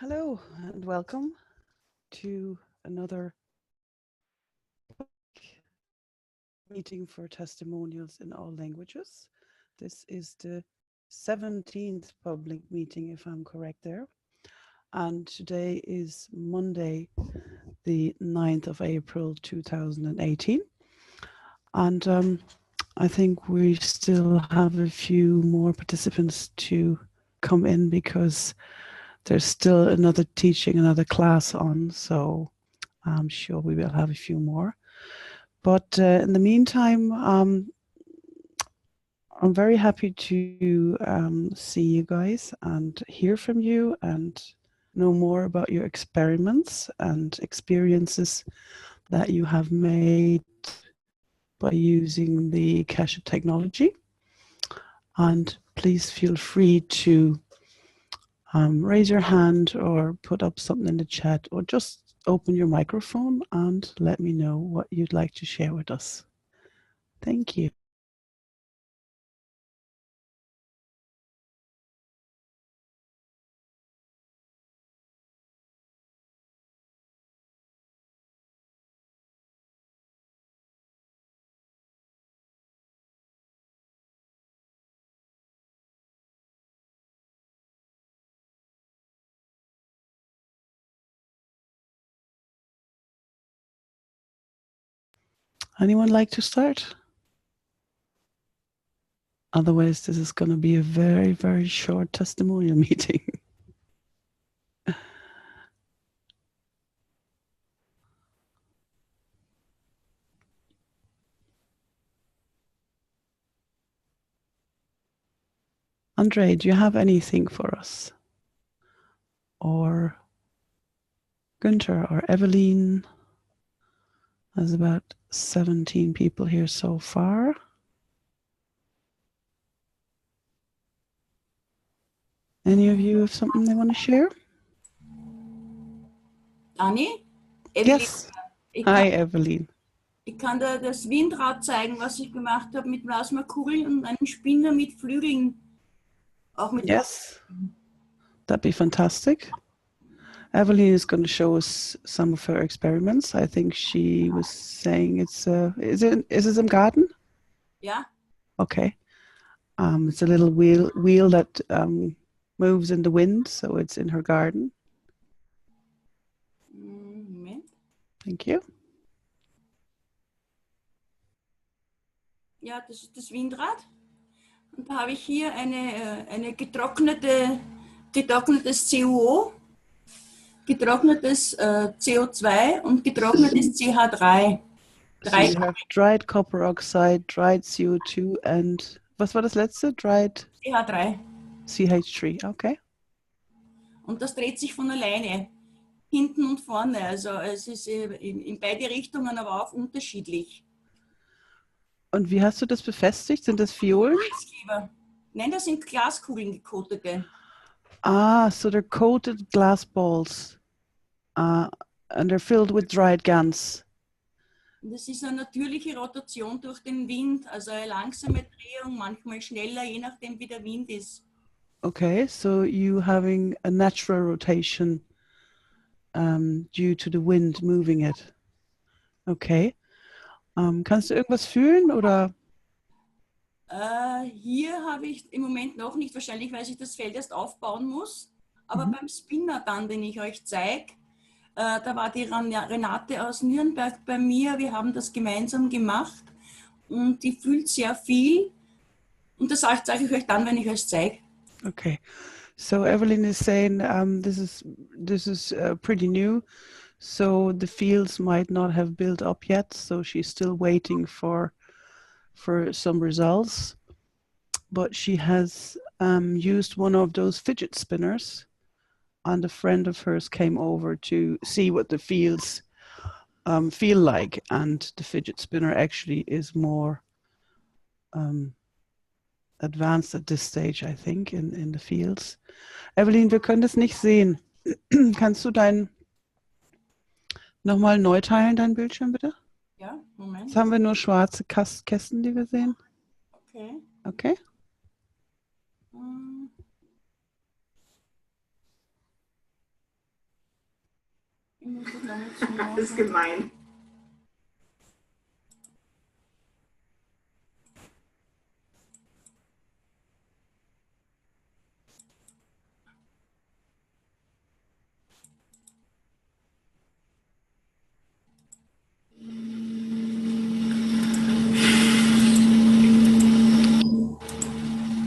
Hello and welcome to another meeting for testimonials in all languages. This is the 17th public meeting, if I'm correct there. And today is Monday, the 9th of April, 2018. And I think we still have a few more participants to come in because there's still another teaching, another class on. So I'm sure we will have a few more. But in the meantime, I'm very happy to see you guys and hear from you and know more about your experiments and experiences that you have made by using the Keshe technology. And please feel free to raise your hand or put up something in the chat or just open your microphone and let me know what you'd like to share with us. Thank you. Anyone like to start? Otherwise, this is going to be a very, very short testimonial meeting. Andre, do you have anything for us? Or Günther or Evelyn? There's about 17 people here so far. Any of you have something they want to share? Anni? Yes. Hi, Evelyn. Ich kann dir das Windrad zeigen, was ich gemacht habe mit Plasmakugeln und einem Spinner mit Flügeln. Auch mit Yes, that'd be fantastic. Evelyn is going to show us some of her experiments. I think she was saying it's is it im Garten? Ja. Okay. It's a little wheel that moves in the wind, so it's in her garden. Moment. Thank you. Ja, das ist das Windrad. Und da habe ich hier eine getrocknetes CuO, getrocknetes CO2 und getrocknetes CH3. So you have dried copper oxide, dried CO2 and was war das letzte? Dried CH3. CH3, okay. Und das dreht sich von alleine, hinten und vorne. Also es ist in beide Richtungen, aber auch unterschiedlich. Und wie hast du das befestigt? Sind das Fiolen? Nein, das sind Glaskugeln, gekotete. Ah, so they're coated glass balls and they're filled with dried GANs. Das ist eine natürliche Rotation durch den Wind, also eine langsame Drehung, manchmal schneller, je nachdem wie der Wind ist. Okay, so you having a natural rotation due to the wind moving it. Okay. Kannst du irgendwas fühlen oder? Hier habe ich im Moment noch nicht, wahrscheinlich weil ich das Feld erst aufbauen muss, aber beim Spinner dann, den ich euch zeige, da war die Renate aus Nürnberg bei mir, wir haben das gemeinsam gemacht und die fühlt sehr viel und das zeige ich euch dann, wenn ich euch zeige. Okay, so Evelyn is saying this is pretty new, so the fields might not have built up yet, so she's still waiting for some results, but she has used one of those fidget spinners, and a friend of hers came over to see what the fields feel like, and the fidget spinner actually is more advanced at this stage, I think, in the fields. Evelyn, wir können das nicht sehen. Kannst du nochmal neu teilen, dein Bildschirm, bitte? Ja, Moment. Jetzt haben wir nur schwarze Kästen, die wir sehen. Okay. Okay. Ich muss das nochmal zumachen. Das ist gemein.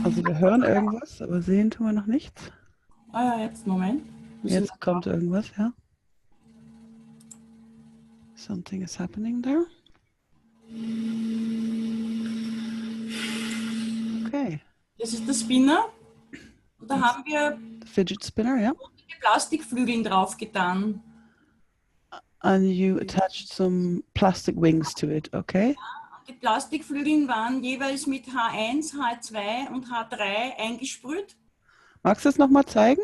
Also wir hören irgendwas, aber sehen tun wir noch nichts. Ah ja, jetzt, Moment. Jetzt kommt irgendwas, ja. Something is happening there. Okay. Das ist der Spinner. Und da haben wir The fidget spinner, ja. die Plastikflügeln drauf getan. And you attached some plastic wings to it, okay? Die Plastikflügeln waren jeweils mit H1, H2 und H3 eingesprüht. Magst du es nochmal zeigen?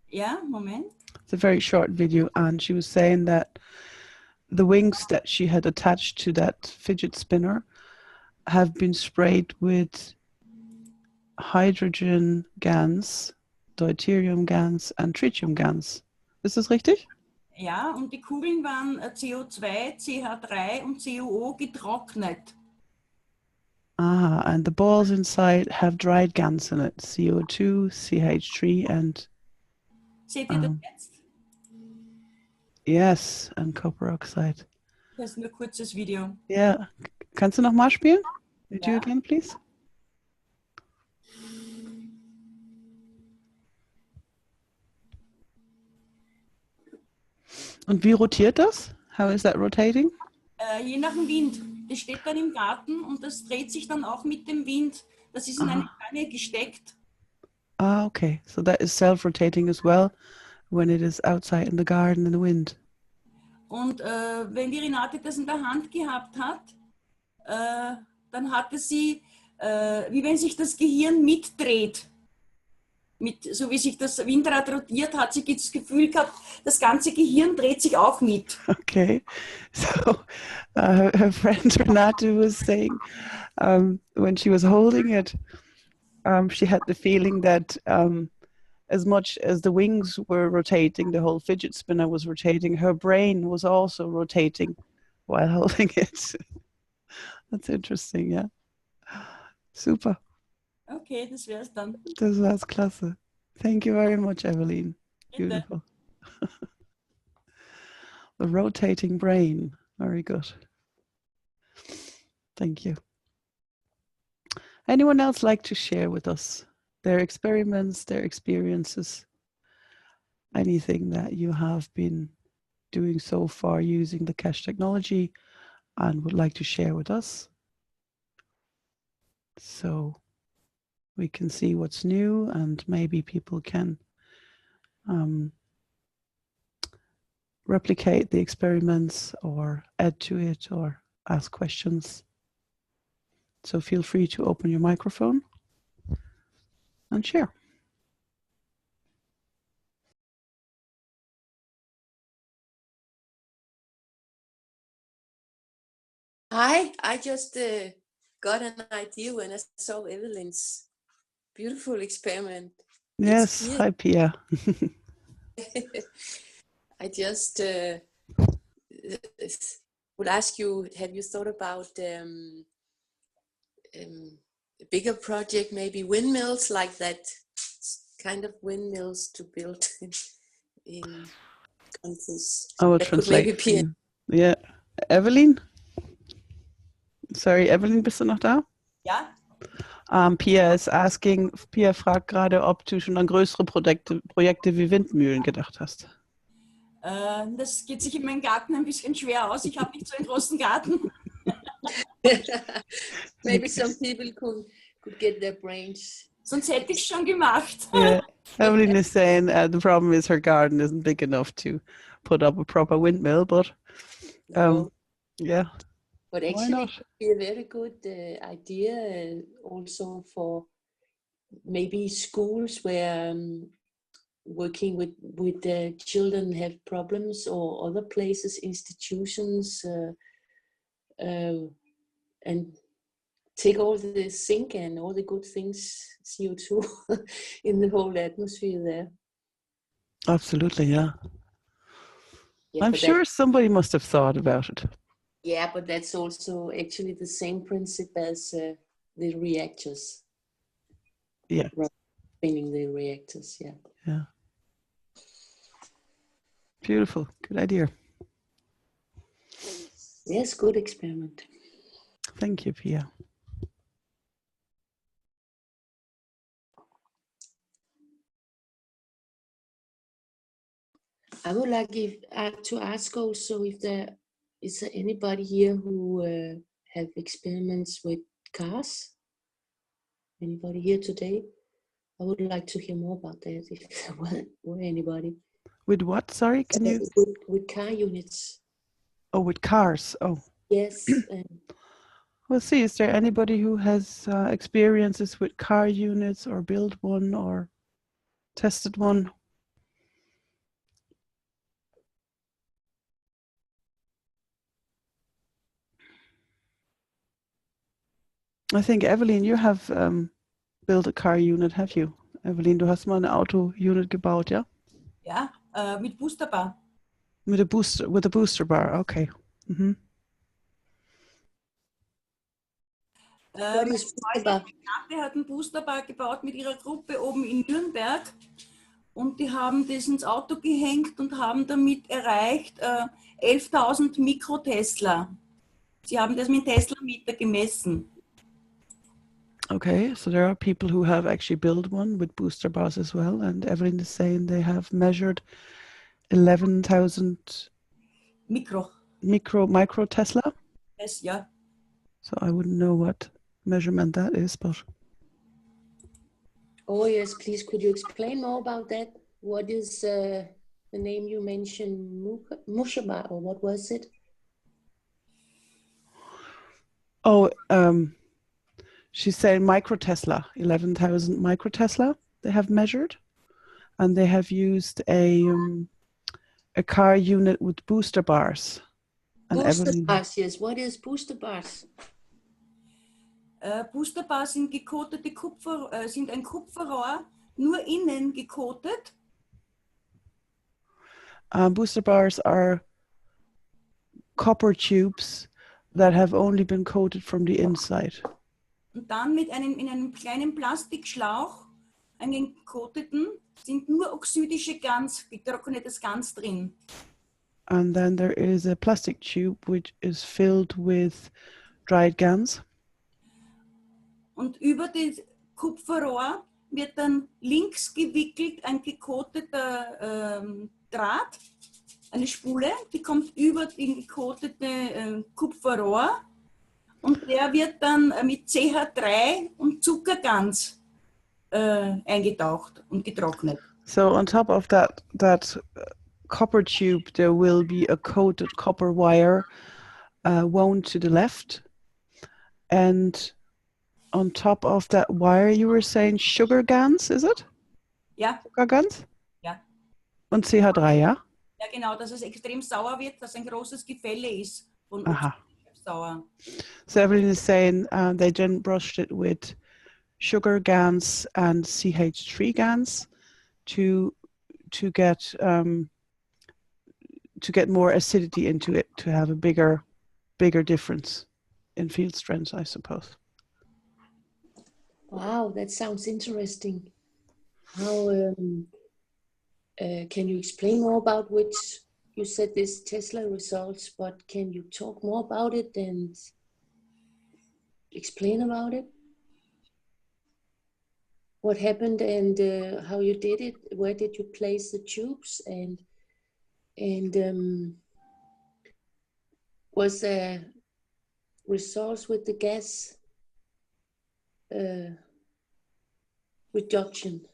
Ja, Moment. It's a very short video, and she was saying that the wings that she had attached to that fidget spinner have been sprayed with hydrogen GaNs, deuterium GaNs and tritium GaNs. Ist das richtig? Ja, und die Kugeln waren CO2, CH3 und COO getrocknet. Ah, and the balls inside have dried GaNs in it, CO2, CH3 and Seht ihr das jetzt? yes, and copper oxide. Das ist nur ein kurzes Video. Ja, kannst du nochmal spielen? Would you Ja. again, please? Und wie rotiert das? How is that rotating? Je nach dem Wind. Das steht dann im Garten und das dreht sich dann auch mit dem Wind. Das ist in eine Kanne gesteckt. Ah, okay. So that is self-rotating as well when it is outside in the garden in the wind. Und wenn die Renate das in der Hand gehabt hat, dann hatte sie, wie wenn sich das Gehirn mitdreht. So wie sich das Windrad rotiert, hat sie das Gefühl gehabt, das ganze Gehirn dreht sich auch mit. Okay. So her friend Renate was saying when she was holding it, she had the feeling that as much as the wings were rotating, the whole fidget spinner was rotating, her brain was also rotating while holding it. That's interesting, yeah. Super. Okay, das wäre es dann. Das war's klasse. Thank you very much, Evelyn. Bitte. Beautiful. The rotating brain. Very good. Thank you. Anyone else like to share with us their experiments, their experiences, anything that you have been doing so far using the Keshe technology and would like to share with us? So we can see what's new and maybe people can replicate the experiments or add to it or ask questions. So feel free to open your microphone and share. Hi, I just got an idea when I saw Evelyn's beautiful experiment. Yes, hi Pia. I just would ask you, have you thought about a bigger project, maybe windmills like that, kind of windmills to build in countries? I will That could translate. maybe be Yeah, Evelyn? Sorry, Evelyn, bist du noch da? Ja? Pia is asking, Pia fragt gerade, ob du schon an größere Projekte wie Windmühlen gedacht hast. Das geht sich in meinem Garten ein bisschen schwer aus. Ich habe nicht so einen großen Garten. maybe some people could get their brains. Sonst hätte ich es schon gemacht. Yeah, Evelyn is saying the problem is her garden isn't big enough to put up a proper windmill, but yeah. But actually, it could be a very good idea also for maybe schools where working with children have problems, or other places, institutions, and take all the zinc and all the good things, CO2, in the whole atmosphere there. Absolutely, yeah. Yeah, I'm but sure somebody must have thought about it. yeah, but that's also actually the same principle as the reactors. Yeah. Spinning the reactors, yeah. Yeah. Beautiful. Good idea. Yes, good experiment. Thank you, Pia. I would like to ask also if there is anybody here who have experiments with cars. Anybody here today? I would like to hear more about that if there were anybody. With what? Sorry, can you? With car units. Oh, with cars. Oh. Yes. We'll see. Is there anybody who has experiences with car units or built one or tested one? I think, Evelyn, you have built a car unit, have you? Evelyn, du hast mal eine Auto-Unit gebaut, ja? Ja, mit Boosterbar. With a booster bar, okay. Mhm. What is Boosterbar? Renate hat einen Boosterbar gebaut mit ihrer Gruppe oben in Nürnberg und die haben das ins Auto gehängt und haben damit erreicht 11.000 Mikrotesla. Sie haben das mit Tesla-Meter gemessen. Okay, so there are people who have actually built one with booster bars as well, and Evelyn is saying they have measured 11,000 micro Tesla. Yes, ja. So I wouldn't know what measurement that is, but Oh yes, please could you explain more about that? What is the name you mentioned, Mushaba, or what was it? oh, she's saying micro Tesla, 11,000 micro Tesla they have measured, and they have used a car unit with booster bars. And Booster Evelyn, bars, yes. What is booster bars? Boosterbar sind gekotete sind ein Kupferrohr, nur innen gekotet. booster bars are copper tubes that have only been coated from the inside. Und dann in einem kleinen Plastikschlauch, einen gekoteten, sind nur oxidische Gans, getrocknetes Gans drin. And then there is a plastic tube which is filled with dried GANs. Und über das Kupferrohr wird dann links gewickelt ein gekoteter Draht, eine Spule, die kommt über den gekotete Kupferrohr und der wird dann mit CH3 und Zuckergans eingetaucht und getrocknet. So on top of that copper tube, there will be a coated copper wire wound to the left. And on top of that wire, you were saying sugar GANs, is it? Ja. Sugar GANs? Ja. Und CH3, ja? Ja, genau, dass es extrem sauer wird, dass ein großes Gefälle ist von Aha. sauer. So Evelyn is saying they then brushed it with sugar GANs and CH3 GANs to get more acidity into it, to have a bigger difference in field strength, I suppose. Wow, that sounds interesting. How can you explain more about which you said this Tesla results, but can you talk more about it and explain about it? What happened and how you did it? Where did you place the tubes and was there results with the gas reduction?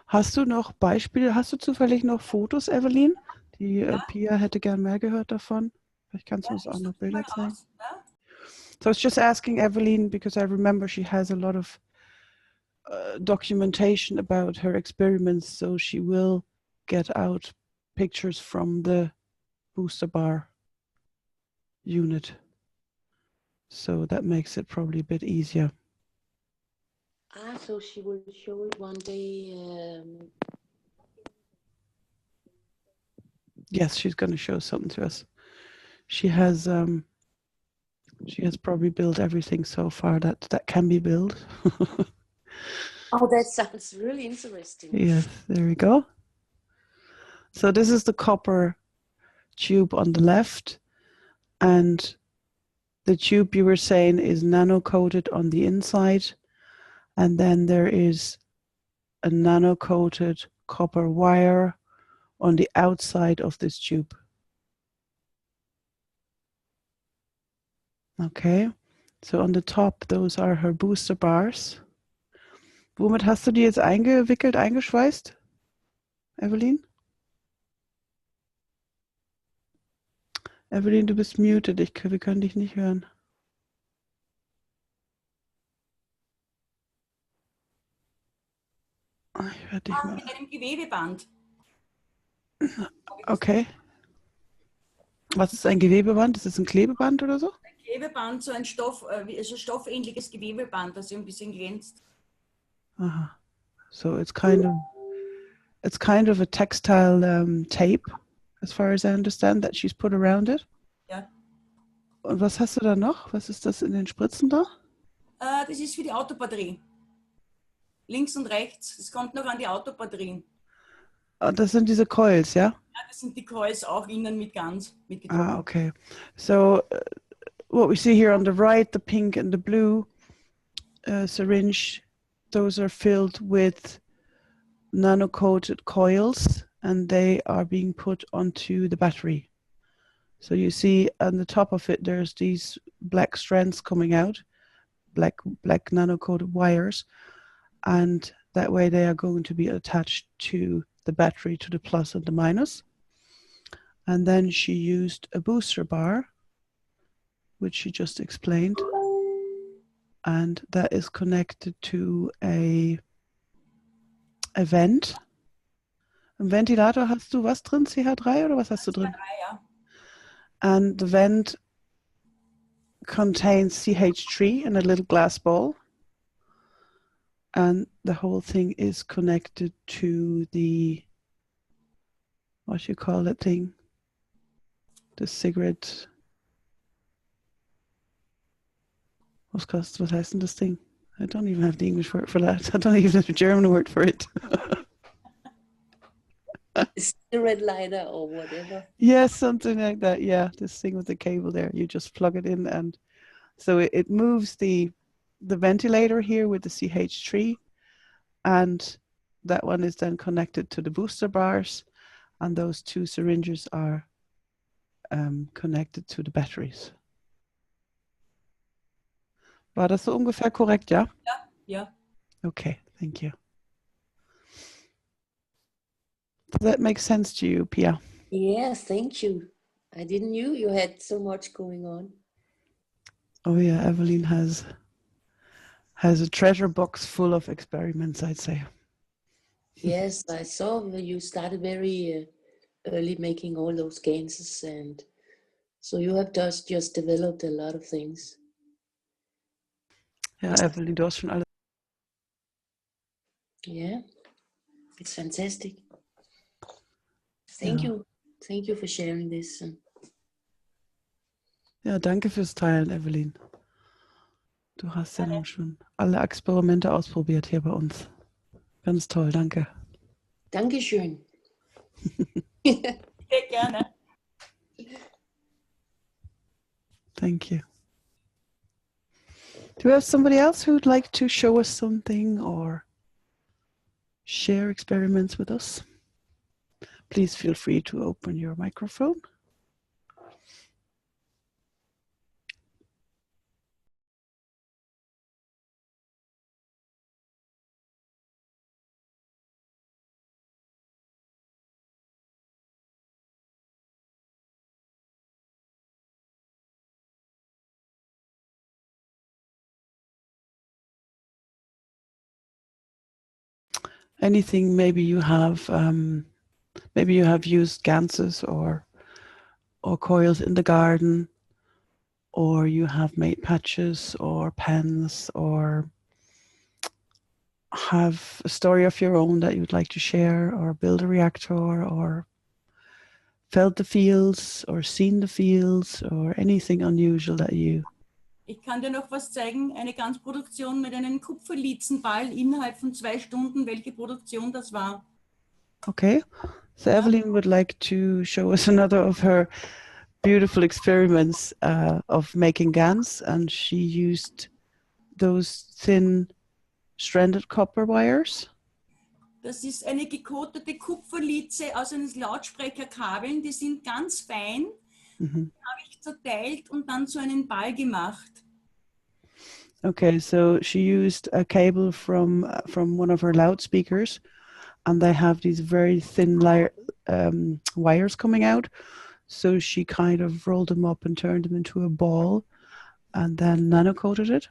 Hast du noch Beispiele? Hast du zufällig noch Fotos, Evelyn? Die Pia hätte gern mehr gehört davon. Vielleicht kannst du uns auch noch Bilder zeigen. So I was just asking Evelyn because I remember she has a lot of documentation about her experiments, so she will get out pictures from the booster bar unit. So that makes it probably a bit easier. So she will show it one day. Yes, she's going to show something to us. She has probably built everything so far that can be built. Oh, that sounds really interesting. Yes, there we go. So this is the copper tube on the left, and the tube you were saying is nano-coated on the inside, and then there is a nano-coated copper wire on the outside of this tube. Okay, so on the top, those are her booster bars. Womit hast du die jetzt eingewickelt, eingeschweißt, Evelyn? Evelyn, du bist muted. Wir können dich nicht hören. Ich werde dich mal. Mit einem Gewebeband. Okay. Was ist ein Gewebeband? Ist das ein Klebeband oder so? Ein Klebeband, so ein Stoff, also stoffähnliches Gewebeband, das ein bisschen glänzt. Aha. So it's kind of a textile tape, as far as I understand, that she's put around it. Ja. Und was hast du da noch? Was ist das in den Spritzen da? Das ist für die Autobatterie. Links und rechts. Das kommt noch an die Autobatterien. Das sind diese Coils, ja? Ja, das sind die Coils auch innen mit getrocknet. Ah, okay. So what we see here on the right, the pink and the blue syringe, those are filled with nano-coated coils, and they are being put onto the battery. So you see on the top of it, there's these black strands coming out, black nano-coated wires, and that way they are going to be attached to the battery, to the plus and the minus. And then she used a booster bar, which she just explained, and that is connected to a vent. Im Ventilator hast du was drin, CH3 oder was hast du drin? CH3, ja. And the vent contains CH3 in a little glass ball. And the whole thing is connected to the, what you call that thing? The cigarette. Was heißt denn das Ding? I don't even have the English word for that. I don't even have the German word for it. Cigarette lighter or whatever. Yes, something like that. Yeah, this thing with the cable there. You just plug it in, and so it moves the ventilator here with the CH3, and that one is then connected to the booster bars, and those two syringes are connected to the batteries. War das so ungefähr korrekt, ja? Ja, ja. Okay, thank you. Does that make sense to you, Pia? Yes, thank you. I didn't know you had so much going on. Oh yeah, Evelyn has a treasure box full of experiments, I'd say. Yes, I saw you started very early making all those gains, and so you have just developed a lot of things. Ja, Evelyn, du hast schon alles. Yeah, it's fantastic. Thank you. Thank you for sharing this. Ja, danke fürs Teilen, Evelyn. Du hast ja nun schon alle Experimente ausprobiert hier bei uns. Ganz toll, danke. Dankeschön. Sehr gerne. Thank you. Do we have somebody else who'd like to show us something or share experiments with us? Please feel free to open your microphone. Anything maybe you have used ganses or coils in the garden, or you have made patches or pens, or have a story of your own that you'd like to share, or build a reactor, or felt the feels or seen the feels or anything unusual that you... Ich kann dir noch was zeigen, eine Ganzproduktion mit einem Kupferlitzenball innerhalb von 2 Stunden, welche Produktion das war. Okay, so Ja. Evelyn would like to show us another of her beautiful experiments of making GANs, and she used those thin stranded copper wires. Das ist eine gekotete Kupferlitze aus eines Lautsprecherkabeln, die sind ganz fein, habe ich zerteilt und dann zu einem Ball gemacht. Okay, so she used a cable from one of her loudspeakers, and they have these very thin wires coming out. So she kind of rolled them up and turned them into a ball, and then nano-coated it.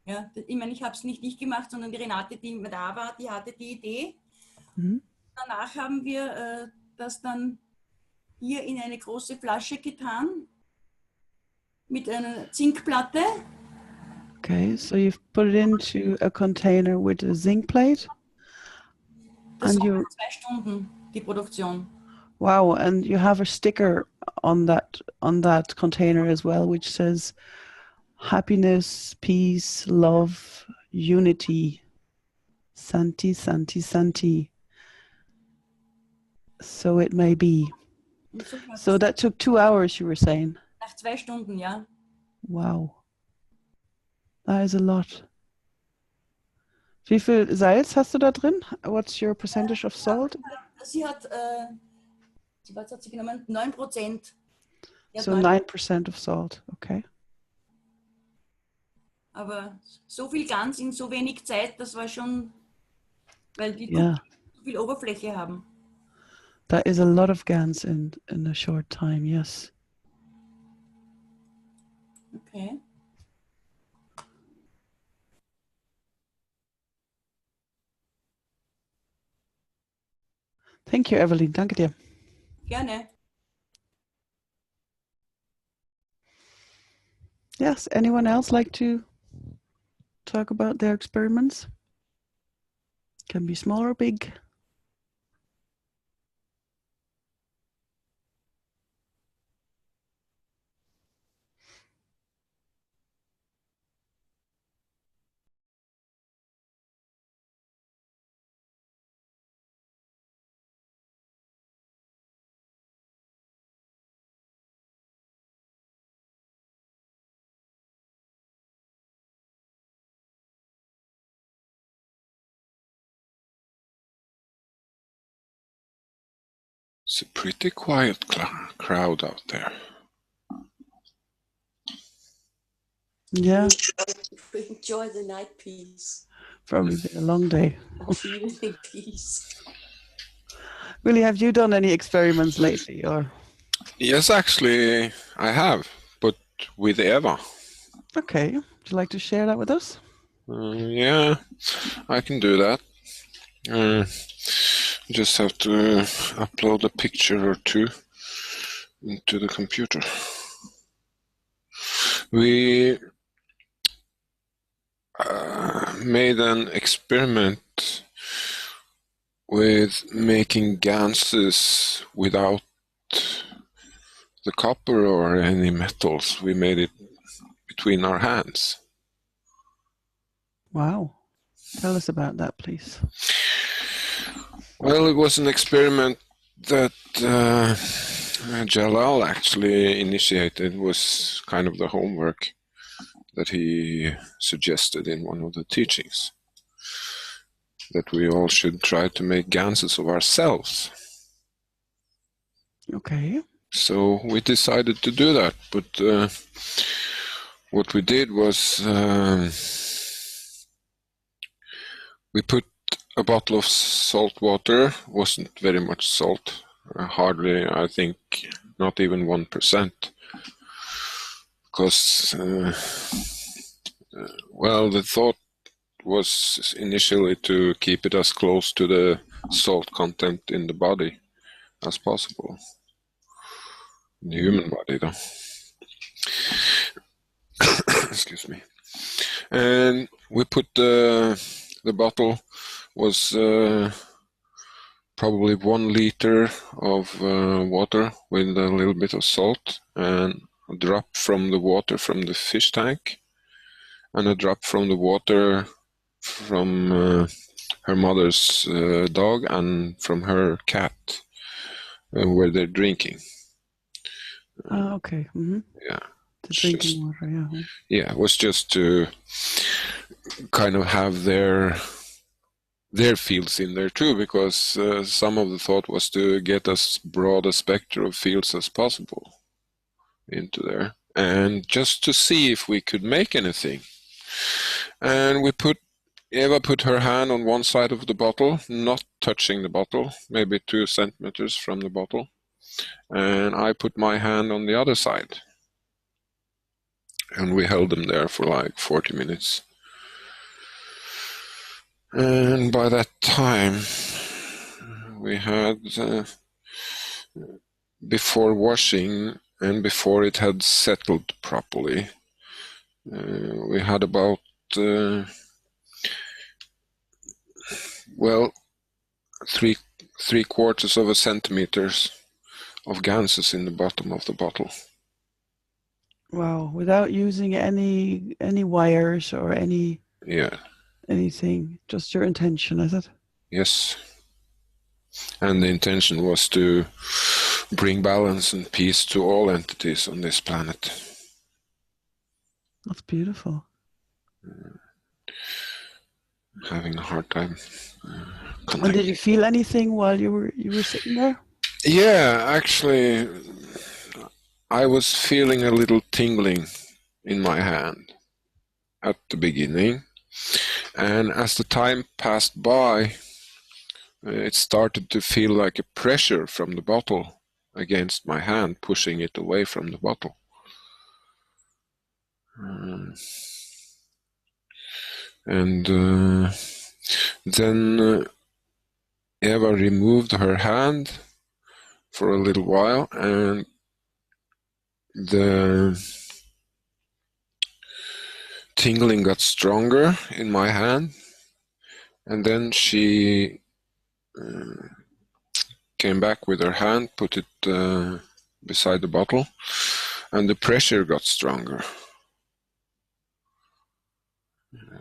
Ja, ich meine, ich habe es nicht ich gemacht, sondern die Renate, die da war, die hatte die Idee. Danach haben wir das dann hier in eine große Flasche getan mit einer Zinkplatte. Okay, so you've put it into a container with a zinc plate. Das And war you... 2 Stunden, die Produktion. Wow, and you have a sticker on that container as well, which says happiness, peace, love, unity, Santi, Santi, Santi. So it may be. So that took 2 hours, you were saying? Nach 2 Stunden, ja. Wow. That is a lot. Wie viel Salz hast du da drin? What's your percentage of salt? Sie hat, was hat sie genommen? 9%. So 9% of salt, okay. Aber so viel Gans in so wenig Zeit, das war schon, weil die so viel Oberfläche haben. That is a lot of GANs in a short time, yes. Okay. Thank you, Evelyn. Danke dir. Gerne. Yes, anyone else like to talk about their experiments? Can be small or big. It's a pretty quiet crowd out there. Yeah. Enjoy the night peace. Probably been a long day. Evening peace. Willie, have you done any experiments lately, or? Yes, actually, I have, but with Eva. Okay. Would you like to share that with us? Yeah, I can do that. Just have to upload a picture or two into the computer. We made an experiment with making ganses without the copper or any metals. We made it between our hands. Wow. Tell us about that, please. Well, it was an experiment that Jalal actually initiated. It was kind of the homework that he suggested in one of the teachings, that we all should try to make ganses of ourselves. Okay. So we decided to do that, but what we did was we put a bottle of salt water, wasn't very much salt, hardly, I think, not even 1%, because, well, the thought was initially to keep it as close to the salt content in the body as possible, in the human body, though. Excuse me. And we put the bottle was probably 1 liter of water with a little bit of salt, and a drop from the water from the fish tank, and a drop from the water from her mother's dog and from her cat, where they're drinking. Okay. Mm-hmm. Yeah. The drinking water, yeah. Yeah, it was just to kind of have their fields in there too, because some of the thought was to get as broad a spectrum of fields as possible into there, and just to see if we could make anything. And Eva put her hand on one side of the bottle, not touching the bottle, maybe 2 centimeters from the bottle, and I put my hand on the other side, and we held them there for like 40 minutes. And by that time we had, before washing and before it had settled properly, we had about three-quarters of a centimeters of ganses in the bottom of the bottle. Wow, without using any wires or anything, just your intention, is it? Yes. And the intention was to bring balance and peace to all entities on this planet. That's beautiful. Having a hard time connecting. And did you feel anything while you were sitting there? Yeah, actually, I was feeling a little tingling in my hand at the beginning, and as the time passed by, it started to feel like a pressure from the bottle against my hand, pushing it away from the bottle. Then Eva removed her hand for a little while, and the tingling got stronger in my hand, and then she came back with her hand, put it beside the bottle, and the pressure got stronger.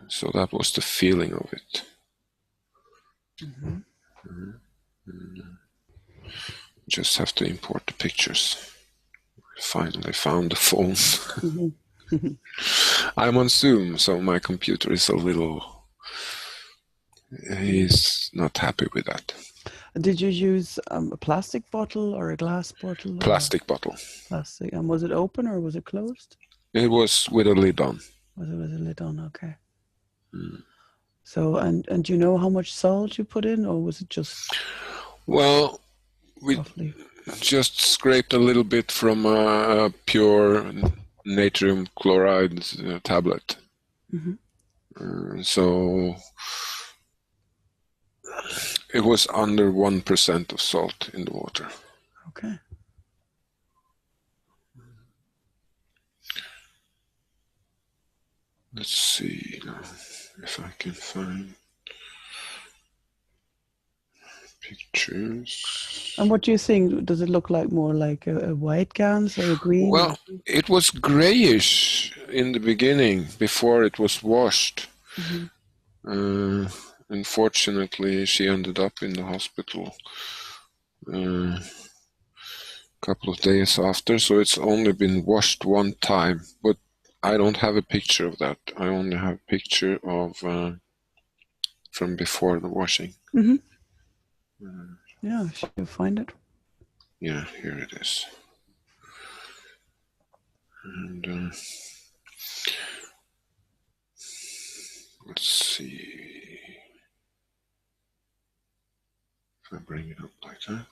So that was the feeling of it. Just have to import the pictures. Finally found the phone. I'm on Zoom, so my computer is a little... He's not happy with that. Did you use a plastic bottle or a glass bottle? Plastic bottle. Plastic. And was it open or was it closed? It was with a lid on. Was it with a lid on? Okay. So, and do you know how much salt you put in, or was it just... Well, we roughly? Just scraped a little bit from a pure natrium chloride tablet. So it was under 1% of salt in the water. Okay. Let's see now if I can find pictures. And what do you think? Does it look like more like a white gans or a green? Well, it was grayish in the beginning before it was washed. Unfortunately, she ended up in the hospital a couple of days after, so it's only been washed one time. But I don't have a picture of that. I only have a picture of from before the washing. Yeah, should you find it? Yeah, here it is. And let's see if I bring it up like that.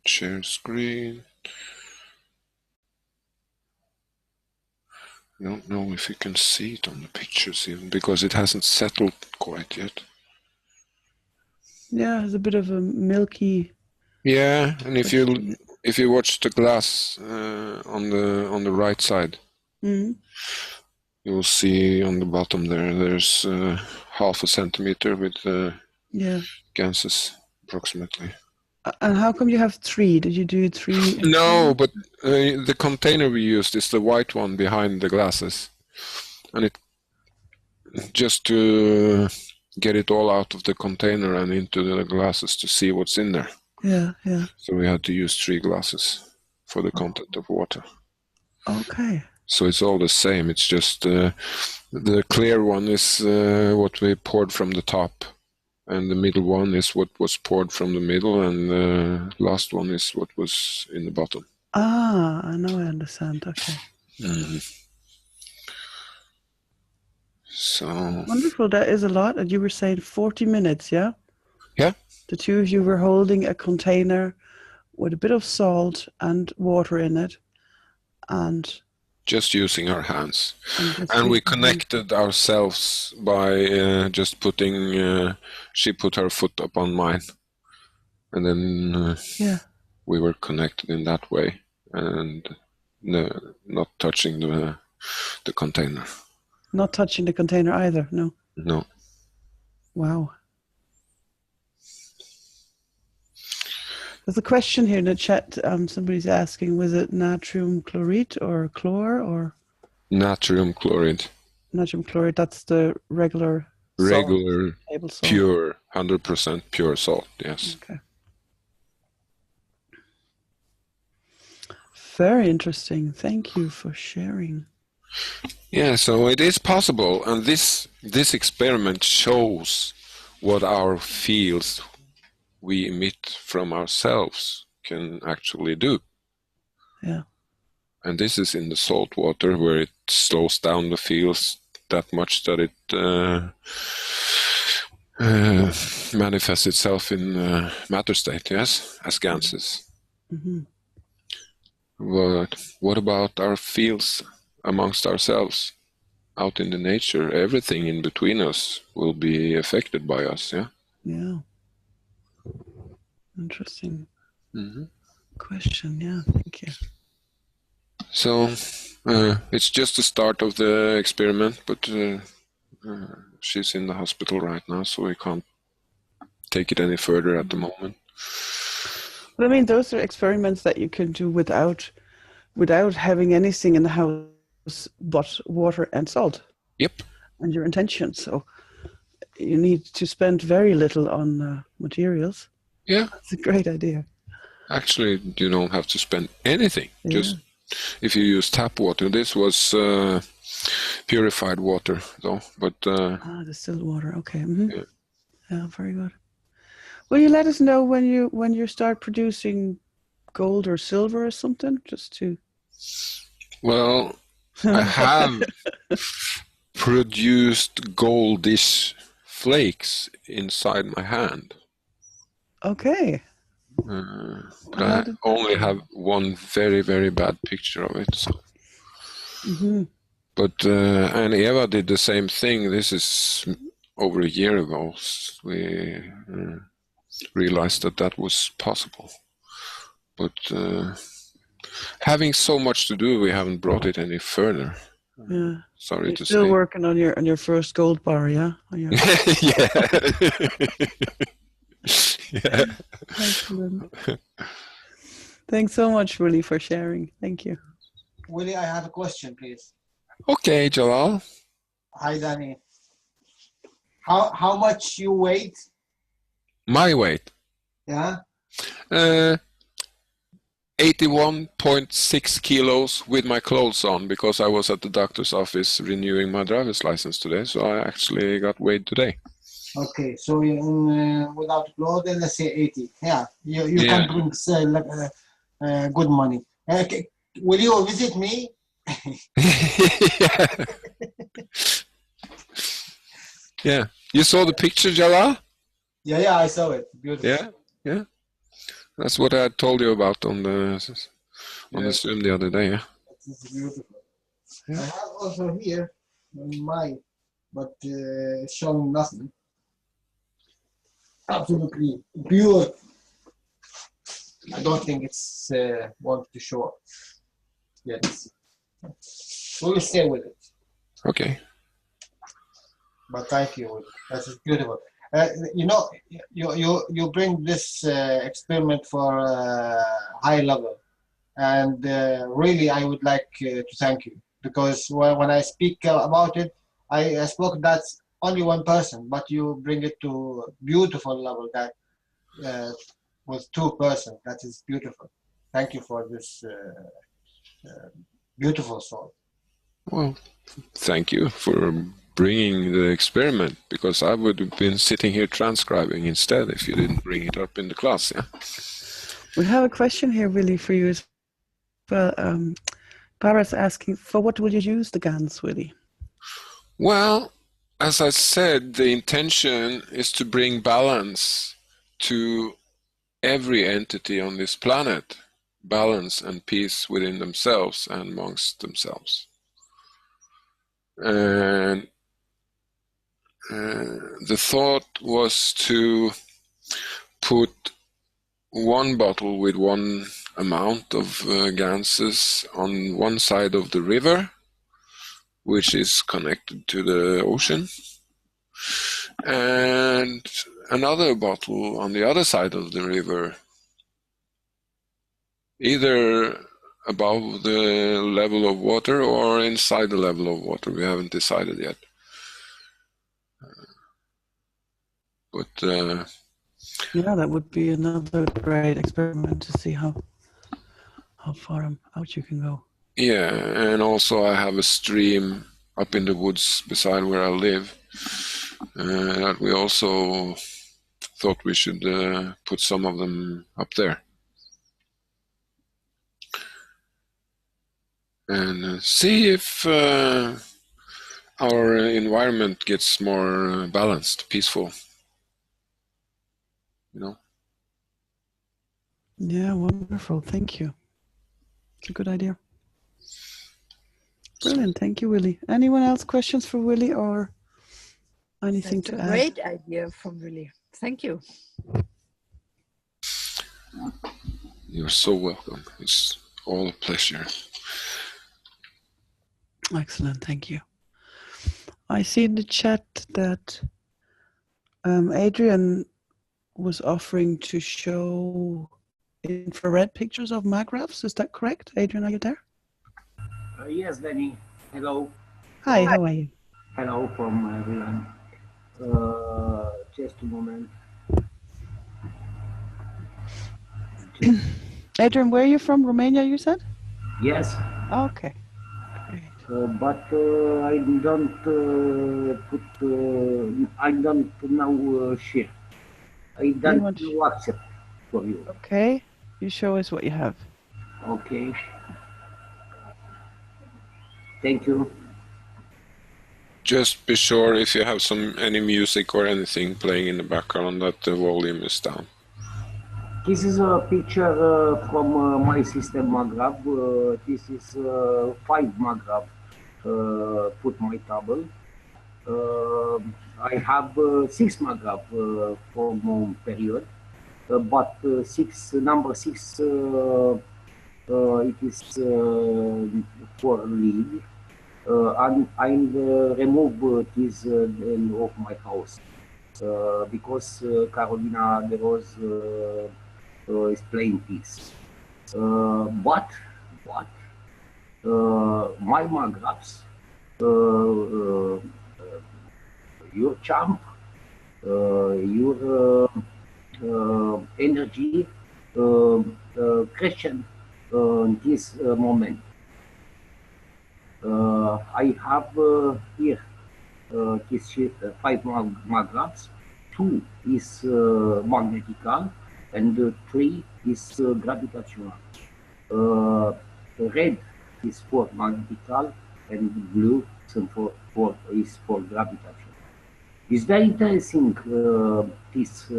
Share screen. I don't know if you can see it on the pictures even, because it hasn't settled quite yet. Yeah, it's a bit of a milky... Yeah, and if you watch the glass on the right side, you'll see on the bottom there's half a centimeter with Yeah. ganses approximately. And how come you have 3? Did you do 3? No, but the container we used is the white one behind the glasses, and it just to get it all out of the container and into the glasses to see what's in there. Yeah, yeah. So we had to use 3 glasses for the content of water. Okay. So it's all the same. It's just the clear one is what we poured from the top, and the middle one is what was poured from the middle, and the last one is what was in the bottom. Ah, I know, I understand. Okay. So Wonderful. That is a lot. And you were saying 40 minutes, yeah? yeah, The 2 of you were holding a container with a bit of salt and water in it, and just using our hands, just and we using connected ourselves by just putting. She put her foot up on mine, and then yeah, we were connected in that way, and not touching the container. not touching the container either. No. No. Wow. There's a question here in the chat. Somebody's asking, was it natrium chloride or chlor or Natrium chloride. natrium chloride? That's the regular salt, Regular, table salt. pure, 100% pure salt, yes. Okay. Very interesting. Thank you for sharing. Yeah, so it is possible, and this experiment shows what our fields we emit from ourselves can actually do. Yeah. And this is in the salt water, where it slows down the fields that much that it manifests itself in matter state, yes, as ganses. Mm-hmm. But what about our fields amongst ourselves, out in the nature? Everything in between us will be affected by us, yeah? Yeah. Interesting Mm-hmm. question. Yeah, thank you. So it's just the start of the experiment, but she's in the hospital right now, so we can't take it any further at the moment. But I mean, those are experiments that you can do without having anything in the house but water and salt. Yep. And your intention. So you need to spend very little on materials. Yeah. That's a great idea. Actually, you don't have to spend anything. Yeah. Just if you use tap water. This was purified water, though. But distilled water. Okay. Mm-hmm. Yeah. Yeah, very good. Will you let us know when you start producing gold or silver or something, just to? Well, I have produced goldish flakes inside my hand. Okay. But I only have one very, very bad picture of it. So. Mm-hmm. But and Eva did the same thing. This is over a year ago. We realized that was possible. But having so much to do, we haven't brought it any further. Yeah. Sorry You're to still say. working on your first gold bar, yeah? Yeah. Yeah. Excellent. Thanks so much, Willie, for sharing. Thank you. Willie, I have a question, please. Okay, Jalal. Hi, Danny. How much you weigh? My weight. Yeah. 81.6 kilos with my clothes on, because I was at the doctor's office renewing my driver's license today, so I actually got weighed today. Okay, so without clothes, then let's say 80. Yeah, you can bring good money. Will you visit me? Yeah. Yeah. You saw the picture, Jalal? Yeah, I saw it. Beautiful. Yeah. That's what I told you about on the Zoom the other day. Yeah. It's beautiful. Yeah. I have also here mine, but showing nothing. Absolutely pure. I don't think it's want to show. Yes. We will stay with it. Okay. But thank you. That is beautiful. You know, you bring this experiment for high level, and really I would like to thank you, because when I speak about it, I spoke that's only one person, but you bring it to a beautiful level that with two persons. That is beautiful. Thank you for this beautiful thought. Well, thank you for bringing the experiment, because I would have been sitting here transcribing instead if you didn't bring it up in the class. Yeah. We have a question here, Willie, for you as well. Paras asking, for what will you use the GANs, Willie? Well, as I said, the intention is to bring balance to every entity on this planet, balance and peace within themselves and amongst themselves. And the thought was to put one bottle with one amount of ganses on one side of the river, which is connected to the ocean, and another bottle on the other side of the river, either above the level of water or inside the level of water. We haven't decided yet. But yeah, that would be another great experiment to see how far out you can go. yeah, and also I have a stream up in the woods beside where I live that we also thought we should put some of them up there and see if our environment gets more balanced, peaceful, you know. Yeah, wonderful. Thank you. It's a good idea. Brilliant. Thank you, Willie. Anyone else questions for Willie or anything to add? Great idea from Willie. Thank you. You're so welcome. It's all a pleasure. Excellent. Thank you. I see in the chat that Adrian was offering to show infrared pictures of magraphs. Is that correct? Adrian, are you there? Yes, Danny. Hello. Hi, how are you? Hello from everyone. Just a moment. Adrian, where are you from? Romania, you said? Yes. Okay. Great. But I don't I don't now share. I don't know accept for you. Okay. You show us what you have. Okay. Thank you. Just be sure if you have any music or anything playing in the background that the volume is down. This is a picture from my system magrav. This is 5 magrav. Put my table. I have 6 magrav for one period, but number 6 it is for lead. And I remove this of my house because Carolina De Rose is playing this. But my magraphs, your champ, your energy, Christian in this moment. I have here this sheet 5 magraphs. 2 is magnetical and 3 is gravitational. Red is for magnetical and blue is for gravitational. It's very interesting this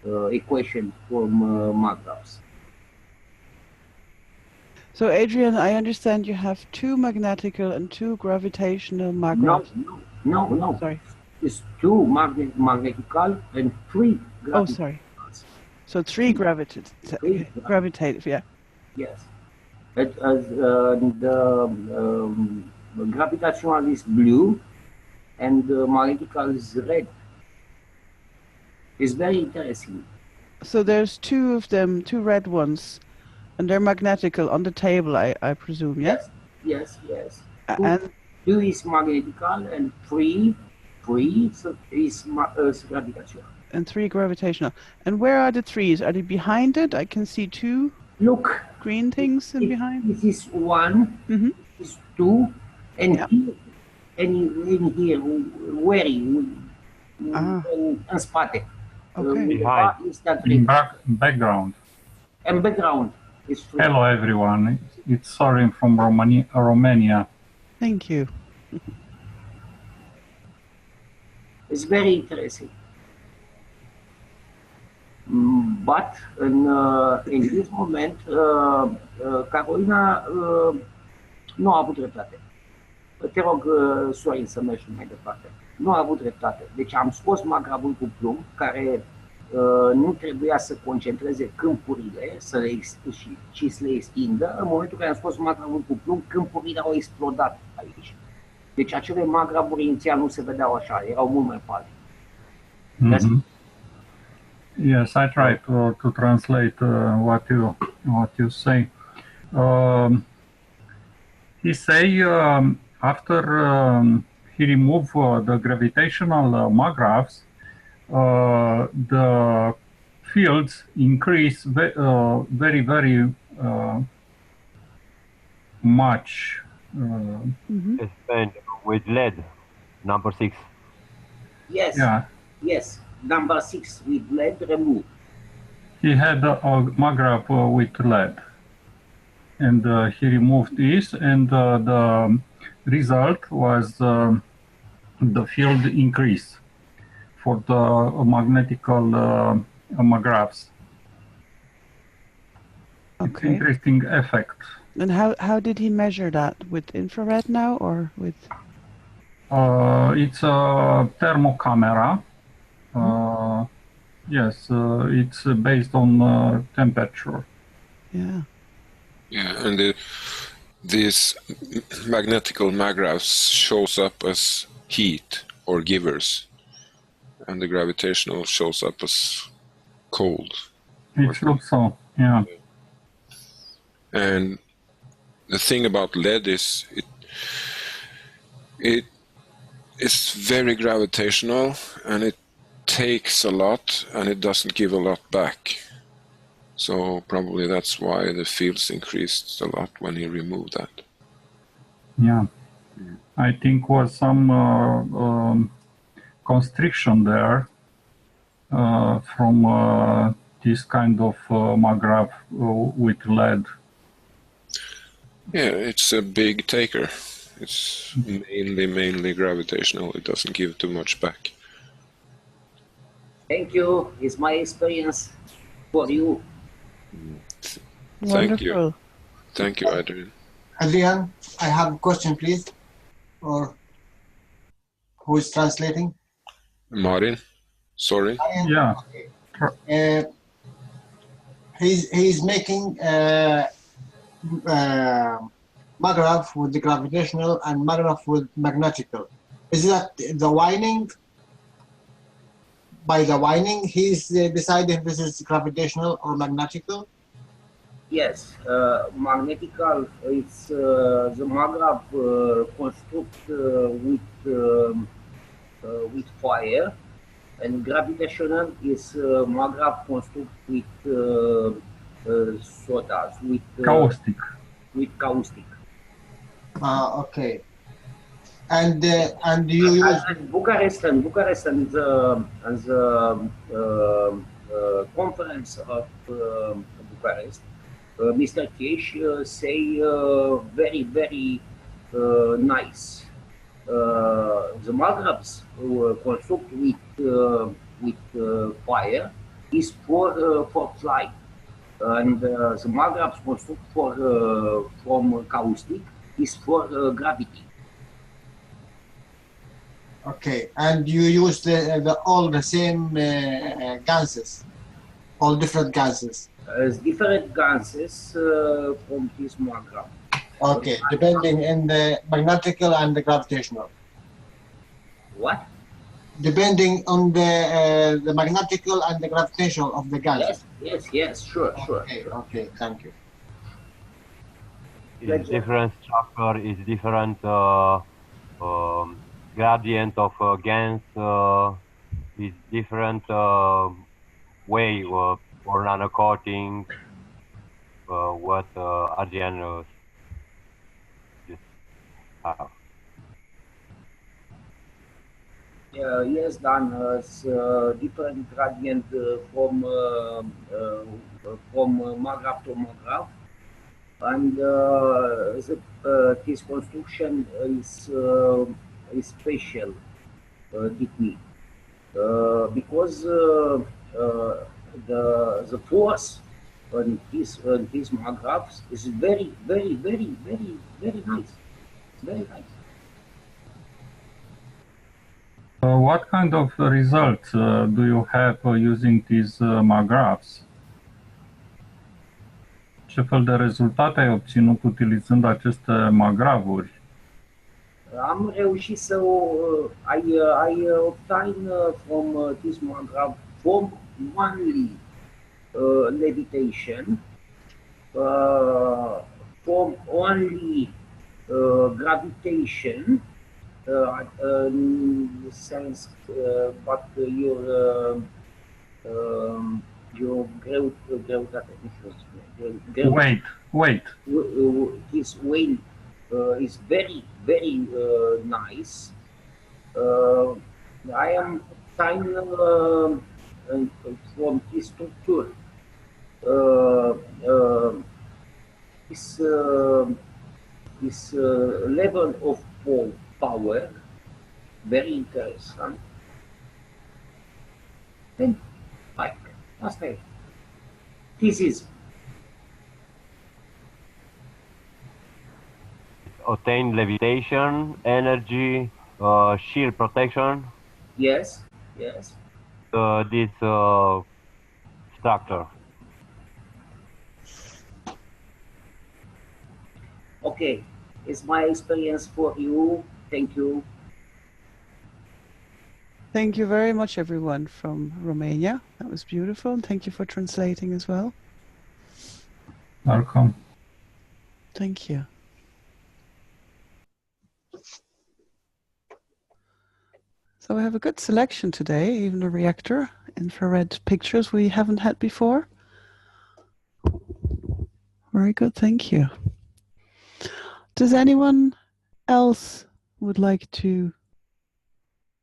equation for magraphs. So, Adrian, I understand you have 2 magnetical and 2 gravitational magraphs. No. Sorry. It's 2 magnetical and 3 gravitational. Oh, sorry. So 3 gravitative, yeah. Yes. The gravitational is blue and magnetical is red. It's very interesting. So there's two of them, two red ones, and they're magnetical on the table, I presume, yes? Yes, yes. And Two is magnetical and three is gravitational. and 3 gravitational. And where are the 3s? Are they behind it? I can see 2 Look, green things in behind. this is 1, Mm-hmm. this is 2, and Yeah. here, in here, where you, în spate. Okay. Undeva este In background. And background is 3. Hello everyone, it's Sorin from Romania. Thank you. It's very interesting. But in this moment, Carolina nu a avut dreptate. Te rog, Sorin, să mergi mai departe. Nu a avut dreptate. Deci am scos magravul cu plumb, care nu trebuia să concentreze câmpurile și să le extindă. În momentul în care am scos magravul cu plumb, câmpurile au explodat aici. Deci acele magravuri inițial nu se vedeau așa, erau mult mai pale. Mm-hmm. Yes, I try to translate what you say. He say after he removed the gravitational magraphs, the fields increase very, very much. And with lead, number 6. Yes. Yeah. Yes. Number 6 with lead removed. He had a magraph with lead, and he removed this, and the result was the field increase for the magnetical magraphs. Okay. It's interesting effect. And how did he measure that? With infrared now or with? It's a thermocamera. Yes, it's based on temperature. Yeah. Yeah, and these magnetical magraphs shows up as heat or givers, and the gravitational shows up as cold. It looks so, yeah. And the thing about lead is it is very gravitational, and it takes a lot and it doesn't give a lot back. So probably that's why the fields increased a lot when he removed that. Yeah, I think was some constriction there from this kind of magraph with lead. Yeah, it's a big taker. It's mainly gravitational. It doesn't give too much back. Thank you. It's my experience for you. Thank you. Wonderful. Thank you, Adrian. Adrian, I have a question, please. Or who is translating? Martin, sorry. Yeah. He's making magraph with the gravitational and magraph with magnetical. Is that the winding? By the winding, he's deciding if this is gravitational or magnetical? Yes, magnetical, it's the magraph construct with fire, and gravitational is magraph construct with sodas, with Caustic. With caustic. Okay. And you use Bucharest and the conference of Bucharest. Mr. Keshe say very, very nice. The magraphs construct with fire is for flight, and the magraphs construct from caustic is for gravity. Okay, and you use all the same gases, all different gases. Different gases from this magraph. Okay, depending on the magnetical and the gravitational. What? Depending on the magnetical and the gravitational of the gas. Yes, sure. Okay, thank you. Is different structure, is different gradient of gas, is different way for nano coating. What Adrian just have. Yes, Dan, it's different gradient from Maghreb to Maghreb, and this construction is special technique because the force on these Maghrebs is very nice, very nice. What kind of results do you have using these magraphs? Ce fel de rezultate ai obținut utilizând aceste magravuri? Am reușit să I obtain from this Maghreb from only levitation, from only gravitation, sense, but your greutate, Weight. His weight is very nice. I am trying from his structure this level of power, very interesting. And like, asta e. This is Obtain levitation, energy, shield protection. Yes. This structure. Okay, it's my experience for you. Thank you. Thank you very much, everyone from Romania. That was beautiful. And thank you for translating as well. Welcome. Thank you. So we have a good selection today, even a reactor, infrared pictures we haven't had before. Very good, thank you. Does anyone else would like to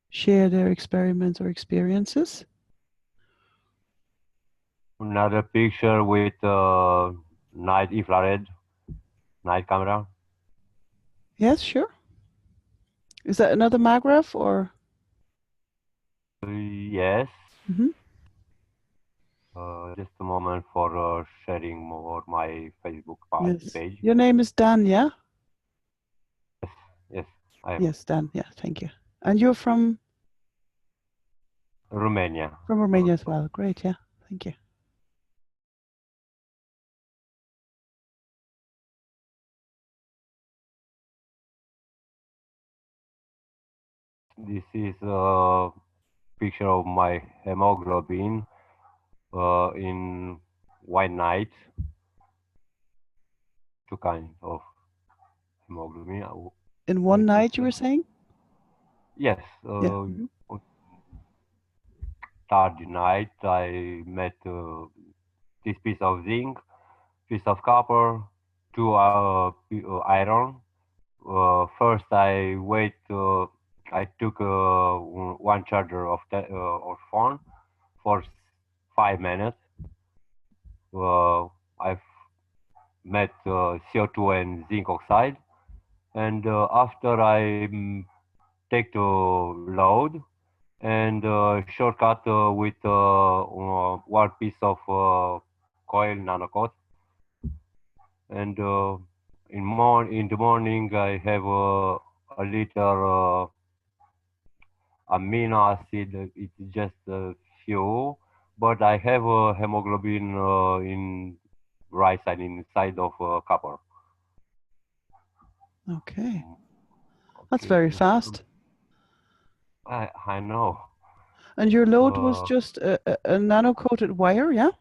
share their experiments or experiences? Another picture with night infrared, night camera. Yes, sure. Is that another Maghreb or? Yes. Mm-hmm. Just a moment for sharing more my Facebook page. Your name is Dan, yeah? Yes, I am. Yes, Dan, yeah, thank you. And you're from? Romania. From Romania as well. Great, yeah, thank you. This is a picture of my hemoglobin in white night. Two kinds of hemoglobin. In one night, you were saying? Yes. Third night, I met this piece of zinc, piece of copper, two iron. First, I took one charger of phone for 5 minutes. I've met CO2 and zinc oxide, and after I take the load and shortcut with one piece of coil nanocoat, and in the morning I have a liter amino acid. It's just a few, but I have a hemoglobin in right side, inside of copper. Okay. That's very fast. I know. And your load was just a nano-coated wire, yeah?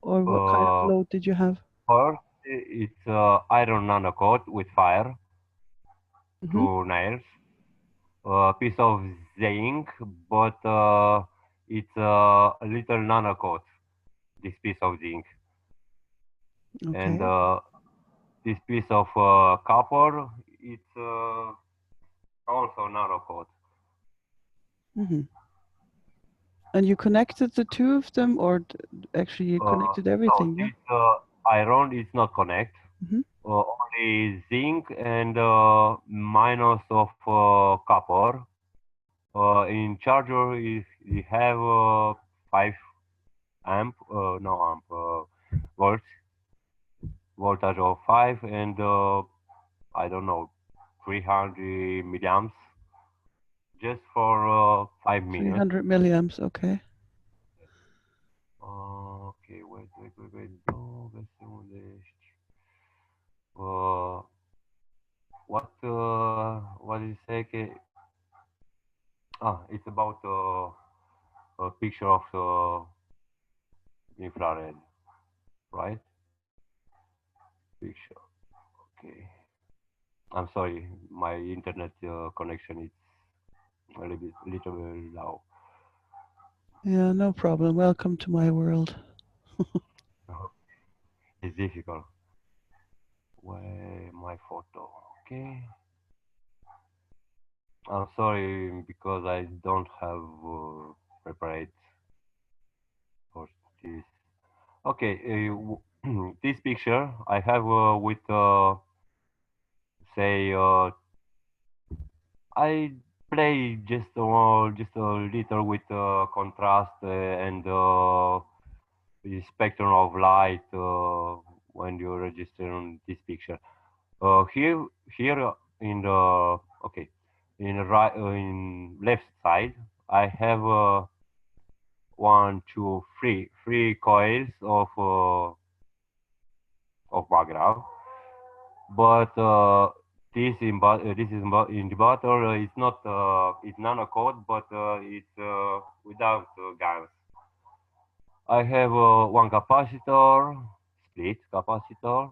Or what kind of load did you have? First, it's iron nanocoat with fire, Mm-hmm. 2 nails, a piece of zinc, but it's a little nanocoat, this piece of zinc. And Okay. this piece of copper, it's also nanocoat. Mm-hmm. And you connected the two of them, or actually you connected everything, yeah? This iron is not connect. Mm-hmm. Only zinc and minus of copper. In charger, if you have 5 amp, no amp, volts, voltage of 5 and I don't know, 300 milliamps, just for 5 minutes. 300 milliamps, okay. Okay, wait. No, what did you say? It's about a picture of infrared, right? Picture. Okay. I'm sorry, my internet connection is a little bit low. Yeah, no problem. Welcome to my world. It's difficult. Where my photo? Okay. I'm sorry because I don't have prepared for this. Okay, this picture I have with say I play just a little with contrast and the spectrum of light when you register on this picture. Here in the okay in the right in left side I have one, two, three coils of background, but this is in the bottle. It's not it's nano coat, but it's without GaNs. I have one capacitor, split capacitor.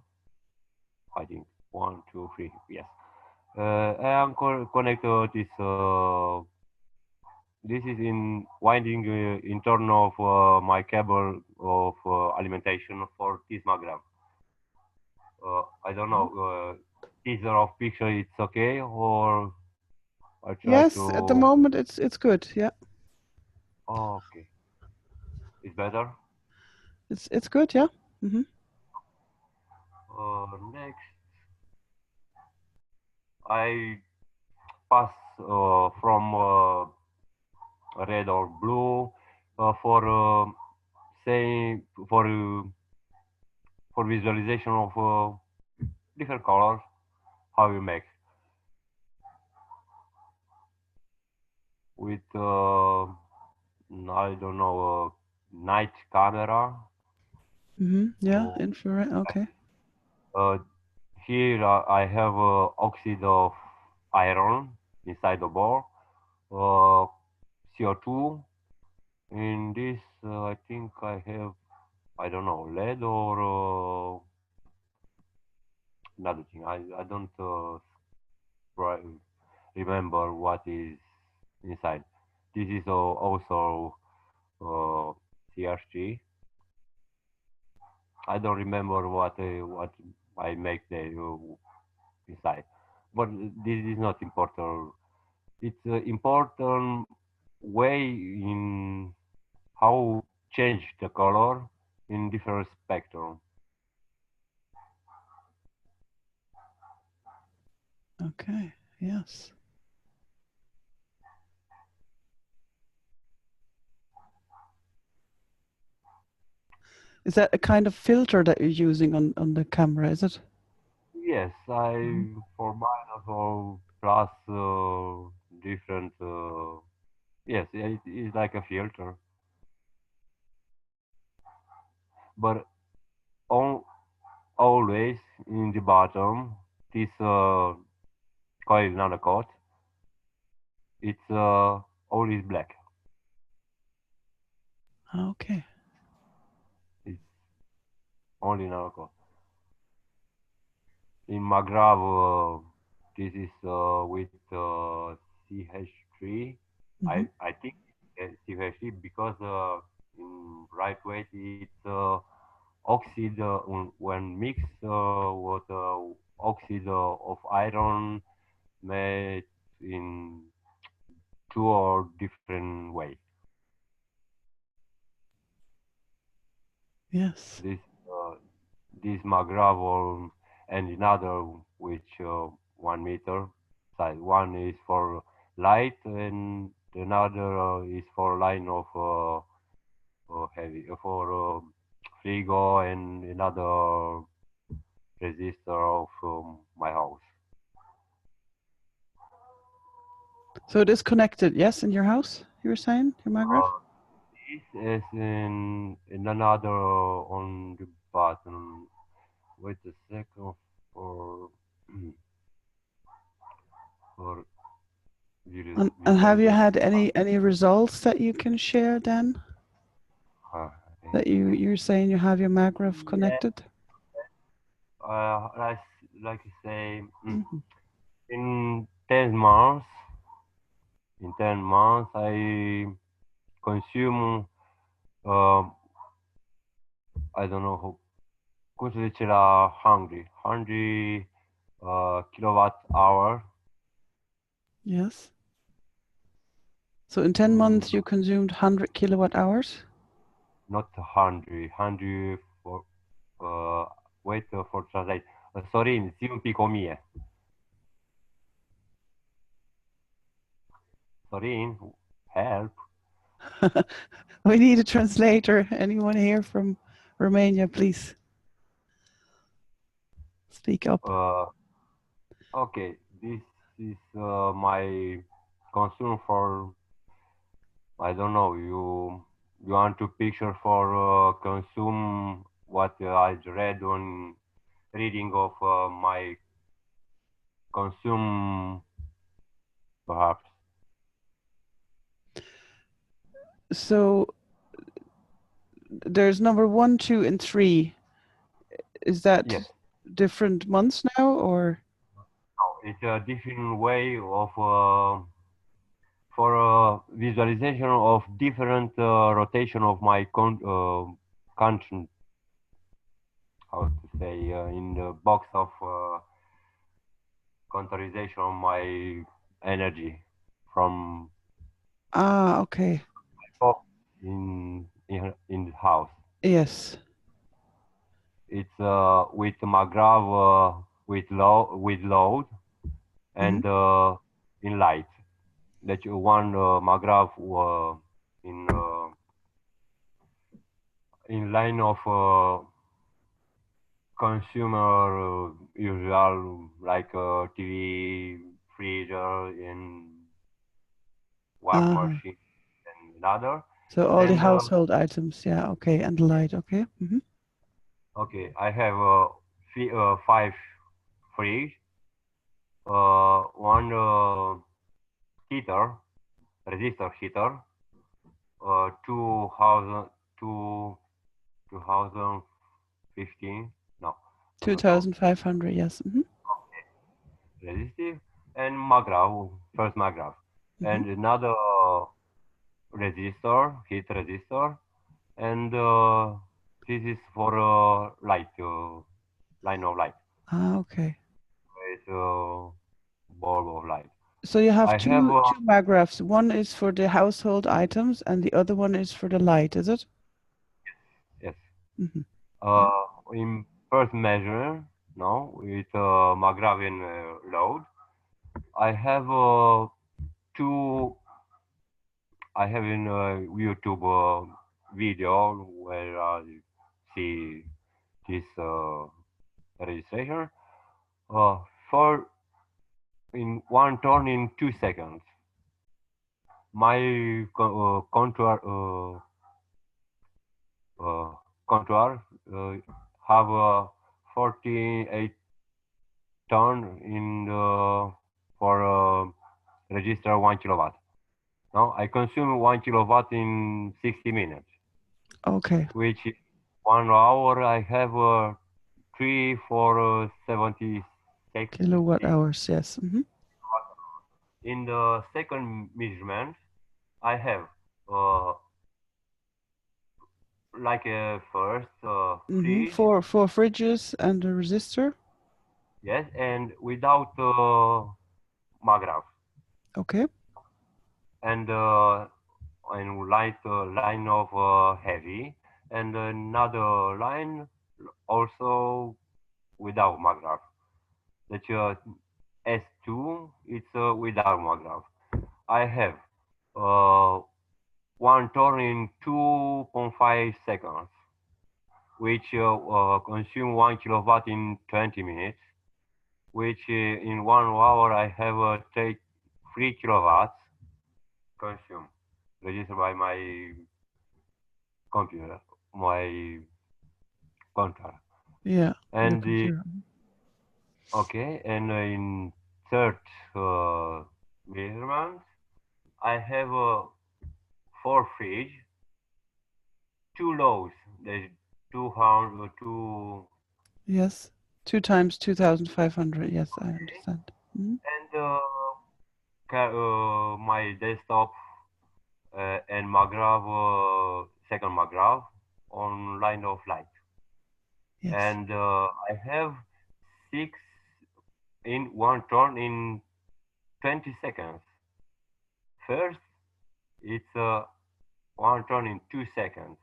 I think one, two, three. Yes. I am connected this. This is in winding in turn of my cable of alimentation for this magram. I don't know. Teaser of picture, it's okay, or I try Yes, at the to. moment it's good. Yeah. Oh, okay, it's better. It's good, yeah. Mm-hmm. Next, I pass from red or blue for say for visualization of different colors. How you make with I don't know night camera. Mm-hmm. Yeah, Oh, infrared. Okay. uh, here I have oxide of iron inside the bore, CO2. In this, I think I have, I don't know, lead or another thing. I don't remember what is inside. This is also CRG. I don't remember what I make the inside, but this is not important. It's important way in how change the color in different spectrum. Okay. Yes. Is that a kind of filter that you're using on the camera, is it? Yes, I for minus or plus different. Yes, it is like a filter, but on, always in the bottom this coil nanocoat it's always black. Okay. It's only nano. In Maghreb, this is with CH3. Mhm. I think CH3 because in right way it's oxide when mixed with oxide of iron made in two or different way. Yes. This Maghreb and another which 1 meter size. One is for light and another is for line of heavy for frigo and another resistor of my house. So it is connected, yes, in your house, you were saying, your Maghreb? This is in another on the button. Wait a second for for And have you had visualization. any results that you can share then? Uh, That you're saying you have your Maghreb yeah, connected? like I say, Mhm. in 10 months, I consume, I don't know how, cum se zice la hungry, 100 kilowatt hour. Yes. So in 10 months you consumed 100 kilowatt hours? Not 100 for, wait for translate. Sorin, zi un pic 1000. Sorin, help. We need a translator. Anyone here from Romania, please speak up. Okay, this is my concern for, I don't know, you want to picture for consume what I read on reading of my consume perhaps. So there's number 1, 2, and 3. Is that Yes. different months now, or? It's a different way of for visualization of different rotation of my conscience. How to say in the box of contourization of my energy from Okay. in the house. Yes. It's with Maghreb with load and in light. That you one Maghreb in line of consumer usual like TV, freezer, and wash machine and another. So all the And household items, yeah, okay, and the light, okay. okay, I have 5 fridge, one heater, resistor heater, 2000 to 2015, no, 2,500, yes. resistive, and Maghreb, first Maghreb, and another resistor, heat resistor, and this is for light, line of light. Okay. It's bulb of light. So you have I two have Magraphs. One is for the household items, and the other one is for the light. Is it? yes. Mhm. In first measure, no, with Magravian load, I have two. I have in YouTube video where I see this registration. For in one turn in 2 seconds, my contour have 48 turn in for register 1 kilowatt. No, I consume 1 kilowatt in 60 minutes, Okay. which is 1 hour. I have 3 for 76. Kilowatt hours, yes. In the second measurement, I have uh, like a first fridge, Four fridges and a resistor. yes, and without magravs, Okay. and light line of heavy, and another line also without magrav. That S2, it's without magrav. I have uh, one turn in 2.5 seconds, which consume 1 kilowatt in 20 minutes, which in 1 hour I have take 3 kilowatts consumed, registered by my computer, my contract. Yeah. And the Computer. okay, and in third measurement, I have 4 fridge, 2 lows, there's 200, 2, Yes. 2 times 2,500. Yes, I understand. and my desktop and Magrav, second Magrav on line of light. Yes. And I have 6 in one turn in 20 seconds. First, it's one turn in 2 seconds.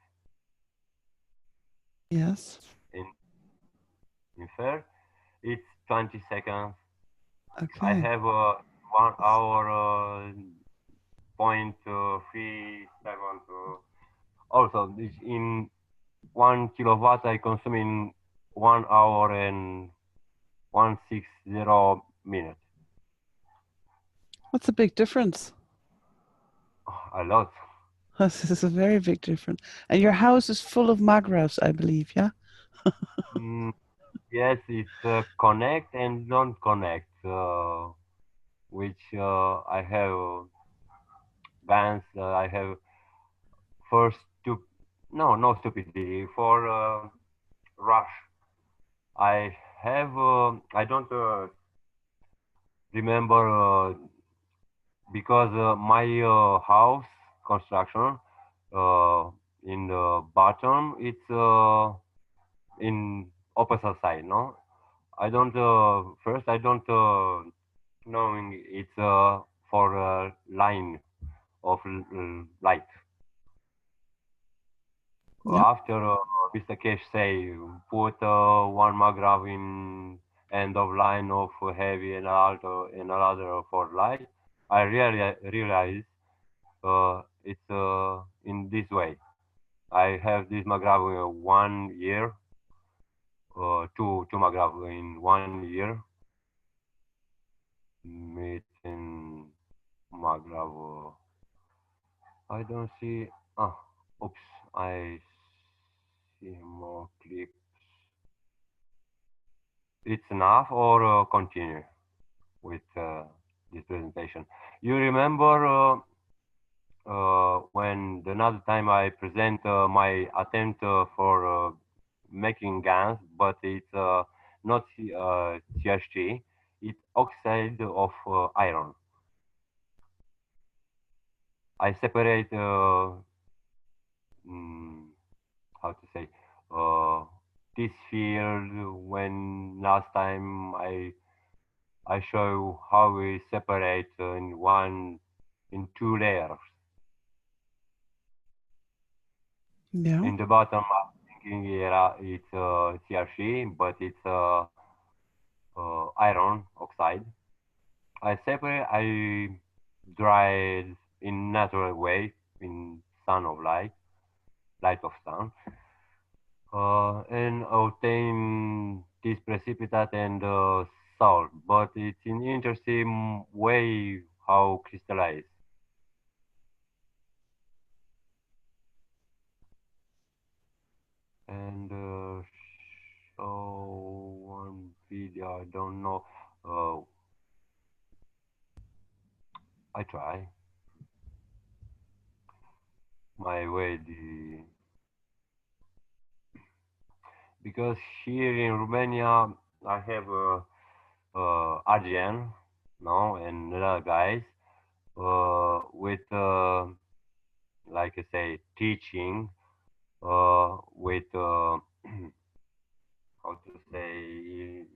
Yes. In third, it's 20 seconds. Okay. I have 1 hour point 3 seconds. Also, this in 1 kilowatt I consume in 1 hour and 160 minutes. What's the big difference? A lot. This is a very big difference. And your house is full of magravs, I believe, yeah? Yes, it's connect and don't connect, which I have bands. I have first no stupidity for rush. I have I don't remember because my house construction in the bottom it's in opposite side. No, I don't first I don't knowing it's for line of light. Yep. After Mr. Keshe say put one magrav in end of line of heavy and another for light, I really realize it's in this way. I have this magrav 1 year, two magrav in 1 year. Meeting magrav. I don't see. Ah, oops. I see more clips. It's enough or continue with this presentation. You remember when the another time I present my attempt for making GANs, but it's not CHG, it's oxide of iron. I separate how to say this field when last time I show how we separate in 2 layers. Yeah. In the bottom, I'm thinking it's CRC, but it's iron oxide. I separate. I dry it in natural way in sun of light of sun, and obtain this precipitate and salt. But it's an interesting way how crystallize. And show one video. I don't know. I try my way. Because here in Romania I have RGN, no, and other guys with like I say teaching with how to say,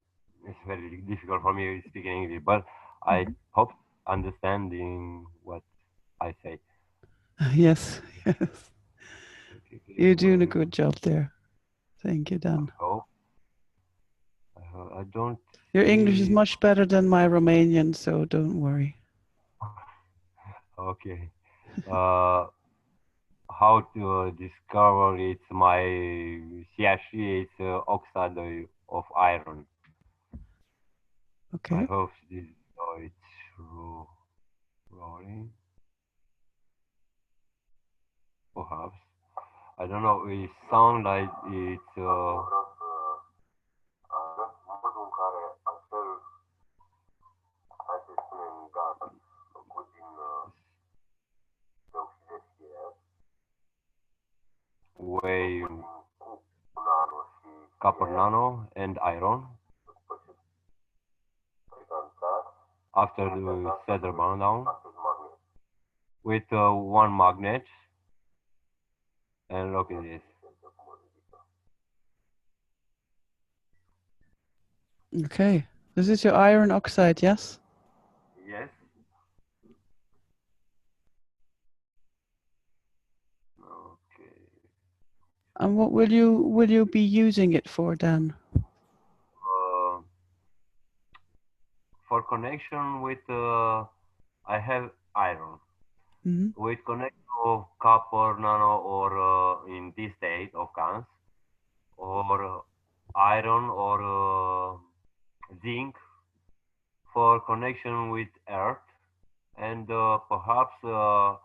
it's very difficult for me speaking English, but I hope understanding what I say. Yes, yes. You're doing a good job there. Thank you, Dan. Oh, I don't. Your English is see- much better than my Romanian, so don't worry. Okay. How to discover it's my CHE, it's oxide of iron. I Okay. hope this it's rolling. Perhaps. I don't know. It sounds like it's way copper nano and iron after the center bound down with one magnet, and look at this. Okay. This is your iron oxide, yes? Yes. Okay. And what will you be using it for, Dan? For connection with I have iron. Mm-hmm. With connection of copper nano or in this state of GANs or iron or zinc for connection with earth and perhaps for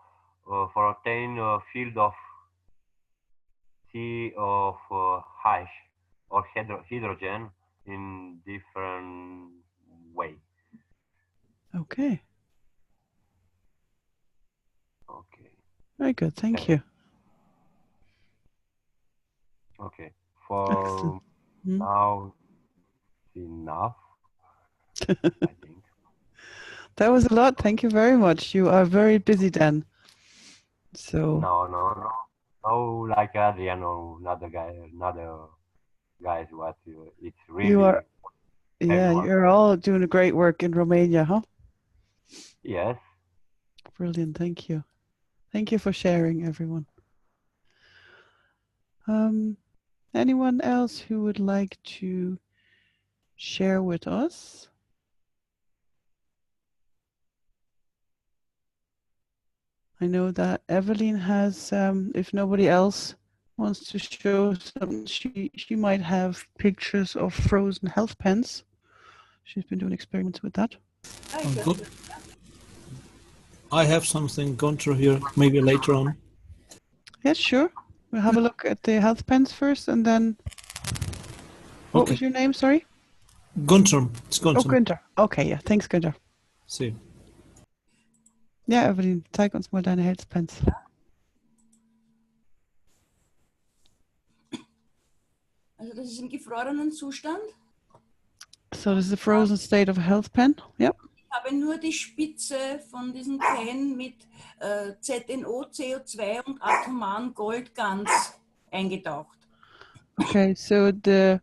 obtain a field of C of hash or hydrogen in different way. Okay. Okay. Very good. Thank you. Okay. For Excellent. now, enough. I think. That was a lot. Thank you very much. You are very busy, Dan. So No, like Adrian or another guys. What it's really you are, heavy yeah, work. you're all doing a great work in Romania, huh? Yes. Brilliant. Thank you. Thank you for sharing, everyone. Anyone else who would like to share with us? I know that Evelyn has, if nobody else wants to show something, she might have pictures of frozen health pens. She's been doing experiments with that. Good. I have something gone through here, maybe later on. Yes, sure. We'll have a look at the health pens first, and then. What Okay. was your name? Sorry. Gunther. It's Gunther. Oh, Günther. Okay, yeah. Thanks, Günther. See. Ja, Evelyn, zeig uns mal deine health pens. Also das ist im gefrorenen Zustand. So this is the frozen state of a health pen. Yep. Ich habe nur die Spitze von diesem Pen mit ZNO, CO2 und atomaren Goldgans eingetaucht. Okay, so the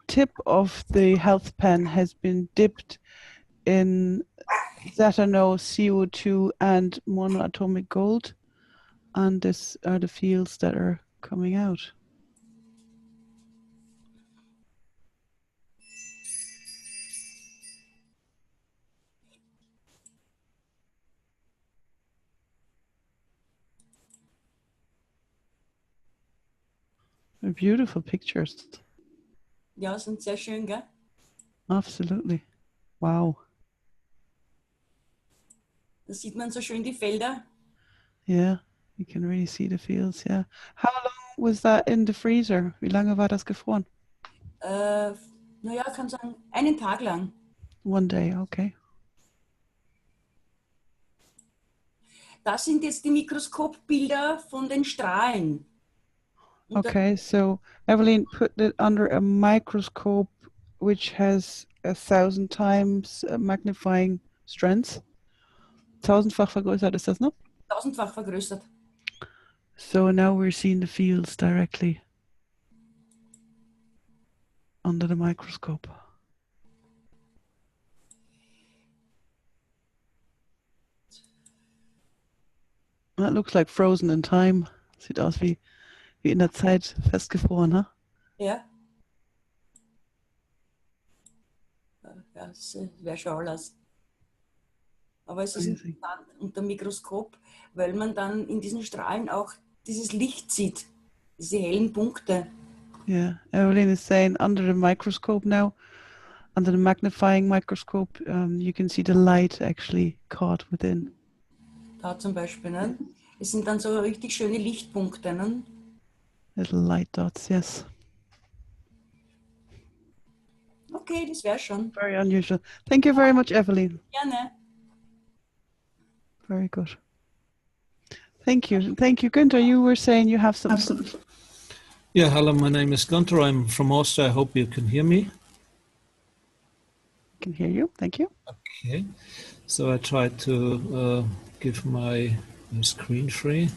tip of the health pen has been dipped in ZNO, CO2, and monoatomic gold, and these are the fields that are coming out. They're beautiful pictures. Ja, sind sehr schön, gell? Absolutely. Wow. Da sieht man so schön die Felder. Yeah, you can really see the fields, yeah. How long was that in the freezer? Wie lange war das gefroren? Naja, ich kann sagen, einen Tag lang. One day, okay. Das sind jetzt die Mikroskopbilder von den Strahlen. Und Okay, so Evelyn put it under a microscope which has 1,000 times magnifying strength. Tausendfach vergrößert ist das, ne? tausendfach vergrößert. So now we're seeing the fields directly under the microscope. That looks like frozen in time. Sieht aus wie in der Zeit festgefroren, huh? Ja. Ja, das wäre schon alles. Aber es ist interessant unter dem Mikroskop, weil man dann in diesen Strahlen auch dieses Licht sieht, diese hellen Punkte. Yeah, Evelyn is saying under the microscope now, under the magnifying microscope, you can see the light actually caught within. Da zum Beispiel, ne? Es sind dann so richtig schöne Lichtpunkte, ne? Little light dots, yes. Okay, das wäre schon. Very unusual. Thank you very much, Evelyn. Gerne. Very good. Thank you. Thank you. Günther, you were saying you have some... Yeah, hello, my name is Gunther. I'm from Austria. I hope you can hear me. I can hear you. Thank you. Okay. So I tried to give my screen free.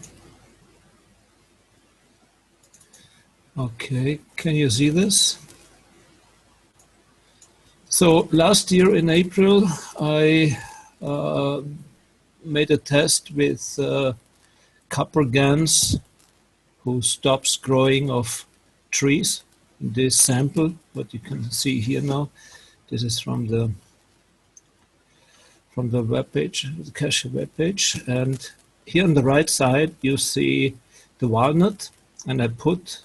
Okay, can you see this? So last year in April, I made a test with copper GANs who stops growing of trees. This sample, what you can see here now, this is from the web page, the Keshe web page, and here on the right side you see the walnut, and I put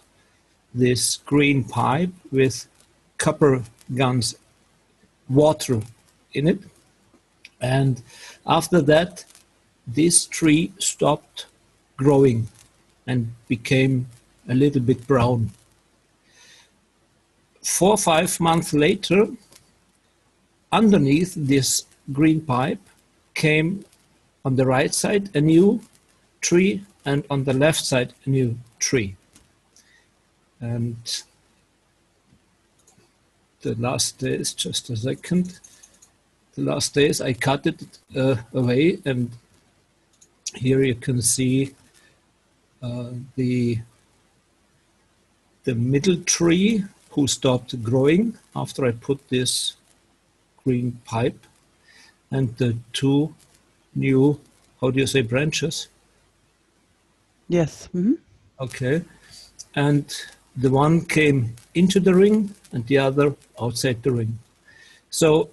this green pipe with copper GANs water in it, and after that this tree stopped growing and became a little bit brown. 4 or 5 months later, underneath this green pipe came on the right side a new tree and on the left side a new tree. And the last days, just a second, the last days I cut it away, and here you can see the middle tree who stopped growing after I put this green pipe, and the two new, how do you say, branches? Yes. Mm-hmm. Okay. And the one came into the ring and the other outside the ring. So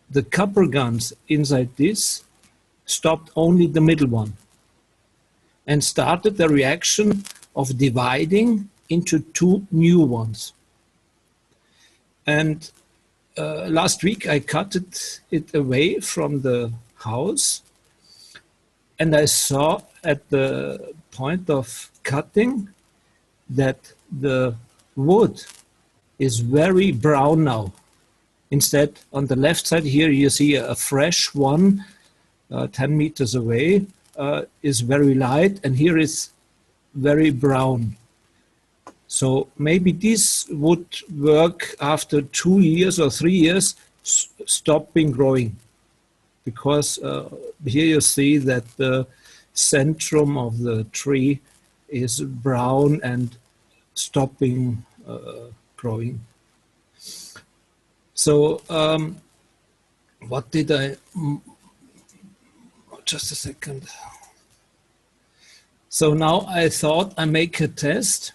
the copper GANs inside this stopped only the middle one and started the reaction of dividing into two new ones. And last week I cut it away from the house, and I saw at the point of cutting that the wood is very brown now. Instead, on the left side here, you see a fresh one, 10 meters away, is very light, and here is very brown. So maybe this would work after 2 years or 3 years, stopping growing. Because here you see that the centrum of the tree is brown and stopping growing. So what did I, just a second. So now I thought I make a test,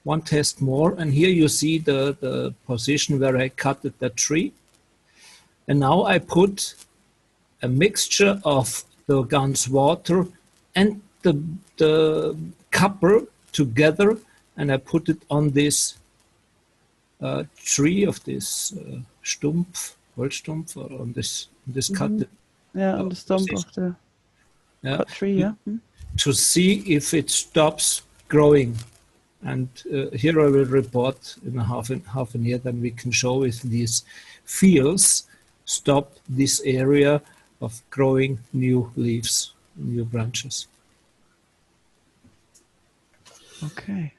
one test more, and here you see the position where I cut the tree. And now I put a mixture of the GAN's water and the copper together, and I put it on this tree of this Stumpf, Holzstumpf, or on this cut. Yeah, on the stump of the cut tree, yeah. To see if it stops growing. And here I will report in half a year, then we can show if these fields stop this area of growing new leaves. new branches. Okay.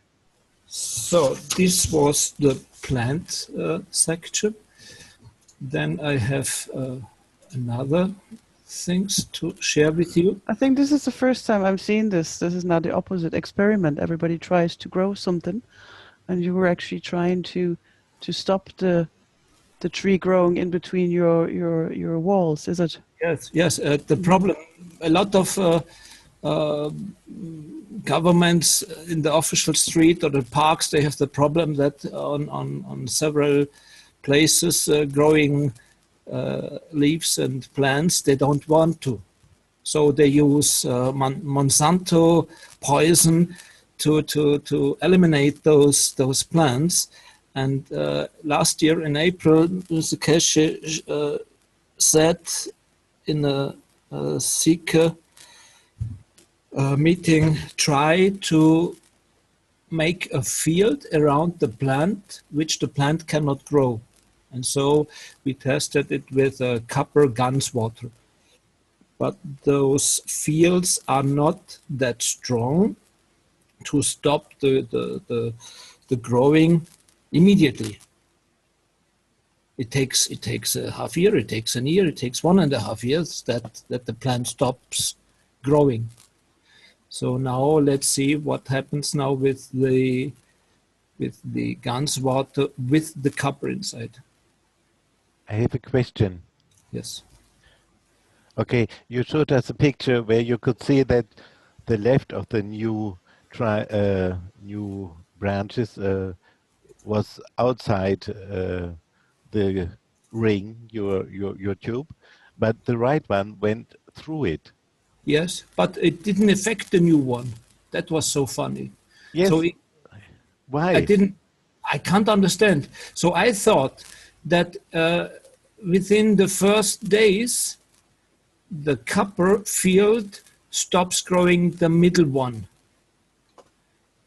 So this was the plant section. Then I have another things to share with you. I think this is the first time I'm seeing this. This is not the opposite experiment. Everybody tries to grow something, and you were actually trying to stop the tree growing in between your walls. Is it? Yes, yes. The problem, a lot of governments in the official street or the parks, they have the problem that on several places growing leaves and plants, they don't want to. So they use Monsanto poison to eliminate those plants. And last year in April, Mr. Keshe said in a seeker meeting, try to make a field around the plant which the plant cannot grow. And so we tested it with copper guns water. But those fields are not that strong to stop the growing immediately. It takes a half year, it takes a year, it takes 1.5 years that the plant stops growing. So now let's see what happens now with the guns water with the copper inside. I have a question. Yes. Okay, you showed us a picture where you could see that the left of the new branches was outside the ring, your tube, but the right one went through it. Yes, but it didn't affect the new one. That was so funny. Yes. So why? I can't understand. So I thought that within the first days, the copper field stops growing the middle one.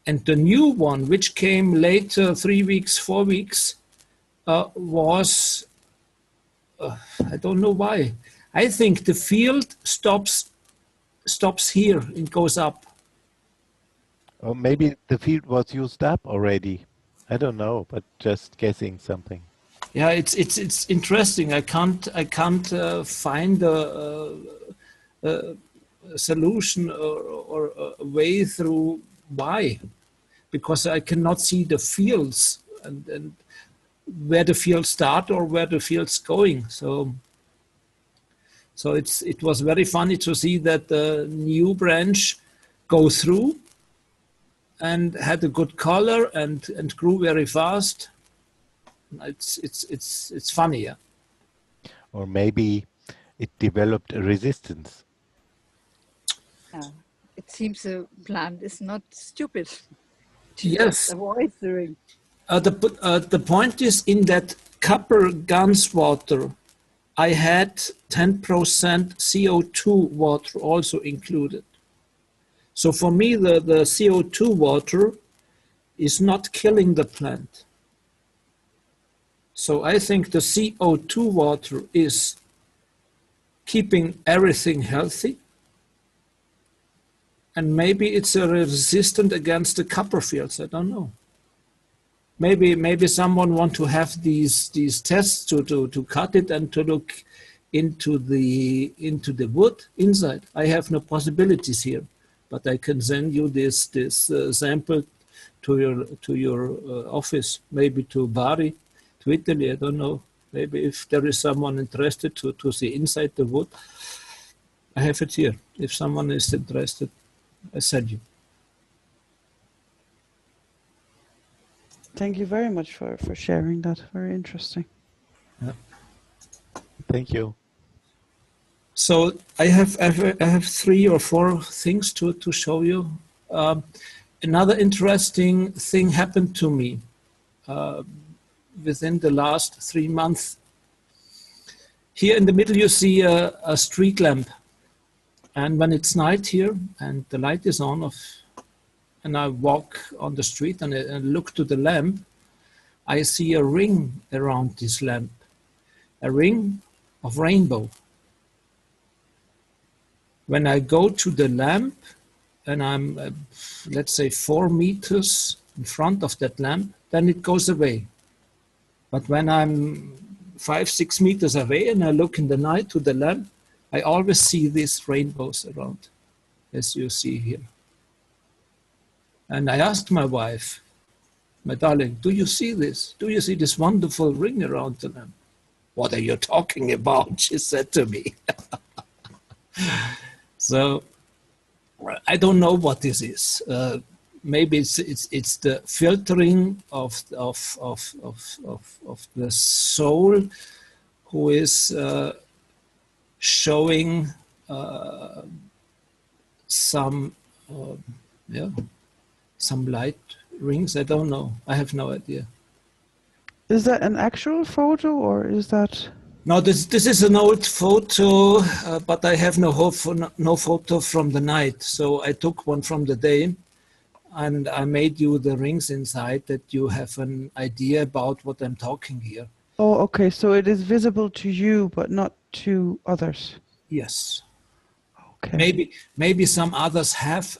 And the new one, which came later, 3 weeks, 4 weeks, was, I don't know why. I think the field stops here and goes up. Or maybe the field was used up already. I don't know, but just guessing something. Yeah, it's interesting. I can't find a solution or a way through why, because I cannot see the fields and where the fields start or where the fields going. So it was very funny to see that the new branch go through and had a good color and grew very fast. It's funny, yeah. Or maybe it developed a resistance. Yeah. It seems the plant is not stupid. Yes. Avoid the ring. The point is, in that copper guns water, I had 10% CO2 water also included. So for me, the CO2 water is not killing the plant. So I think the CO2 water is keeping everything healthy. And maybe it's a resistant against the copper fields. I don't know. Maybe someone want to have these tests to cut it and to look into the wood inside. I have no possibilities here, but I can send you this sample to your office, maybe to Bari, to Italy. I don't know. Maybe if there is someone interested to see inside the wood, I have it here. If someone is interested, I send you. Thank you very much for sharing that. Very interesting. Yeah. Thank you. So I have 3 or 4 things to show you. Another interesting thing happened to me within the last 3 months. Here in the middle you see a street lamp, and when it's night here and the light is on, and I walk on the street and I look to the lamp, I see a ring around this lamp, a ring of rainbow. When I go to the lamp and I'm, let's say, 4 meters in front of that lamp, then it goes away. But when I'm 5, 6 meters away and I look in the night to the lamp, I always see these rainbows around, as you see here. And I asked my wife, my darling, do you see this? Do you see this wonderful ring around the lamp? What are you talking about? She said to me. So I don't know what this is. Maybe it's the filtering of the soul who is showing some some light rings. I don't know. I have no idea. Is that an actual photo or is that? No, this is an old photo, but I have no photo from the night. So I took one from the day, and I made you the rings inside that you have an idea about what I'm talking here. Oh, okay. So it is visible to you, but not to others. Yes. Okay. Maybe some others have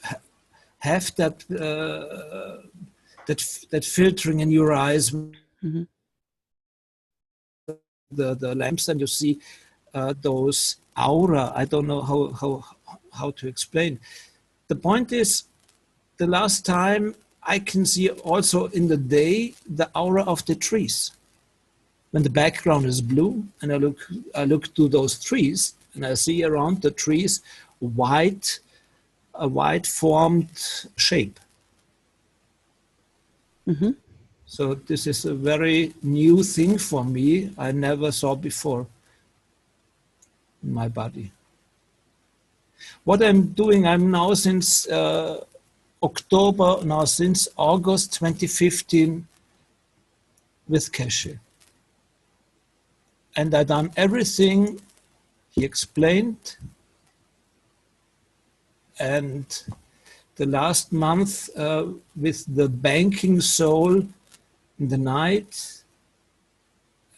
that that filtering in your eyes. Mm-hmm. The lamps, and you see those aura. I don't know how to explain. The point is, the last time I can see also in the day the aura of the trees. When the background is blue, and I look to those trees, and I see around the trees a white formed shape. Mm-hmm. So this is a very new thing for me. I never saw before in my body. What I'm doing, I'm now since since August 2015 with Keshe. And I done everything he explained. And the last month with the banking soul in the night,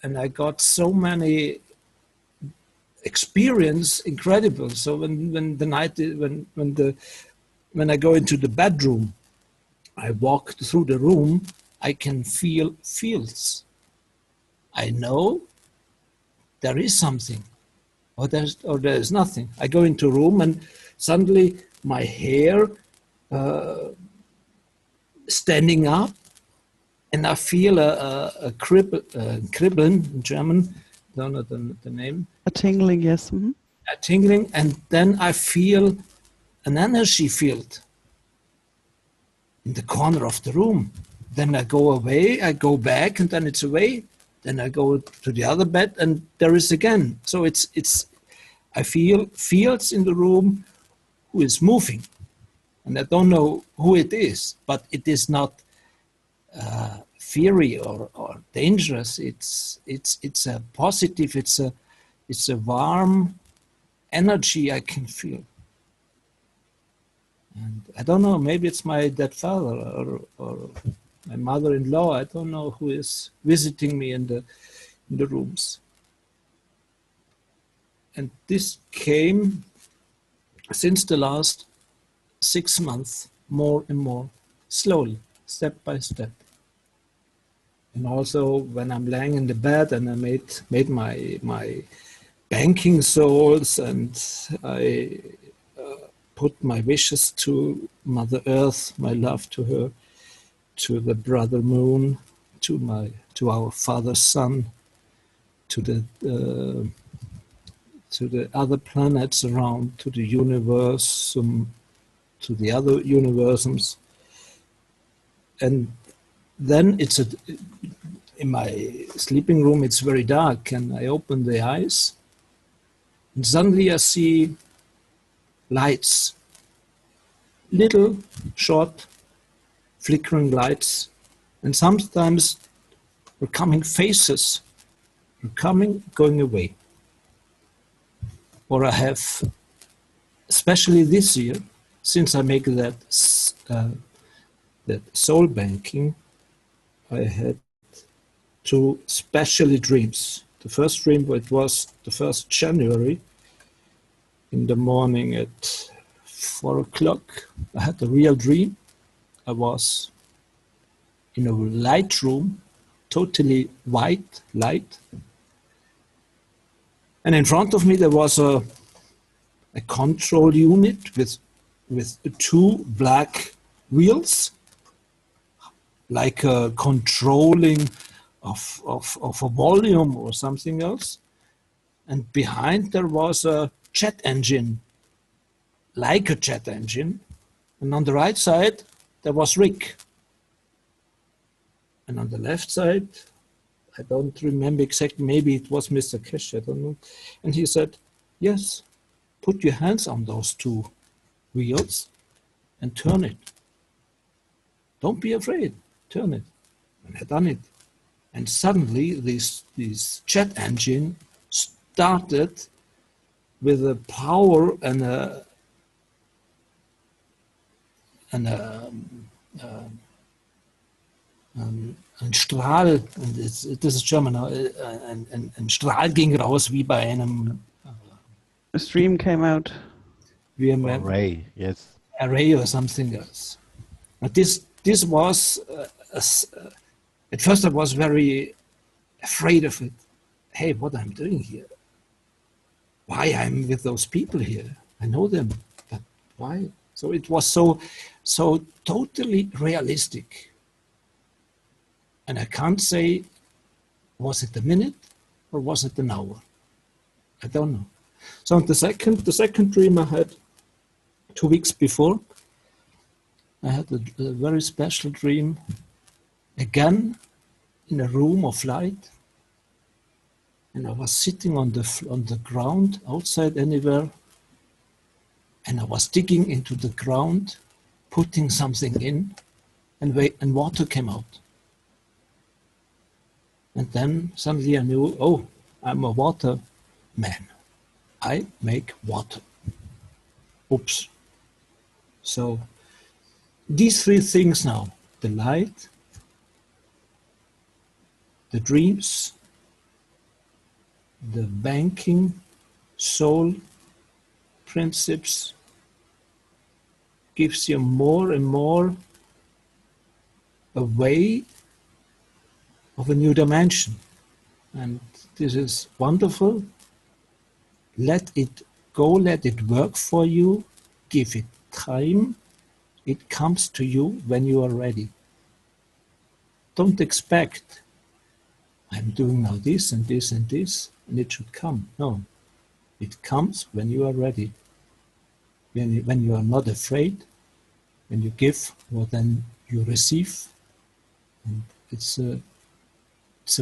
and I got so many experience, incredible. So when I go into the bedroom, I walk through the room, I can feel fields. I know there is something, or there is nothing. I go into a room and suddenly my hair standing up, and I feel a kribbeln in German, don't know the name. A tingling, yes. Mm-hmm. A tingling, and then I feel an energy field in the corner of the room. Then I go away, I go back, and then it's away. Then I go to the other bed, and there is again. So I feel fields in the room who is moving, and I don't know who it is, but it is not fiery or dangerous. It's a positive. It's a warm energy I can feel. And I don't know, maybe it's my dead father or my mother-in-law. I don't know who is visiting me in the rooms. And this came since the last 6 months, more and more, slowly, step by step. And also when I'm laying in the bed and I made my banking souls, and I put my wishes to Mother Earth, my love to her, to the brother Moon, to our Father Sun, to the other planets around, to the universe, to the other universums. And then in my sleeping room, it's very dark, and I open the eyes, and suddenly I see lights, little, short, flickering lights, and sometimes are coming faces, coming, going away. Or I have, especially this year, since I make that soul banking, I had 2 special dreams. The first dream, it was the 1st January, in the morning at 4 o'clock, I had a real dream. I was in a light room, totally white light. And in front of me there was a control unit with 2 black wheels, like a controlling of a volume or something else. And behind there was a jet engine, like a jet engine. And on the right side, there was Rick. And on the left side, I don't remember exactly, maybe it was Mr. Keshe, I don't know. And he said, yes, put your hands on those 2 wheels and turn it. Don't be afraid, turn it. And I done it. And suddenly this jet engine started with a power and ein Strahl, das ist German, ein Strahl ging raus wie bei einem A stream came out. Array, yes. Array or something else. But this was, at first I was very afraid of it. Hey, what I'm doing here? Why I'm with those people here? I know them, but why? So it was so totally realistic. And I can't say, was it a minute or was it an hour? I don't know. So the second dream I had 2 weeks before, I had a very special dream, again in a room of light, and I was sitting on the ground outside anywhere, and I was digging into the ground, putting something in, and water came out. And then suddenly I knew, oh, I'm a water man. I make water. Oops. So these 3 things now, the light, the dreams, the banking, soul principles, gives you more and more a way of a new dimension. And this is wonderful. Let it go, let it work for you, give it time. It comes to you when you are ready. Don't expect, I'm doing now this and this and this, and it should come. No, it comes when you are ready. When you are not afraid, when you give, well, then you receive. And it's a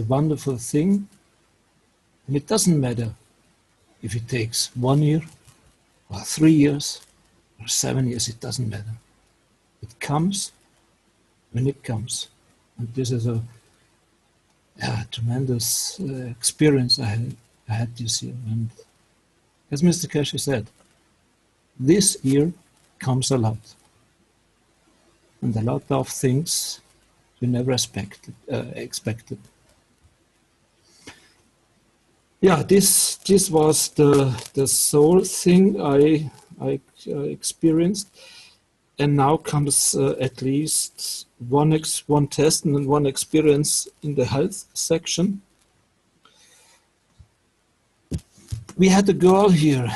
wonderful thing. And it doesn't matter if it takes 1 year or 3 years or 7 years, it doesn't matter. It comes when it comes. And this is a tremendous experience I had this year. And as Mr. Keshe said, this year comes a lot. And a lot of things you never expected. Yeah, this was the soul thing I experienced. And now comes at least one test and one experience in the health section. We had a girl here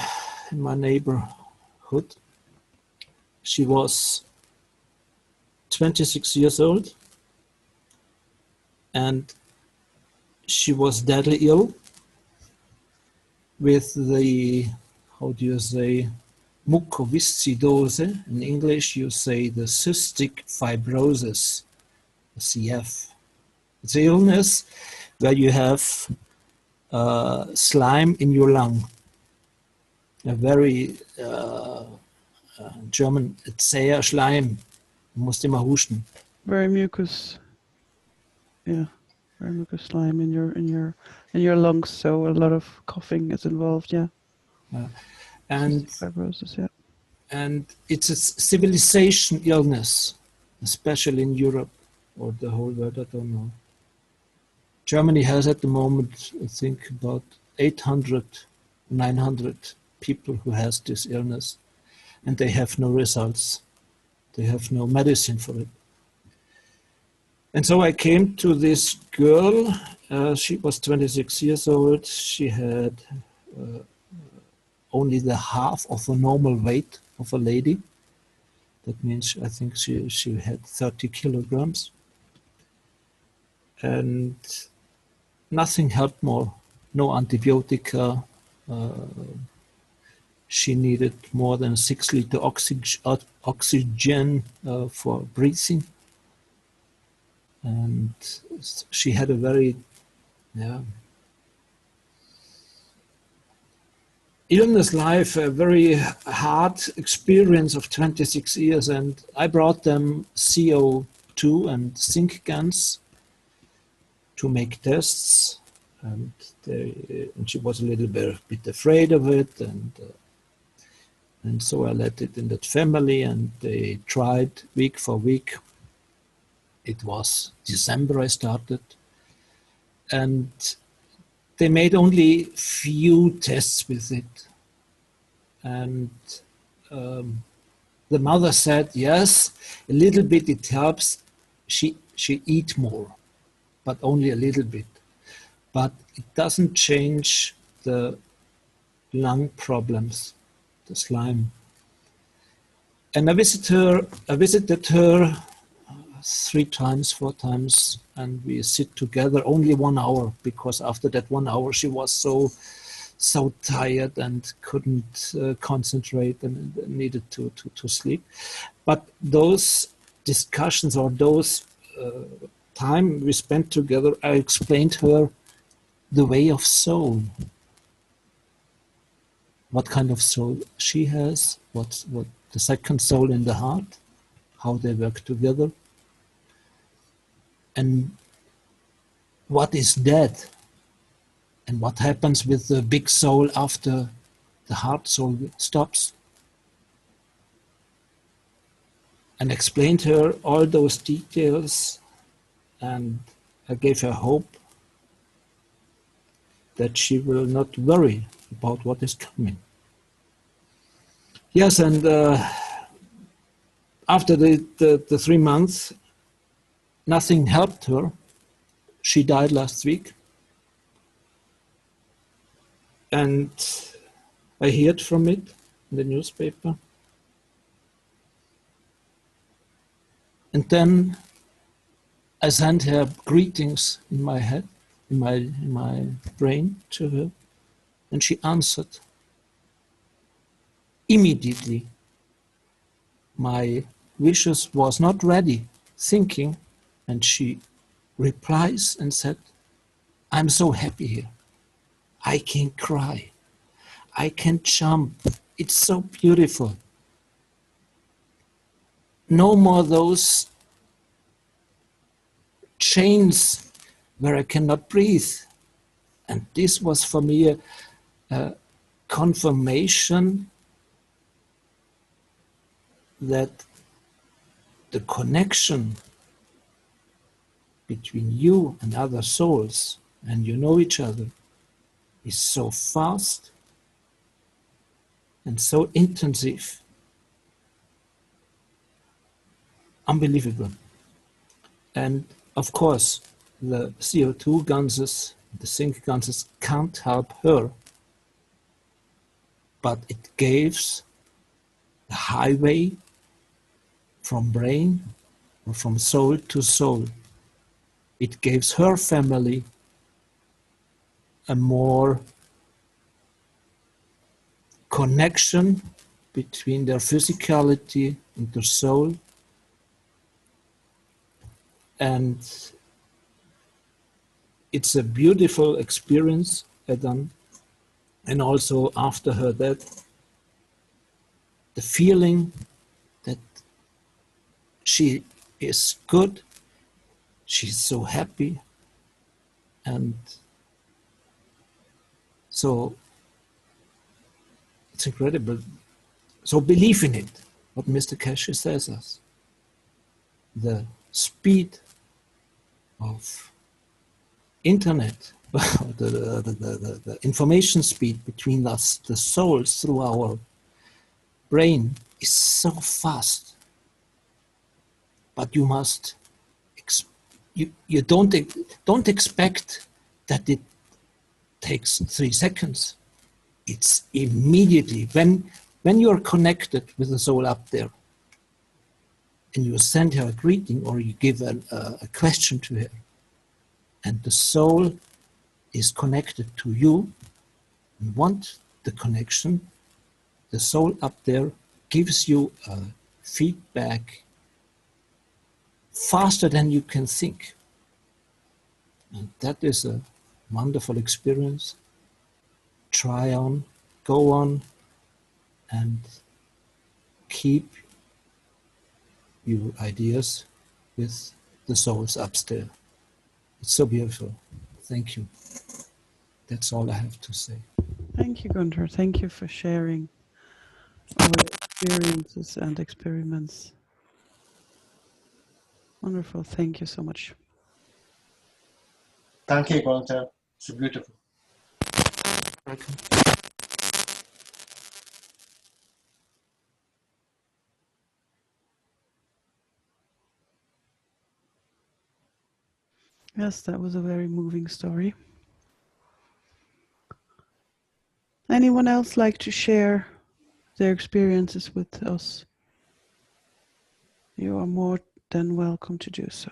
in my neighborhood. She was 26 years old, and she was deadly ill with the, how do you say, mucoviscidose. In English, you say the cystic fibrosis, CF. It's an illness where you have slime in your lung. A very German, zäher Schleim. Du musst immer husten. Very mucus. Yeah, very mucus slime in your lungs. So a lot of coughing is involved. Yeah. And fibrosis. Yeah. And it's a civilization illness, especially in Europe or the whole world. I don't know. Germany has at the moment, I think, about 800, 900 people who has this illness, and they have no results. They have no medicine for it. And so I came to this girl. She was 26 years old. She had only the half of a normal weight of a lady. That means I think she had 30 kilograms. And nothing helped more. No antibiotica. She needed more than 6 liter oxygen for breathing. And she had a very illness life, a very hard experience of 26 years. And I brought them CO2 and zinc guns to make tests. And she was a little bit afraid of it. And so I let it in that family, and they tried week for week. It was December I started. And they made only few tests with it. And the mother said, yes, a little bit it helps. She eat more, but only a little bit. But it doesn't change the lung problems, the slime. And I visited her 3 times, 4 times, and we sit together only 1 hour, because after that 1 hour she was so tired and couldn't concentrate and needed to sleep. But those discussions, or those time we spent together, I explained her the way of soul. What kind of soul she has, what the second soul in the heart, how they work together. And what is dead, and what happens with the big soul after the heart soul stops. And explained her all those details, and I gave her hope that she will not worry about what is coming. Yes, and after the 3 months, nothing helped her. She died last week. And I heard from it in the newspaper. And then I sent her greetings in my head, in my brain to her, and she answered. Immediately, my wishes was not ready, thinking, and she replies and said, I'm so happy here. I can cry. I can jump. It's so beautiful. No more those chains where I cannot breathe. And this was for me a confirmation that the connection between you and other souls, and you know each other, is so fast and so intensive. Unbelievable. And of course, the CO2 guns, the zinc guns can't help her, but it gives a highway from brain or from soul to soul. It gives her family a more connection between their physicality and their soul. And it's a beautiful experience, Adam. And also after her death, the feeling that she is good, she's so happy, and so it's incredible. So believe in it, what Mr. Keshe says us. The speed of internet the information speed between us, the souls through our brain is so fast. But you must, you don't expect that it takes 3 seconds. It's immediately when you're connected with the soul up there, and you send her a greeting or you give a question to her, and the soul is connected to you and want the connection, the soul up there gives you a feedback faster than you can think. And that is a wonderful experience. Try on, go on, and keep your ideas with the souls upstairs. It's so beautiful. Thank you. That's all I have to say. Thank you, Gunther. Thank you for sharing our experiences and experiments. Wonderful. Thank you so much. Thank you, Gunther. It's beautiful. Welcome. Yes, that was a very moving story. Anyone else like to share their experiences with us? You are more than welcome to do so.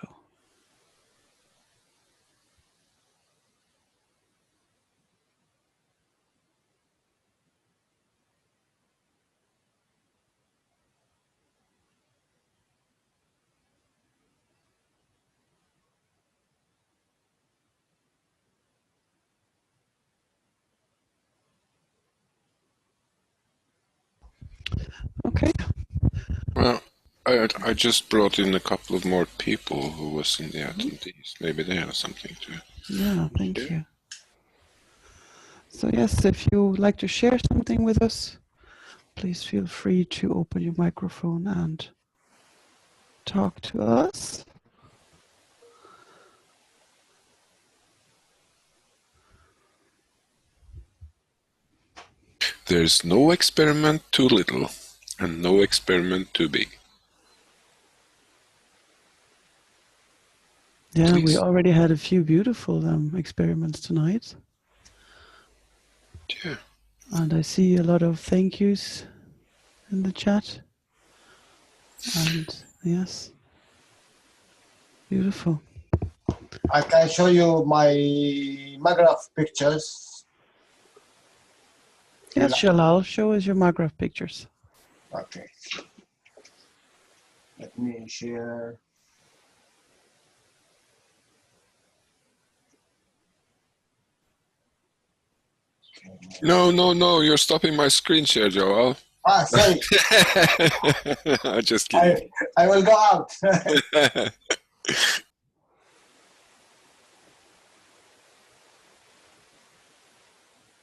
Okay. Well, I just brought in a couple of more people who was in the attendees. Maybe they have something to Yeah, thank share. you. So yes, if you would like to share something with us, please feel free to open your microphone and talk to us. There's no experiment too little and no experiment too big. Yeah, we Please. already had a few beautiful experiments tonight. Yeah. And I see a lot of thank yous in the chat. And yes, beautiful. I can show you my MAGRAPH pictures. Yes, Shalal, show us your MAGRAPH pictures. Okay. Let me share. No, you're stopping my screen share, Joel. Ah, sorry. I'm just kidding. I will go out.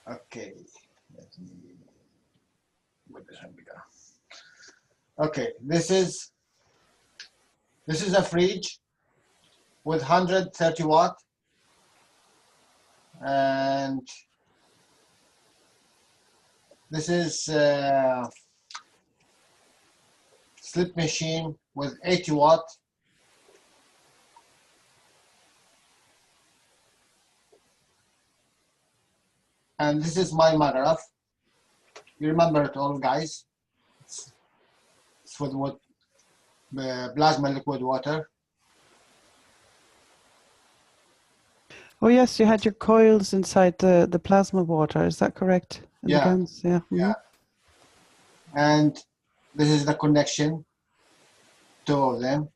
Okay. Okay, this is a fridge with 130 watt, and this is a slip machine with 80 watt. And this is my MAGRAPH. You remember it all, guys. It's with what plasma liquid water. Oh yes, you had your coils inside the plasma water. Is that correct? In Yeah. The guns? Yeah. Mm-hmm. Yeah. And this is the connection, 2 of them.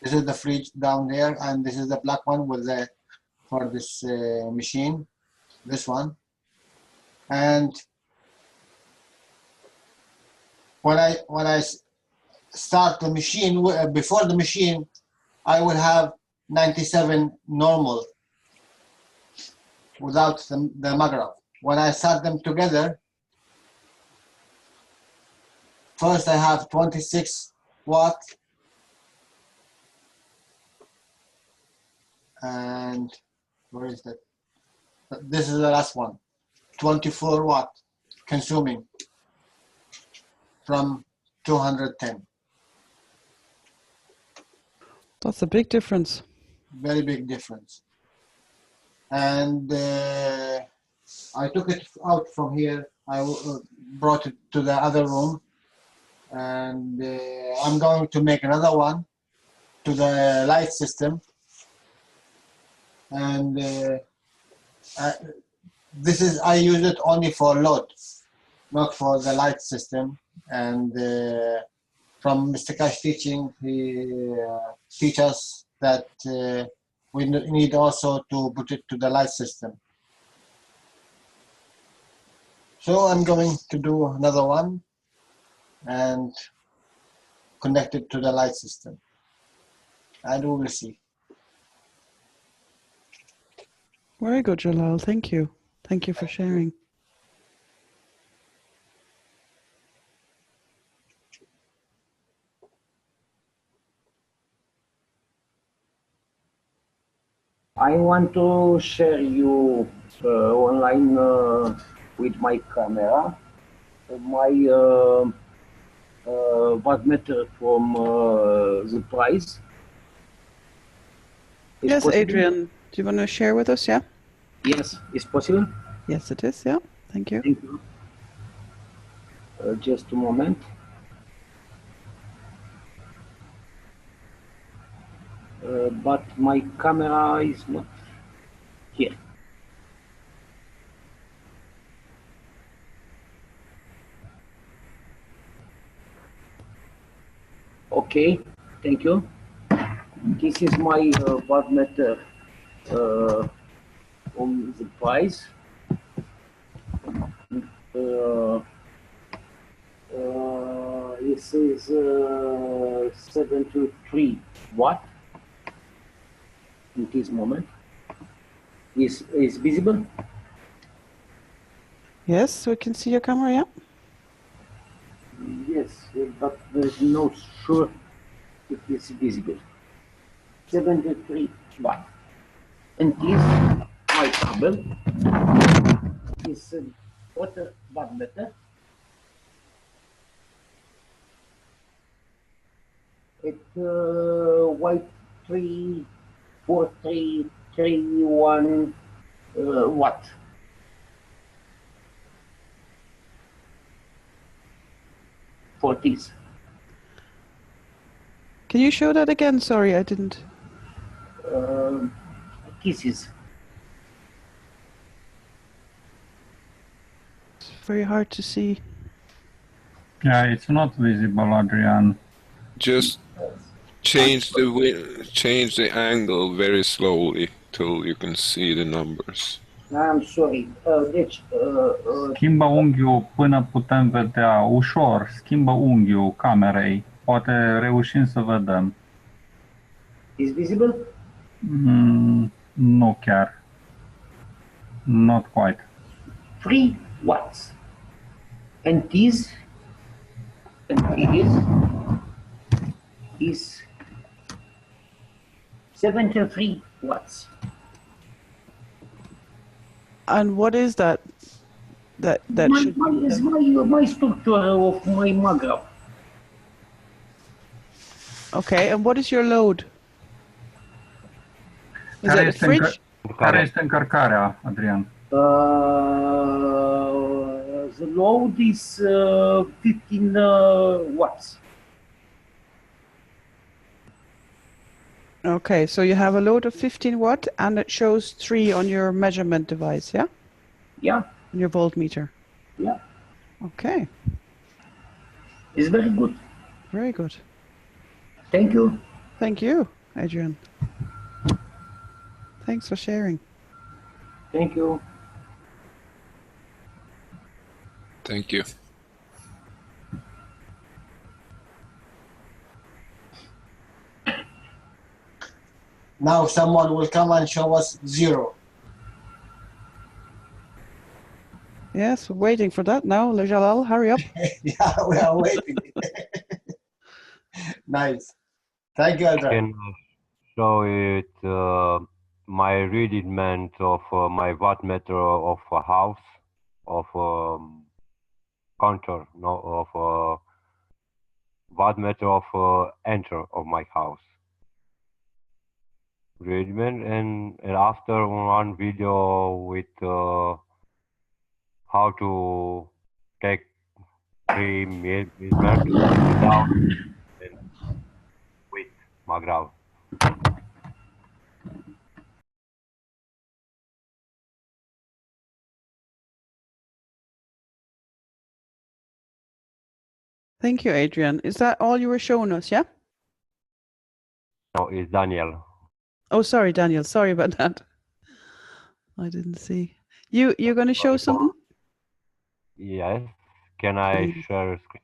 This is the fridge down there, and this is the black one with the for this machine. This one. And when I start the machine, before the machine, I will have 97 normal without the MAGRAPH. When I start them together, first I have 26 watt, and where is that? This is the last one. 24 watt consuming from 210. That's a big difference. Very big difference. And I took it out from here. I brought it to the other room, and I'm going to make another one to the light system. And this is, I use it only for load, not for the light system. And from Mr. Keshe teaching, he teach us that we need also to put it to the light system. So I'm going to do another one and connect it to the light system. And we will see. Very good, Jalal. Thank you. Thank you for sharing. I want to share you online with my camera my wattmeter from the price. Is Yes, possible? Adrian, do you want to share with us? Yeah. Yes, it's possible. Yes, it is. Yeah. Thank you. Thank you. Just a moment. But my camera is not here. Okay, thank you. This is my wattmeter on the price. This is 73 watt in this moment. Is visible? Yes, we can see your camera. Yeah. Yes, but there's no sure if it's visible. 73 watt. And this my cable is water wattmeter. It white 34331 watt. For this. Can you show that again? Sorry, I didn't. Kisses. It's very hard to see. Yeah, it's not visible, Adrian. Just change the angle very slowly till you can see the numbers. I'm sorry. Deci, Schimbă unghiul până putem vedea ușor. Schimbă unghiul camerei. Poate reușim să vedem. Is visible? Nu chiar. Not quite. 3 watts. And this is 73 watts. And what is that? That should Is my structure of my maggraph. Okay, and what is your load? Is Care it a este, fridge? care este încărcarea, Adrian? The load is 15 watts. Okay, so you have a load of 15 watt and it shows 3 on your measurement device, yeah? Yeah. On your voltmeter. Yeah. Okay. It's very good. Very good. Thank you. Thank you, Adrian. Thanks for sharing. Thank you. Thank you. Now someone will come and show us 0. Yes, we're waiting for that now. Jalal, hurry up. Yeah, we are waiting. Nice. Thank you, I Adrian. can show it my readment of my watt meter of a house, of counter, no, of watt meter of enter of my house. Readment and after one video with how to take 3 measurement without and with Magrav. Thank you, Adrian. Is that all you were showing us, yeah? No, it's Daniel. Oh, sorry, Daniel. Sorry about that. I didn't see. You're going to show something? Yes. Can I Please. share screen?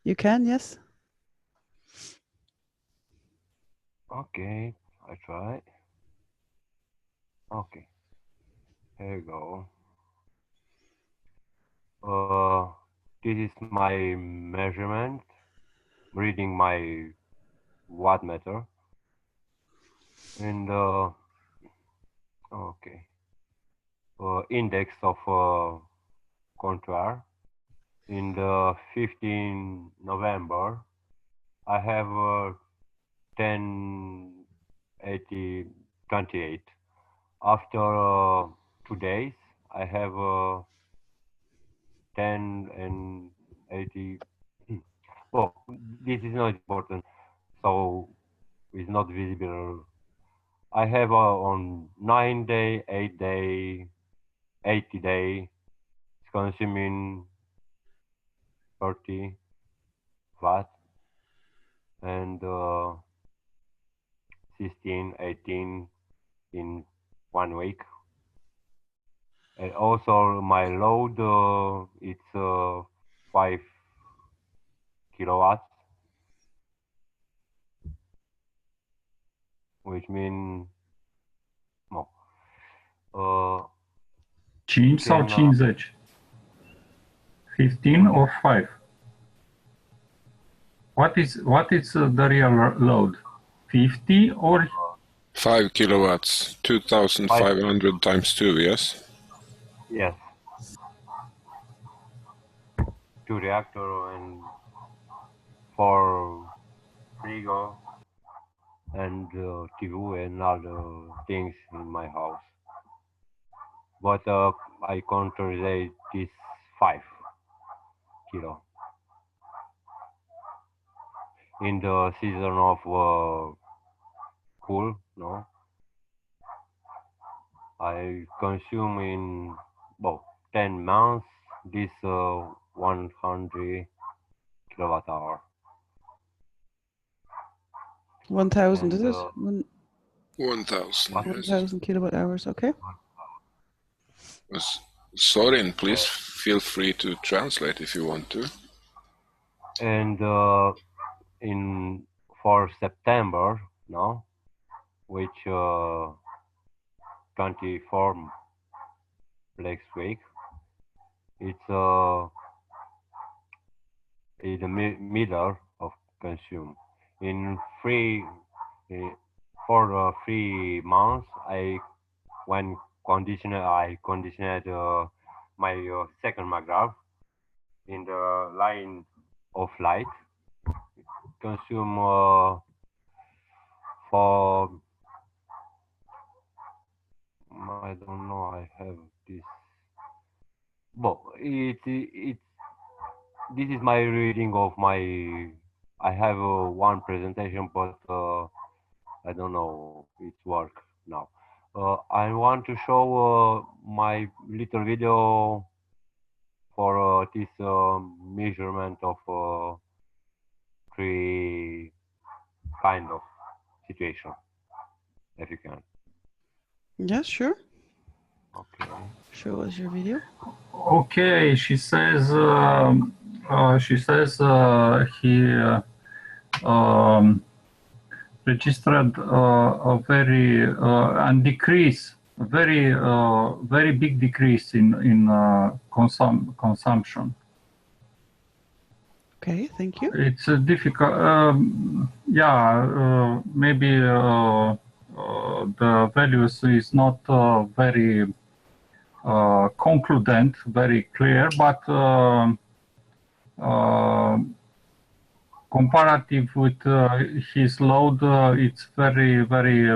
You can, yes. Okay, I try. Okay, here you go. This is my measurement, reading my watt meter, and okay, index of contour. In the 15 November, I have 1080-28. After 2 days, I have 10 and 80. Oh, this is not important, so it's not visible. I have on 9 day, 8 day, 80 day, it's consuming 30 watt and 16, 18 in 1 week. And also my load, it's 5 kilowatts, which means no. 5 sau 50? 15 or 5? What is the real load? 50 or 5 kilowatts, 2,500 times 2, yes? Yes. 2 reactor and 4 frigo and TV and other things in my house. But I consider this 5 kilo. In the season of cool, no, I consume in 10 months this 100 kilowatt hour. 1,000, is it? 1,000. 1,000 kilowatt hours, okay. Sorin, please feel free to translate if you want to. And for September, no, which 24 next week, it's in the middle of consume. In for 3 months, I conditioned my second Magrav in the line of light. Consume for I don't know. I have this. But this is my reading of my. I have one presentation, but I don't know its work now. I want to show my little video for this measurement of 3 kind of situation, if you can. Yeah, sure. Okay. Show us your video. okay? She says he registered a very and decrease, a very big decrease in consumption. Okay, thank you. It's difficult. Yeah, maybe the values is not very concludent, very clear, but comparative with his load, it's very, very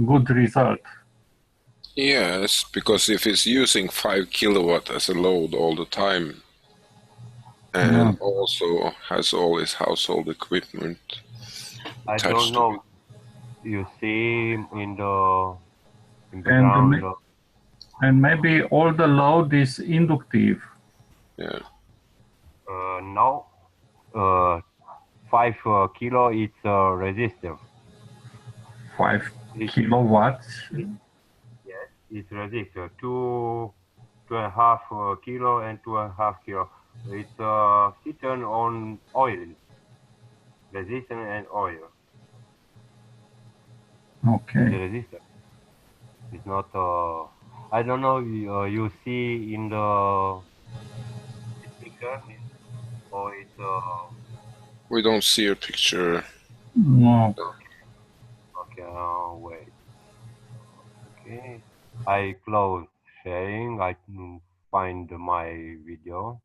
good result. Yes, because if he's using 5 kilowatt as a load all the time, and also has all his household equipment I attached don't to know. You see in the And, ground. and maybe all the load is inductive. Yeah. No, 5 kilo it's a resistor. 5 kilowatts. Yes, it's resistor. 2.5 kilo and 2.5 kilo. It's sitting on oil, resistor and oil. Okay. The resistor. It's not. I don't know. You see in the picture, or it's. We don't see a picture. No. Okay. Wait. Okay. I close sharing. I can find my video,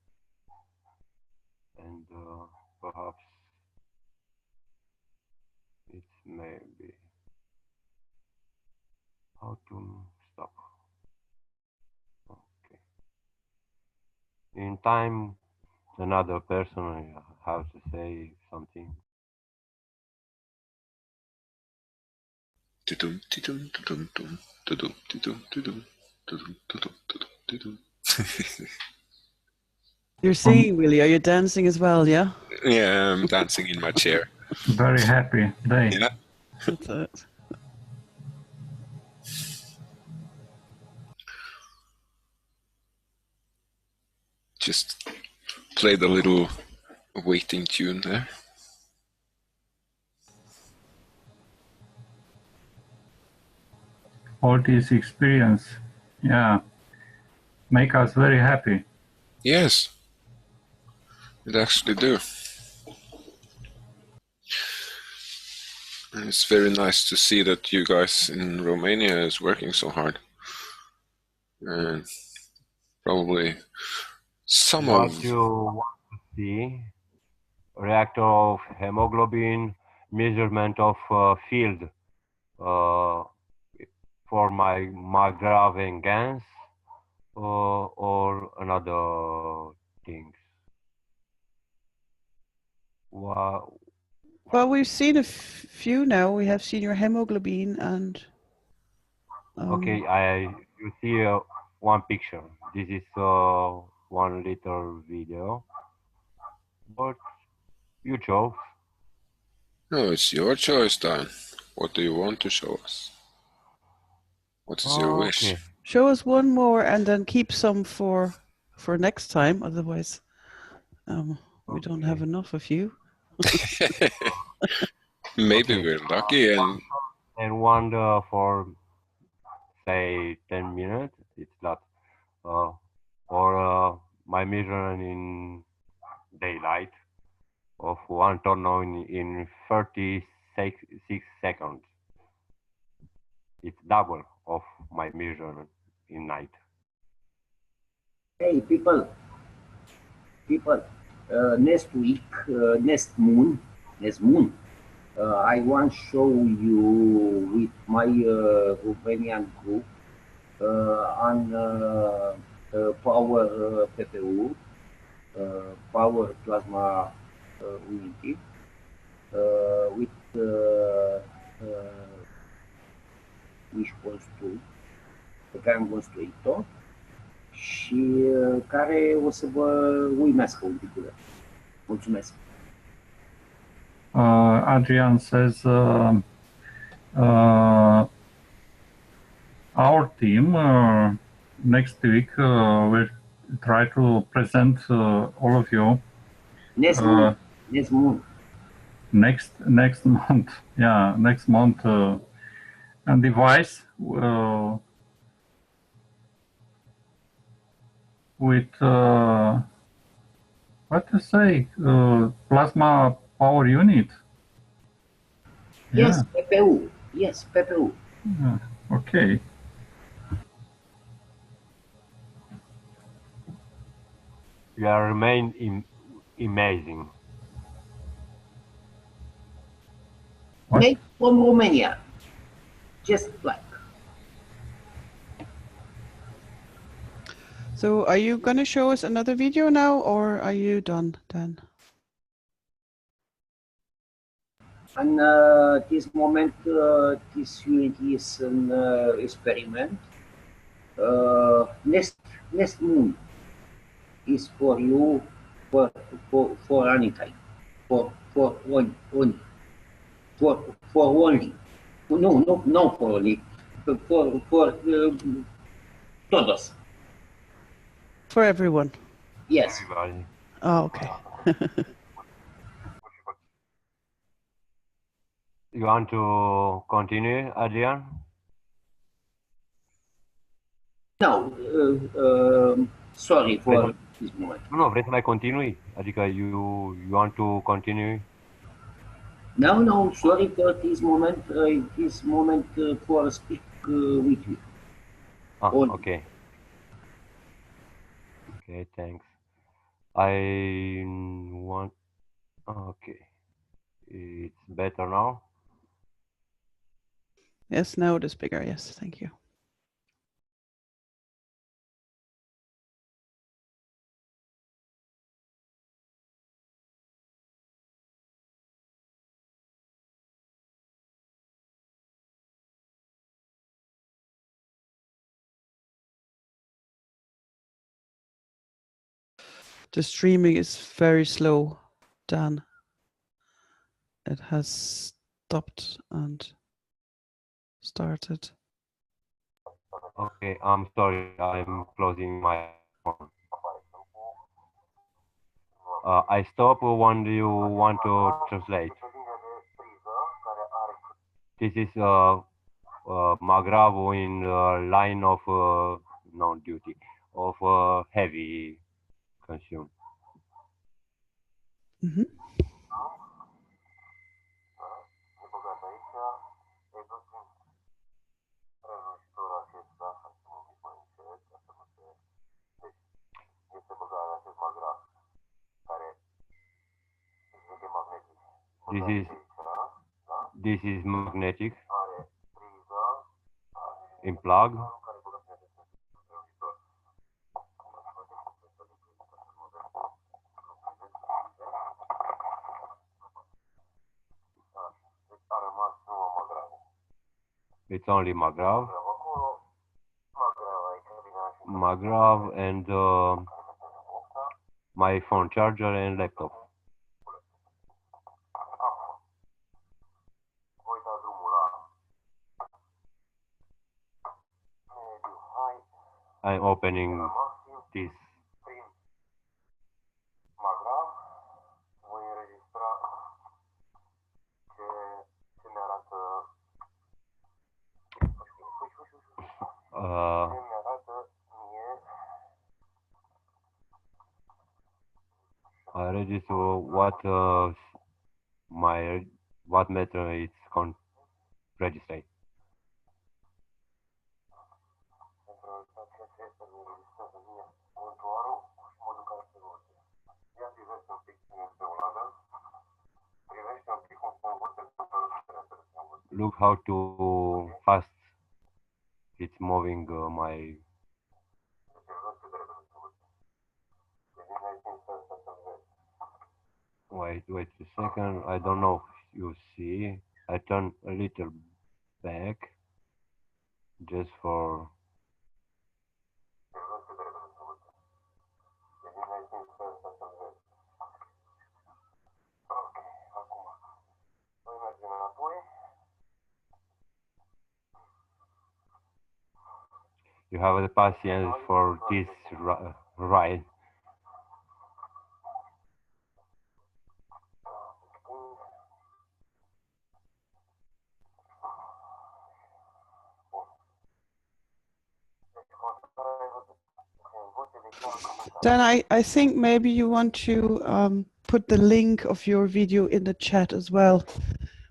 and perhaps it's maybe how to stop. Okay. In time, another person has to say something. You're singing, Willie. Are you dancing as well? Yeah. Yeah, I'm dancing in my chair. Very happy day. Yeah. That's it. Just play the little waiting tune there. All this experience, yeah, make us very happy. Yes, it actually do. And it's very nice to see that you guys in Romania is working so hard. And probably some What of... you want to see? Reactor of hemoglobin, measurement of field for my graving GANs or another things. Wow. Well, we've seen a few now. We have seen your hemoglobin and. Okay, you see one picture. This is 1 liter video, but you chose. No, it's your choice, Dan. What do you want to show us? What is your wish? Okay. Show us one more and then keep some for next time. Otherwise, we don't have enough of you. Maybe Okay. we're lucky And one for say 10 minutes. It's not. Or my measurement in daylight of 1 ton in 36 seconds. It's double of my measurement in night. Hey, people, next week, next moon, I want to show you with my Romanian group on power PPU, power plasma unity, with which construct, pe care am construit-o și care o să vă uimească un pic. Mulțumesc! Adrian says our team next week will try to present all of you next month. Next month, yeah, next month, and device with what to say, plasma power unit. Yes, Yeah. PPU. Yes, PPU. Yeah. Okay. You are remain amazing. What? Made from Romania. Just like. So are you going to show us another video now, or are you done, Dan? And this moment, this unit is an experiment. Next moon is for you, for any time, for only. No for only, for todos. For everyone. Yes. Everybody. Oh, okay. You want to continue, Adrian? No, sorry for this moment. Nu, vrei să mai continui? Adică you want to continue? No, sorry for this moment. This moment for speak with you. Ah, Only. okay. Okay, thanks. I want... Okay. It's better now? Yes, now it is bigger. Yes, thank you. The streaming is very slow, Dan. It has stopped and started. Okay, I'm sorry. I'm closing my phone. I stop when you want to translate. This is Magrav in line of non-duty, of heavy consume. Mm-hmm. This is magnetic in plug. It's only Magrav. Magrav and my phone charger and laptop. I'm opening this. I register what what meter it's registered. Look how to fast it's moving my. Wait a second. I don't know if you see. I turn a little back just for. You have the patience for this ride. Dan, I think maybe you want to put the link of your video in the chat as well.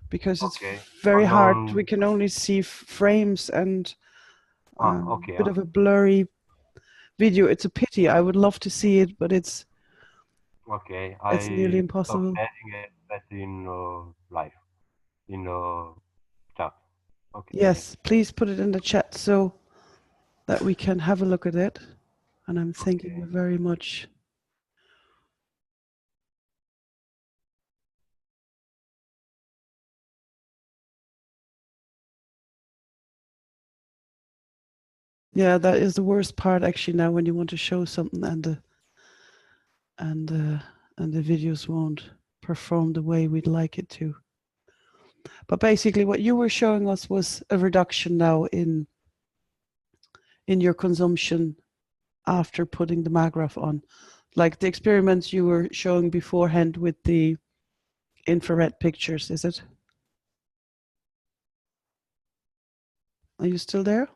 because it's Okay. very hard. We Unknown. can only see frames and Okay. a bit of a blurry video. It's a pity. I would love to see it, but it's Okay. nearly I impossible. updating it that in live in chat. Okay. Yes, please put it in the chat so that we can have a look at it. And I'm thanking you very much. Yeah, that is the worst part actually now when you want to show something and the videos won't perform the way we'd like it to. But basically what you were showing us was a reduction now in your consumption after putting the Magraph on. Like the experiments you were showing beforehand with the infrared pictures, is it? Are you still there?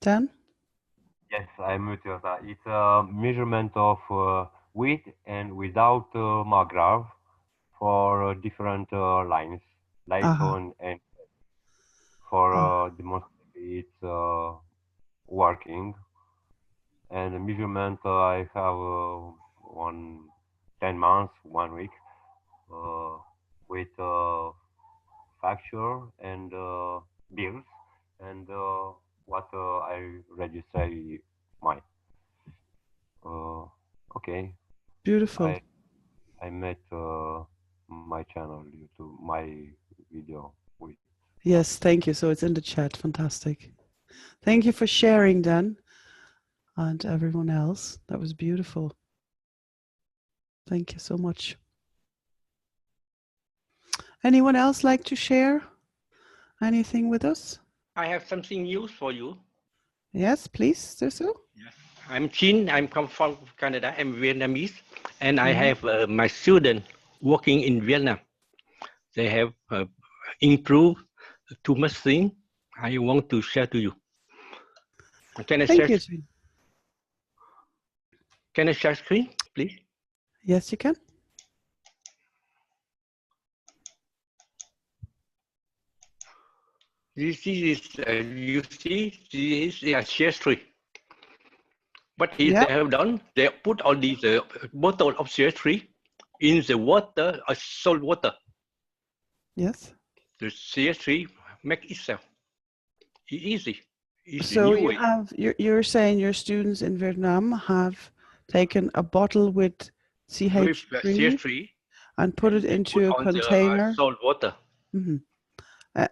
Dan? Yes, I'm with you. It's a measurement of with and without Magrav for different lines, light tone, and for demonstrate it's working. And the measurement I have 10 months, 1 week with fracture and bills and what I register my. Okay. Beautiful. I met my channel YouTube, my video with. Yes, thank you. So it's in the chat. Fantastic. Thank you for sharing, Dan, and everyone else. That was beautiful. Thank you so much. Anyone else like to share anything with us? I have something news for you. Yes, please, Susu. Yes. I'm Chin. I'm come from Canada. I'm Vietnamese, and I have my student working in Vietnam. They have improved too much thing. I want to share to you. Can I Thank share? you, Chin. Can I share screen, please? Yes, you can. This is you see, this is a share screen. What they have done, they put all these bottle of CS3 in the water, salt water. Yes. The CS3 make itself. It's easy. It's So a new you way. have you're saying your students in Vietnam have taken a bottle with CH3 CS3 and put it into a on container. the salt water.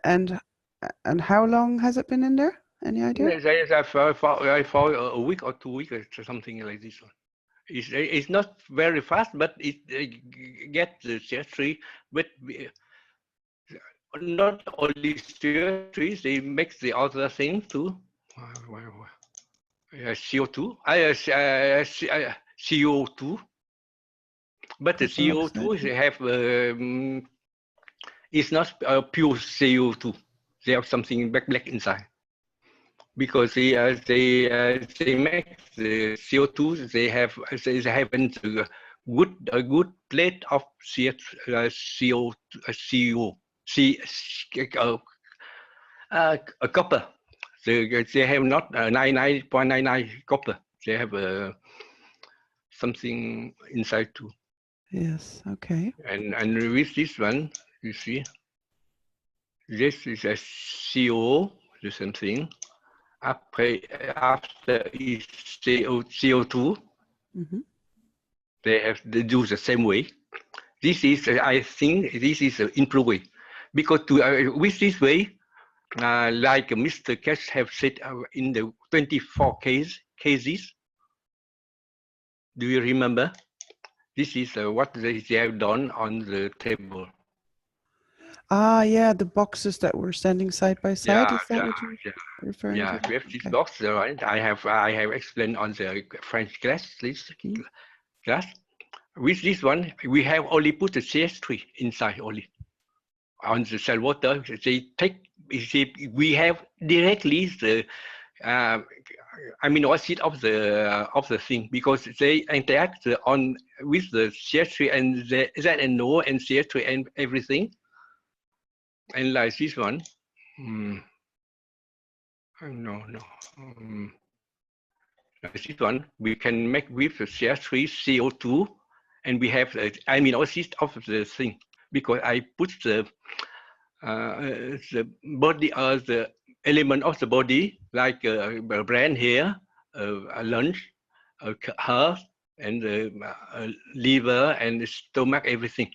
And how long has it been in there? Any idea? For a week or 2 weeks or something like this one. It's not very fast, but it get the CS3. But not only CS3, they make the other thing too. CO2. CO2. But the CO2 they have it's not pure CO2. They have something black inside. Because they make the CO2. They have a good plate of copper. They have not 99.99 copper. They have something inside too. Yes. Okay. And with this one, you see, this is a CO, the same thing. After is CO2, they do the same way. This is, I think, this is an improved way, because with this way, like Mr. Keshe have said in the 24 cases, do you remember? This is what they have done on the table. Yeah, the boxes that were standing side by side. Is that what you're referring to? Yeah, we have this box, right? I have explained on the French class. With this one, we have only put the CS3 inside only. On the cell water, we have directly the amino acid of the thing, because they interact on with the CH3 and the ZNO and CH3 and everything. And like this one, like this one, we can make with the CH3 CO2, and we have the amino acid of the thing, because I put the body, the element of the body, like a brain here, a lungs, a heart, and the liver and the stomach, everything.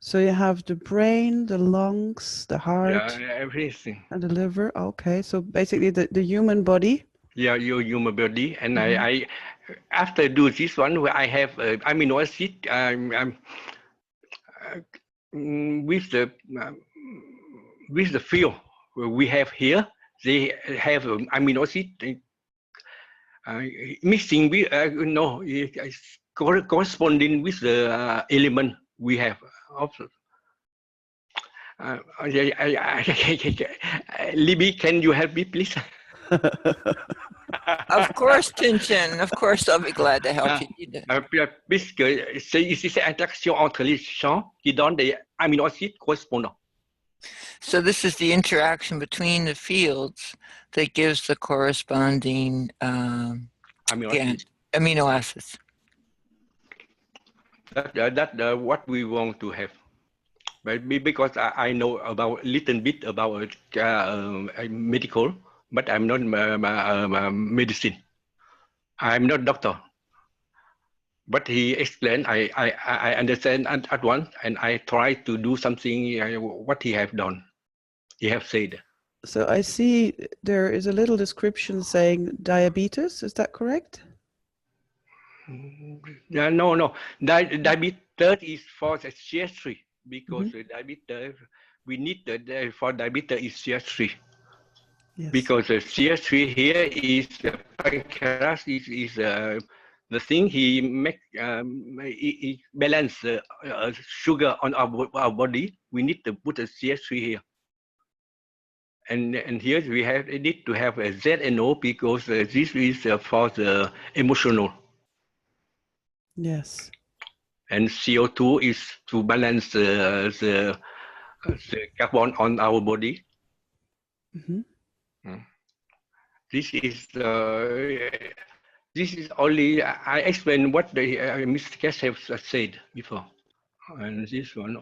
So you have the brain, the lungs, the heart, everything. and the liver. Okay, so basically the human body. Yeah, your human body. And I after do this one, where I have amino acid, with the field we have here, they have amino acid mixing with corresponding with the element we have. Libby, can you help me, please? Of course, Tinchin. Of course, I'll be glad to help you. Puisque c'est ici cette interaction entre les champs qui donne des aminoacides correspondants. So this is the interaction between the fields that gives the corresponding amino acids. That's what we want to have. But because I know about a little bit about medical, but I'm not medicine. I'm not doctor. But he explained, I understand at once, and I try to do something what he have done. He have said. So I see there is a little description saying diabetes. Is that correct? No. Diabetes is for the CH3, because diabetes, we need for diabetes is CH3. Yes. Because the CH3 here is pancreas is the thing he make he balance sugar on our body. We need to put a CH3 here. And here we need to have a ZNO, because this is for the emotional. Yes. And CO2 is to balance the carbon on our body. This is only I explained what the Mr. Keshe have said before. And this one, no,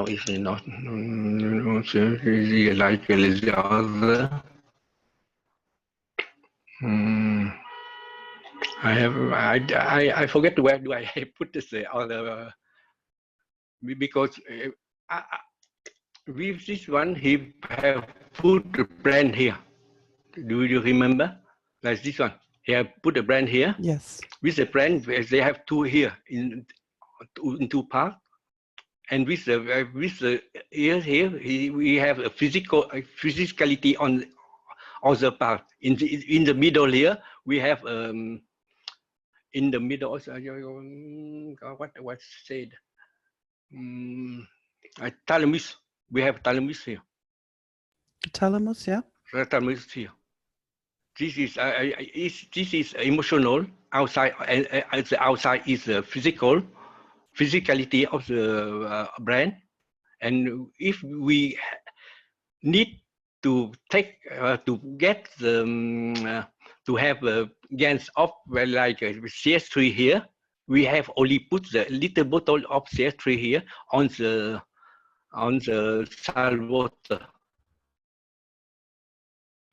it's not. Like the other. I forget where do I put this other, because with this one he have put the brand here. Do you remember? Like this one, he have put the brand here. Yes. With the brand, they have two here in two parts. And with the here we have a physicality on other part. In the middle here we have in the middle also, what said thalamus. We have thalamus here. Thalamus, yeah. Thalamus here. This is emotional outside, and the outside is the physicality of the brain. And if we need to take to get the to have gains of like CH3 here, we have only put the little bottle of CH3 here on the salt water.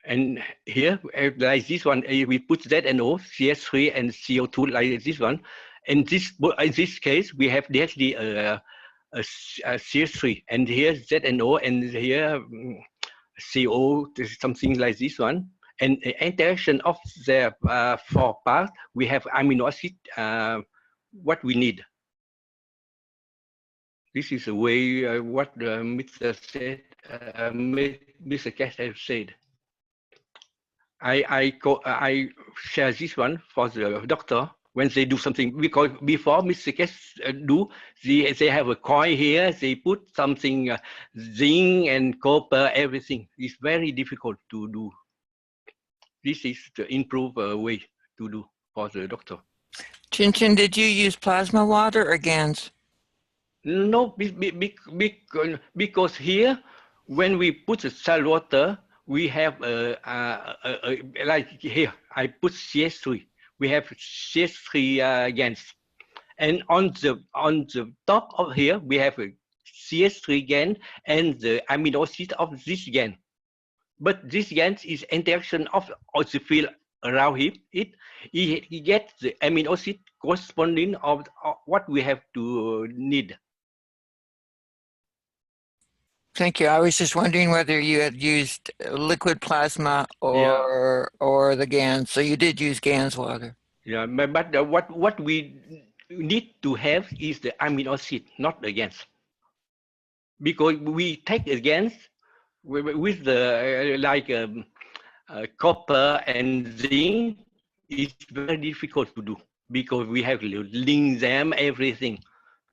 And here, like this one, we put ZNO, CH3, and CO2 like this one. And in this case, we have directly a CH3, and here ZNO, and here CO, something like this one. And the interaction of the four parts, we have amino acid, what we need. This is the way what Mr. said, Mr. Keshe said. I share this one for the doctor when they do something, because before Mr. Keshe do, they have a coin here, they put something zinc and copper, everything. It's very difficult to do. This is the improved way to do for the doctor. Chin Chin, did you use plasma water or GANs? No, because here, when we put the salt water, we have like here, I put CS3. We have CS3 GANs. And on the top of here, we have a CS3 GAN and the amino acid of this GAN. But this GAN is interaction of the field around him. He gets the amino acid corresponding of what we have to need. Thank you. I was just wondering whether you had used liquid plasma or the GANs. So you did use GANs water. Yeah, but what we need to have is the amino acid, not the GANs. Because we take the GANs with the copper and zinc, it's very difficult to do because we have to link them, everything.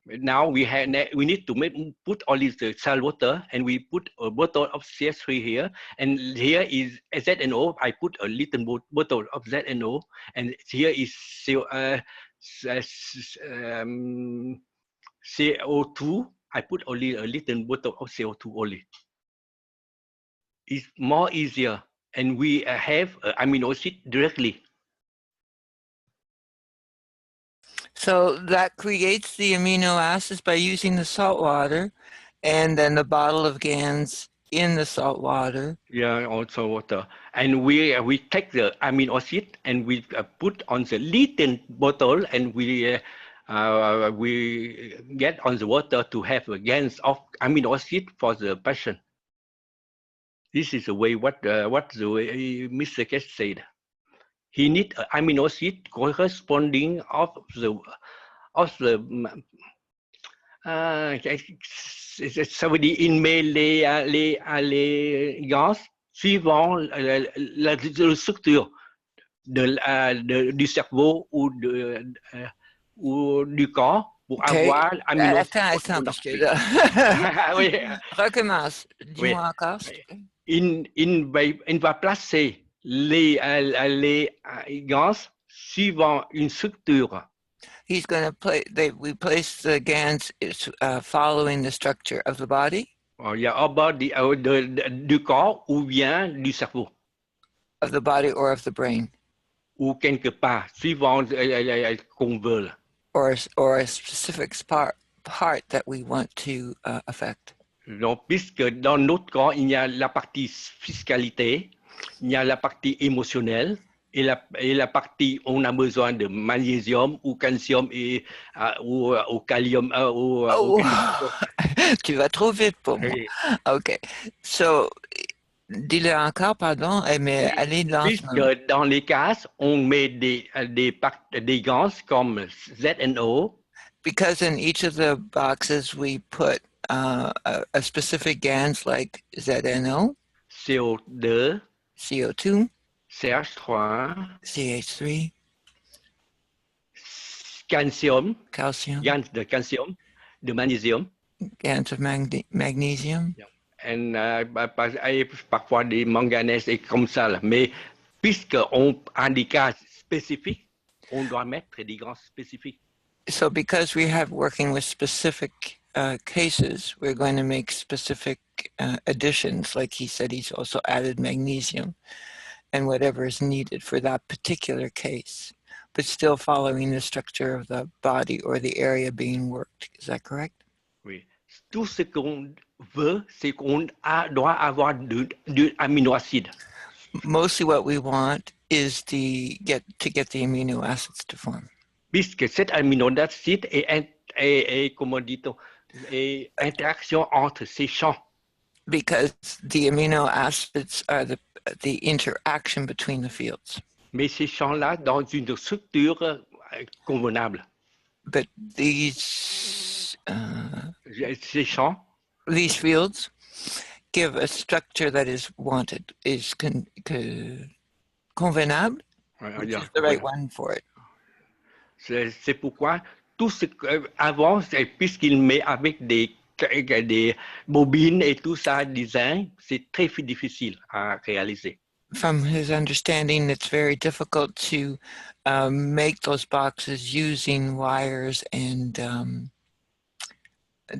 Now we need to put all this salt water, and we put a bottle of CS3 here, and here is ZNO. I put a little bottle of ZNO, and here is CO2. I put only a little bottle of CO2 only. It's more easier, and we have amino acid directly. So that creates the amino acids by using the salt water, and then the bottle of GANs in the salt water. Yeah, also water. And we take the amino acid and we put on the little bottle, and we get on the water to have GANs of amino acid for the patient. This is the way what the way Mr. Keshe said. He need amino acid corresponding of the ça veut dire il met les gaz suivant la structure du cerveau ou du corps pour avoir l'amino acide. Oui. Recommence. Dis-moi encore. Il va placer les gaz suivant une structure. He's going to we place the GANs following the structure of the body. Du corps ou bien du cerveau. Of the body or of the brain. Ou quelque part, suivant qu'on veut. Or a specific part that we want to affect. Donc, puisque dans notre corps, il y a la partie fiscalité, il y a la partie émotionnelle, et la partie on a besoin de magnésium ou calcium ou kalium. Tu vas trop vite pour moi. OK. So, dis-le encore, pardon, mais allez lentement. Puisque dans les cases, on met des gaz comme ZNO. Because in each of the boxes we put a specific GANs like ZNO, CO2, CO2, CH3, CH3, calcium, GANs de calcium, de magnésium, GANs of magnesium. Parfois des manganèses et comme ça. Là. Mais puisqu'on a des cas spécifiques, on doit mettre des gaz spécifiques. So because we have working with specific cases, we're going to make specific additions. Like he said, he's also added magnesium and whatever is needed for that particular case, but still following the structure of the body or the area being worked. Is that correct? Oui. Tout ce qu'on veut, c'est qu'on doit avoir de amino acides. Mostly what we want is to get the amino acids to form. Puisque cet amino acide est comment dit-on, est interaction entre ces champs. Because the amino acids are the interaction between the fields. Mais ces champs-là dans une structure convenable. But these ces champs, these fields give a structure that is wanted, is convenable, which is the right one for it. C'est pourquoi tout ce avant, puisqu'il met avec des bobines et tout ça, design, c'est très difficile à réaliser. From his understanding, it's very difficult to make those boxes using wires and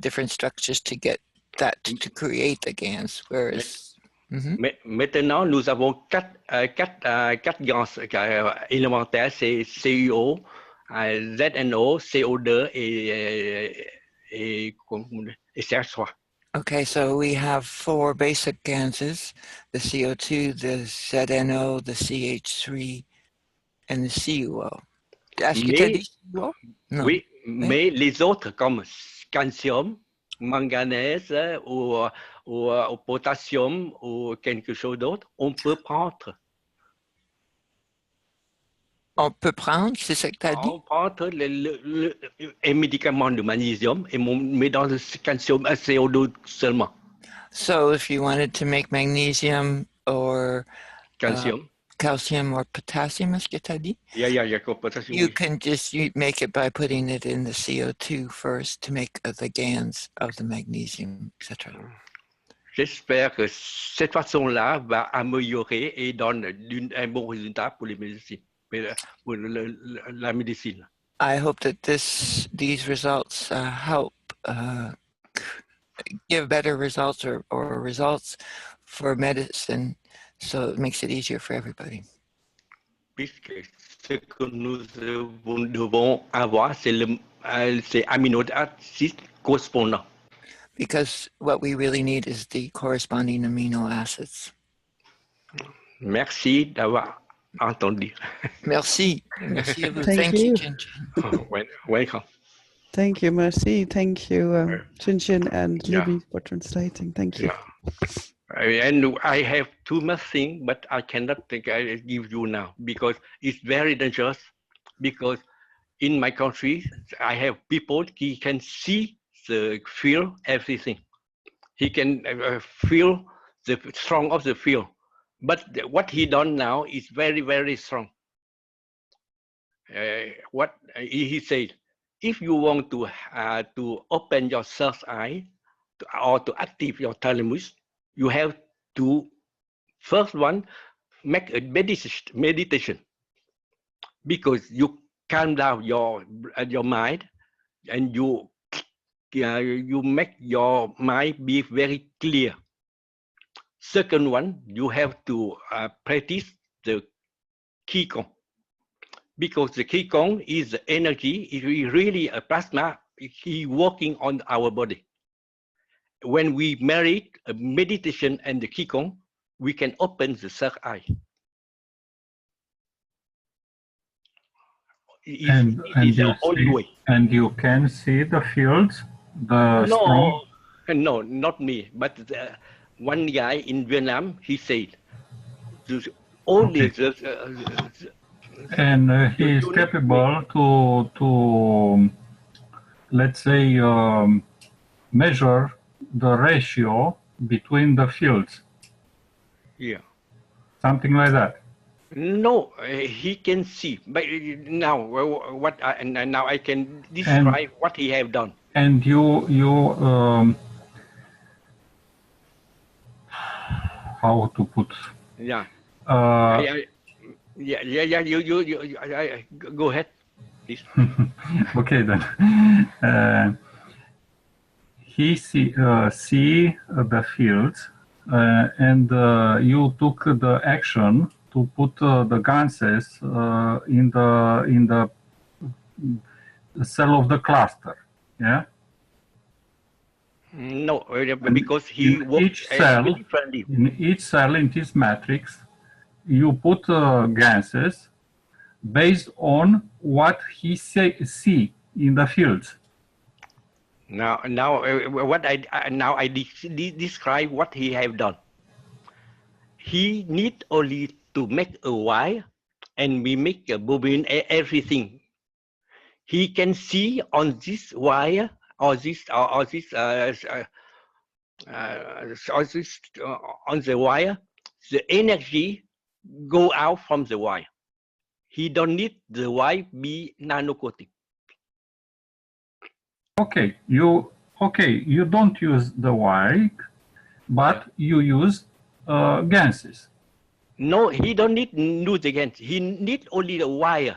different structures to get that to create the GANs. Whereas Mais maintenant, nous avons quatre gants élémentaires, c'est CuO, ZNO, CO2 et CH3. Okay, so we have 4 basic gases: the CO2, the ZNO, the CH3, and the CuO. Est-ce que tu as dit CuO? Non. Oui, mais les autres comme calcium, manganèse ou potassium ou quelque chose d'autre, on peut prendre. On peut prendre, c'est ce que tu as dit? On prend un médicament de magnésium et on met dans le calcium CO2 seulement. So if you wanted to make magnesium or calcium or potassium, est-ce que tu as dit? Yeah, potassium. You can just make it by putting it in the CO2 first to make the GANs of the magnesium, etc. J'espère que cette façon-là va améliorer et donne un bon résultat pour les médecines, pour la médecine. I hope that these results help give better results or results for medicine, so it makes it easier for everybody. Puisque ce que nous devons avoir, c'est amino acides correspondants. Because what we really need is the corresponding amino acids. Merci d'avoir entendu. Merci. Merci à vous. Thank you. Chin-Chin. Welcome. Thank you, merci. Thank you, Chin-Chin and Libby for translating. Thank you. Yeah. And I have too much things, but I cannot give you now because it's very dangerous. Because in my country, I have people he can see feel everything. He can feel the strong of the feel. But what he done now is very, very strong. What he said, if you want to open your third eye or to activate your thalamus, you have to first one make a meditation, because you calm down your mind and you make your mind be very clear. Second one, you have to practice the Qigong, because the Qigong is the energy, it is really a plasma, it's working on our body. When we marry a meditation and the Qigong, we can open the third eye. And you can see the fields, strong. No, not me, but one guy in Vietnam, he said, only and he is capable to let's say measure the ratio between the fields. Yeah. Something like that. No, he can see. But now, now I can describe what he have done. And you how to put? Yeah. Yeah. You go ahead, please. Okay then. He see the fields, and you took the action to put the ganses in the cell of the cluster. Yeah. No, because he works differently. In each cell in this matrix, you put ganses based on what he see in the fields. Now, what I describe what he have done. He need only to make a wire, and we make a bobine, everything. He can see on this wire or this on the wire, the energy go out from the wire. he don't need the wire be nano coating. Okay, you don't use the wiring, but you use ganses. No, he don't need use the GANs. He need only the wire.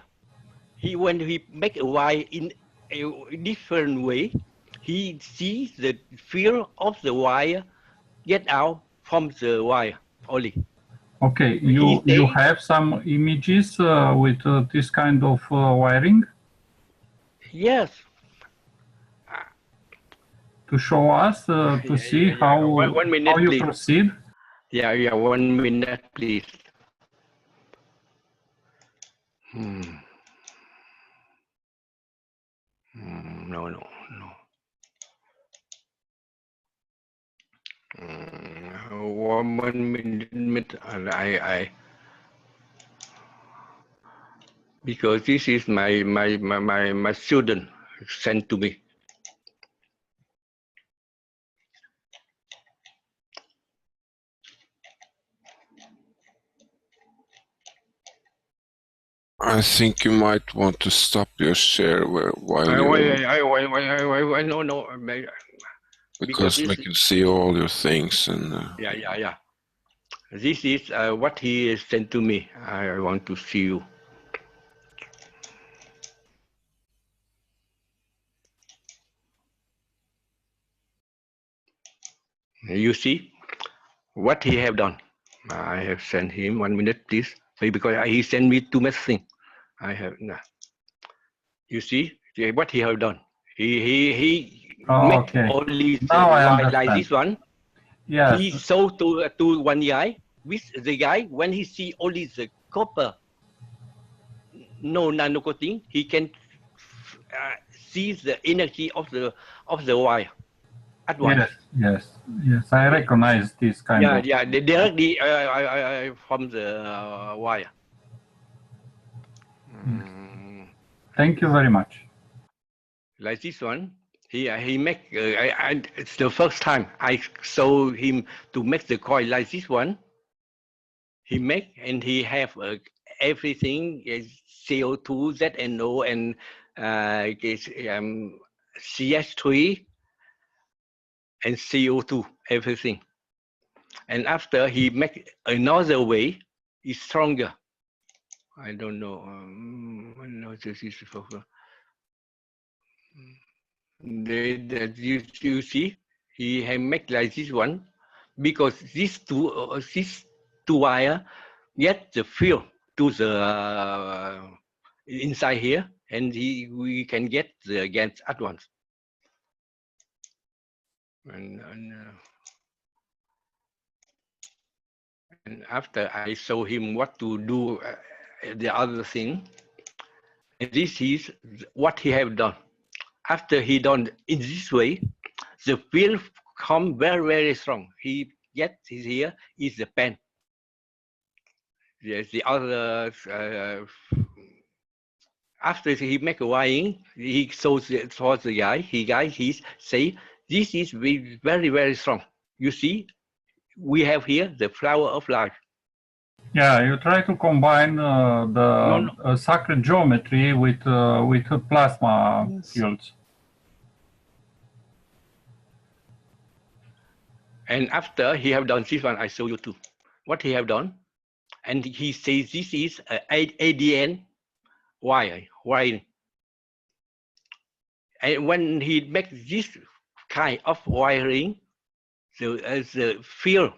When he make a wire in a different way, he sees the field of the wire get out from the wire only. Okay, you have some images with this kind of wiring? Yes. To show us, to see how, one minute, how you please. proceed? Yeah, 1 minute, please. No. One minute, because this is my student sent to me. I think you might want to stop your share while you No, because we can see all your things and yeah. This is what he sent to me. I want to see you. You see what he have done. I have sent him 1 minute, please, because he sent me 2 messages. I have. You see what he have done. He make only the wire like this one. Yes. He sold to one guy. With the guy, when he see only the copper, no nano coating, he can see the energy of the wire at once. Yes. I recognize this kind of. Yeah, directly from the wire. Thank you very much. Like this one, he make. It's the first time I saw him to make the coil like this one. He make and he have everything CO2, ZNO, and CS3 and CO2, everything. And after he make another way, it's stronger. I don't know. No, this is you see, he have make like this one because these two wire get the field to the inside here, and we can get the GANs at once. And after I show him what to do, the other thing, and this is what he have done. After he done in this way, the field come very strong. He gets here is the pen. Yes, the other after he make a wiring, he shows it for the guy. He say this is very strong. You see, we have here the flower of life. Yeah, you try to combine the sacred geometry with plasma fields. And after he have done this one, I show you too. What he have done, and he says this is ADN wiring. And when he makes this kind of wiring, the field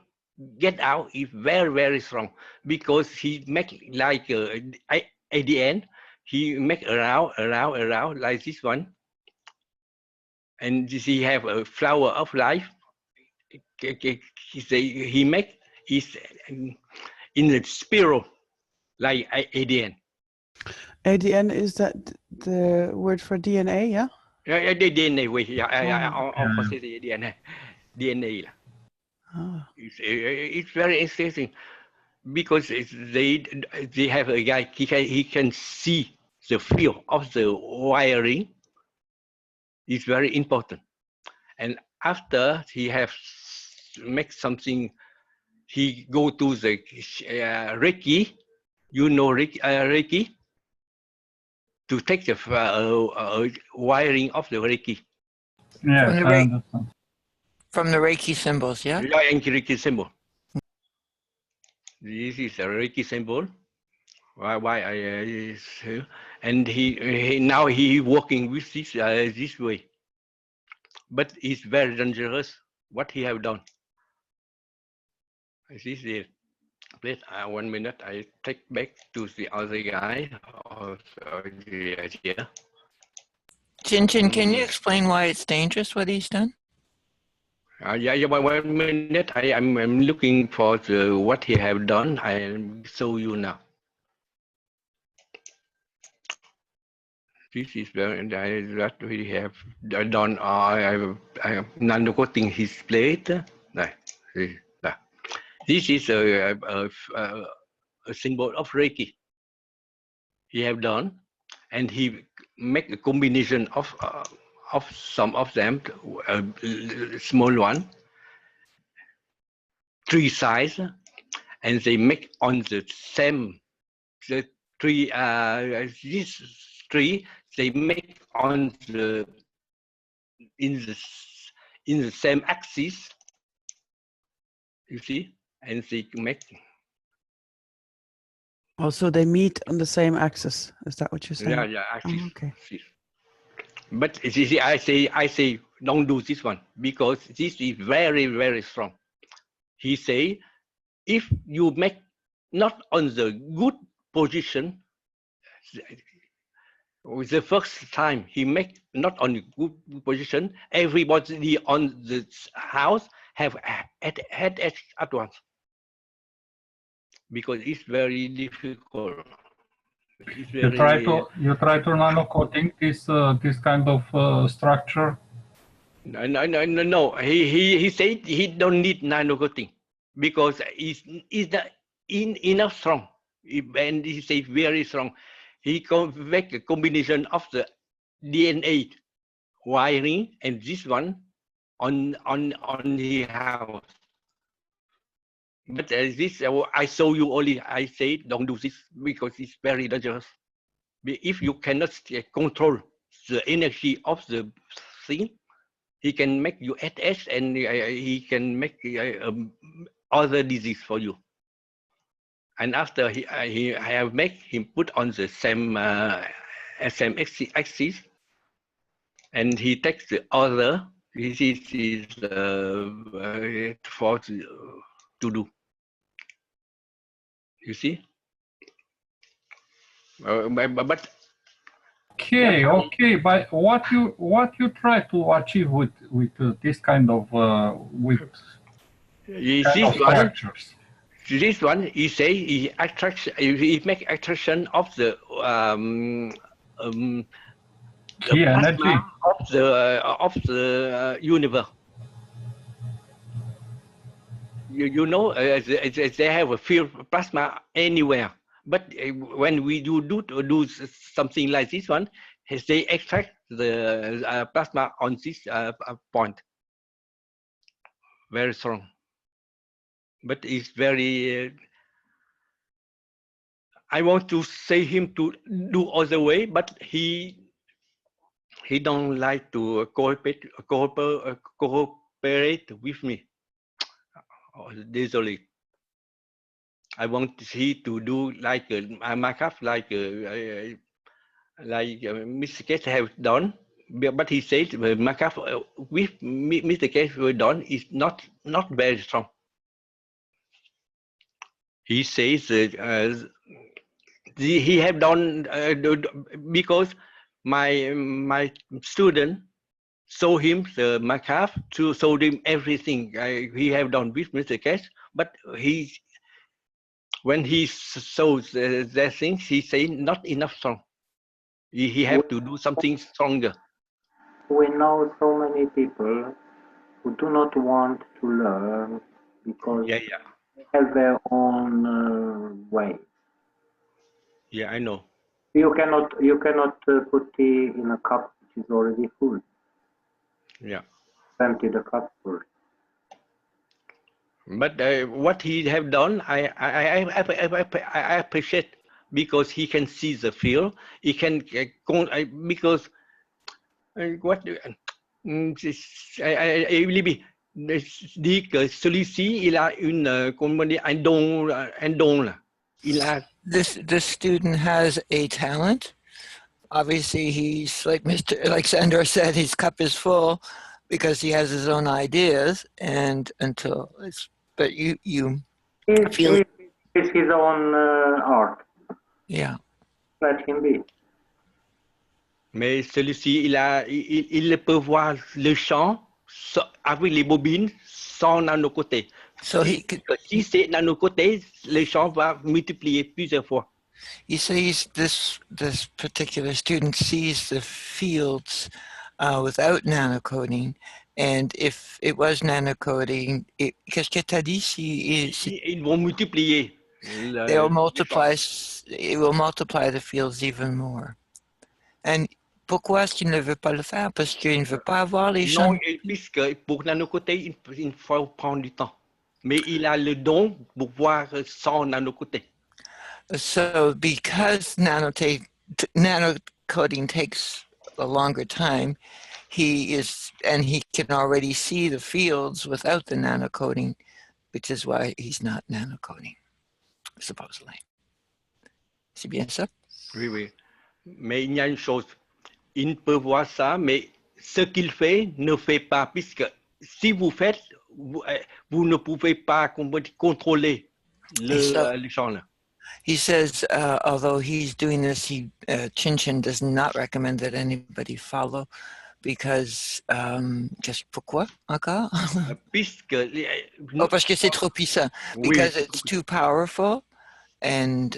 get out is very strong because he make like ADN. He make around like this one, and he have a flower of life. He make is in the spiral like ADN. ADN, is that the word for DNA? Yeah. Yeah, the DNA way. Yeah, DNA. It's very interesting because they have a guy. He can see the field of the wiring. It's very important. And after he have make something, he go to the Reiki. You know Reiki? to take the wiring of the Reiki. Yes, From the I Reiki, understand. from the Reiki symbols, yeah? Yeah, and Reiki symbol. This is a Reiki symbol. Why I and he now he working with this way, but it's very dangerous. What he have done? This is please 1 minute. I take back to the other guy. Yeah. Chin Chin, can you explain why it's dangerous what he's done? Yeah. 1 minute. I'm looking for what he have done. I show you now. This is that we have done. I have nano coating his plate. This is a symbol of Reiki. He have done, and he make a combination of some of them, small one, 3 size, and they make on the same the 3 this 3 they make on the in the same axis, you see, and they make. Also, they meet on the same axis. Is that what you're saying? Yeah, axis. Oh, okay. But you see, I say don't do this one because this is very, very strong. He say if you make not on the good position, the first time he make not on the good position, everybody on the house have headache at once because it's very difficult. It's You try to nano coating this kind of structure. No. He said he don't need nano coating because it's not enough strong, and he said very strong. He make a combination of the DNA wiring and this one on the house. But this I show you only. I say don't do this because it's very dangerous. If you cannot control the energy of the thing, he can make you HS and he can make other disease for you. And after he have make him put on the same axis, and he takes the other. This is for to do. You see, but. Okay, but what you try to achieve with this kind of structures? This one, he say he attracts, he make attraction of the plasma of the universe. You know, they have a field plasma anywhere. But when we do something like this one, they extract the plasma on this point. Very strong. But it's very. I want to say him to do other way, but he don't like to cooperate with me. Désolé. I want he to do like Minecraft, like Mr. Keshe have done, but he says Minecraft with Mr. Keshe done is not very strong. He says he have done because my student show him the Minecraft to show him everything he have done with Mr. Keshe, but when he shows the things, he say not enough strong. He have to do something stronger. We know so many people who do not want to learn because they have their own way. Yeah, I know. You cannot put tea in a cup which is already full. Yeah. Empty the cup first. But what he have done, I appreciate. because he can see the field. He can because what I believe dit que celui-ci il a une comment dire un don là. Il a This student has a talent. Obviously, he's like Sandor said, his cup is full because he has his own ideas, and but you feel It's his own art. Yeah. Let him be. Mais celui-ci il peut voir le champ avec les bobines sans nano-côté. So si c'est nano-côté, le champ va multiplier plusieurs fois. He says this particular student sees the fields without nanocoding, and if it was nanocoding, qu'est-ce que t'as dit? Ils vont multiplier. They'll multiply. It will multiply the fields even more. And pourquoi est-ce qu'il ne veut pas le faire? Parce qu'il ne veut pas avoir les champs. Non, puisque pour nano-côté, il faut prendre du temps. Mais il a le don pour voir sans nano-côté. So because nanocoding takes a longer time, he can already see the fields without the nanocoding, which is why he's not nanocoding, supposedly. C'est bien ça? Oui, oui. Mais il y a une chose, il peut voir ça, mais ce qu'il fait ne fait pas, puisque si vous faites, vous ne pouvez pas contrôler le champ là. He says, although he's doing this, Chin does not recommend that anybody follow because, pourquoi encore? Parce que c'est trop puissant. Because it's too powerful, and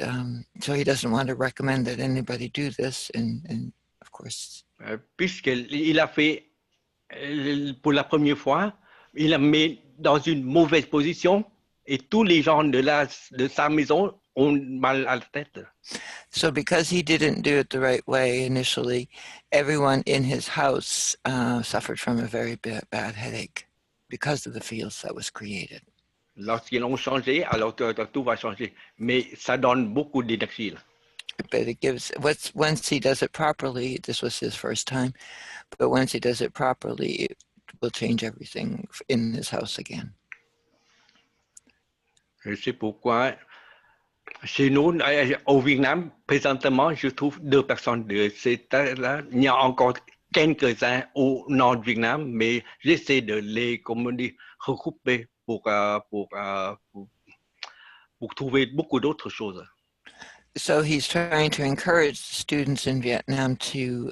so he doesn't want to recommend that anybody do this. And of course, Puisqu'il a fait pour la première fois, il a mis dans une mauvaise position et tous les gens de sa maison ont mal à la tête. So because he didn't do it the right way initially, everyone in his house suffered from a very bad headache because of the fields that was created. Lorsqu'ils ont changé, alors tout va changer. Mais ça donne beaucoup d'énergie. But it gives, once he does it properly, this was his first time, but once he does it properly, it will change everything in his house again. Je sais pourquoi. Chez nous, au Vietnam, présentement, je trouve 2 personnes de cet âge-là. Il y a encore quelques-uns au nord du Vietnam, mais j'essaie de les regrouper pour trouver beaucoup d'autres choses. So he's trying to encourage students in Vietnam to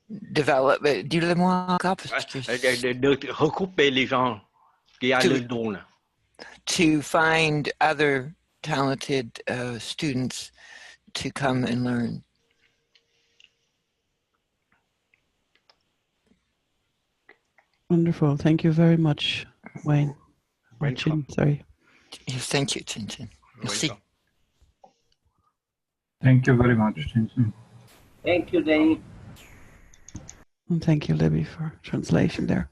develop. Dis-le-moi encore. De regrouper les gens qui ont le don. To find other talented students to come and learn. Wonderful. Thank you very much, Wayne. Chin, sorry. Yes, thank you, Chin. Merci. Thank you very much, Chin. Thank you, Danny. And thank you, Libby, for translation there.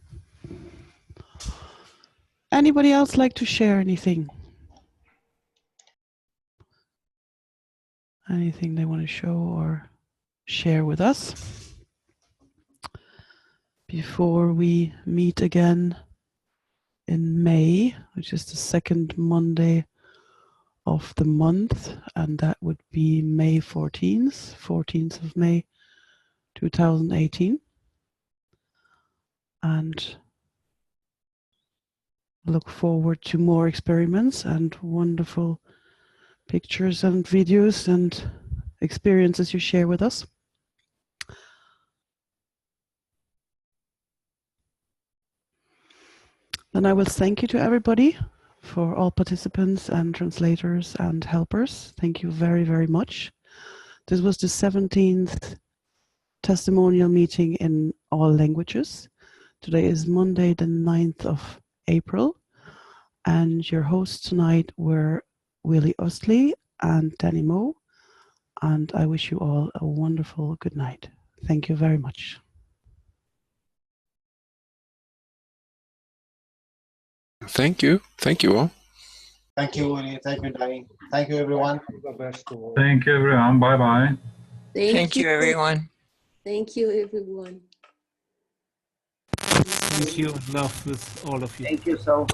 Anybody else like to share anything? Anything they want to show or share with us before we meet again in May, which is the second Monday of the month, and that would be May 14th of May 2018. And look forward to more experiments and wonderful pictures and videos and experiences you share with us. Then I will thank you to everybody, for all participants and translators and helpers. Thank you very, very much. This was the 17th testimonial meeting in all languages. Today is Monday, the 9th of April, and your hosts tonight were Willie Ostley and Danny Moe, and I wish you all a wonderful good night. Thank you very much. Thank you all. Thank you, Uli. Thank you, Danny. Thank you, everyone. Thank you, everyone. Bye-bye. Thank you, everyone. Thank you, everyone. Thank you. Love with all of you. Thank you, so.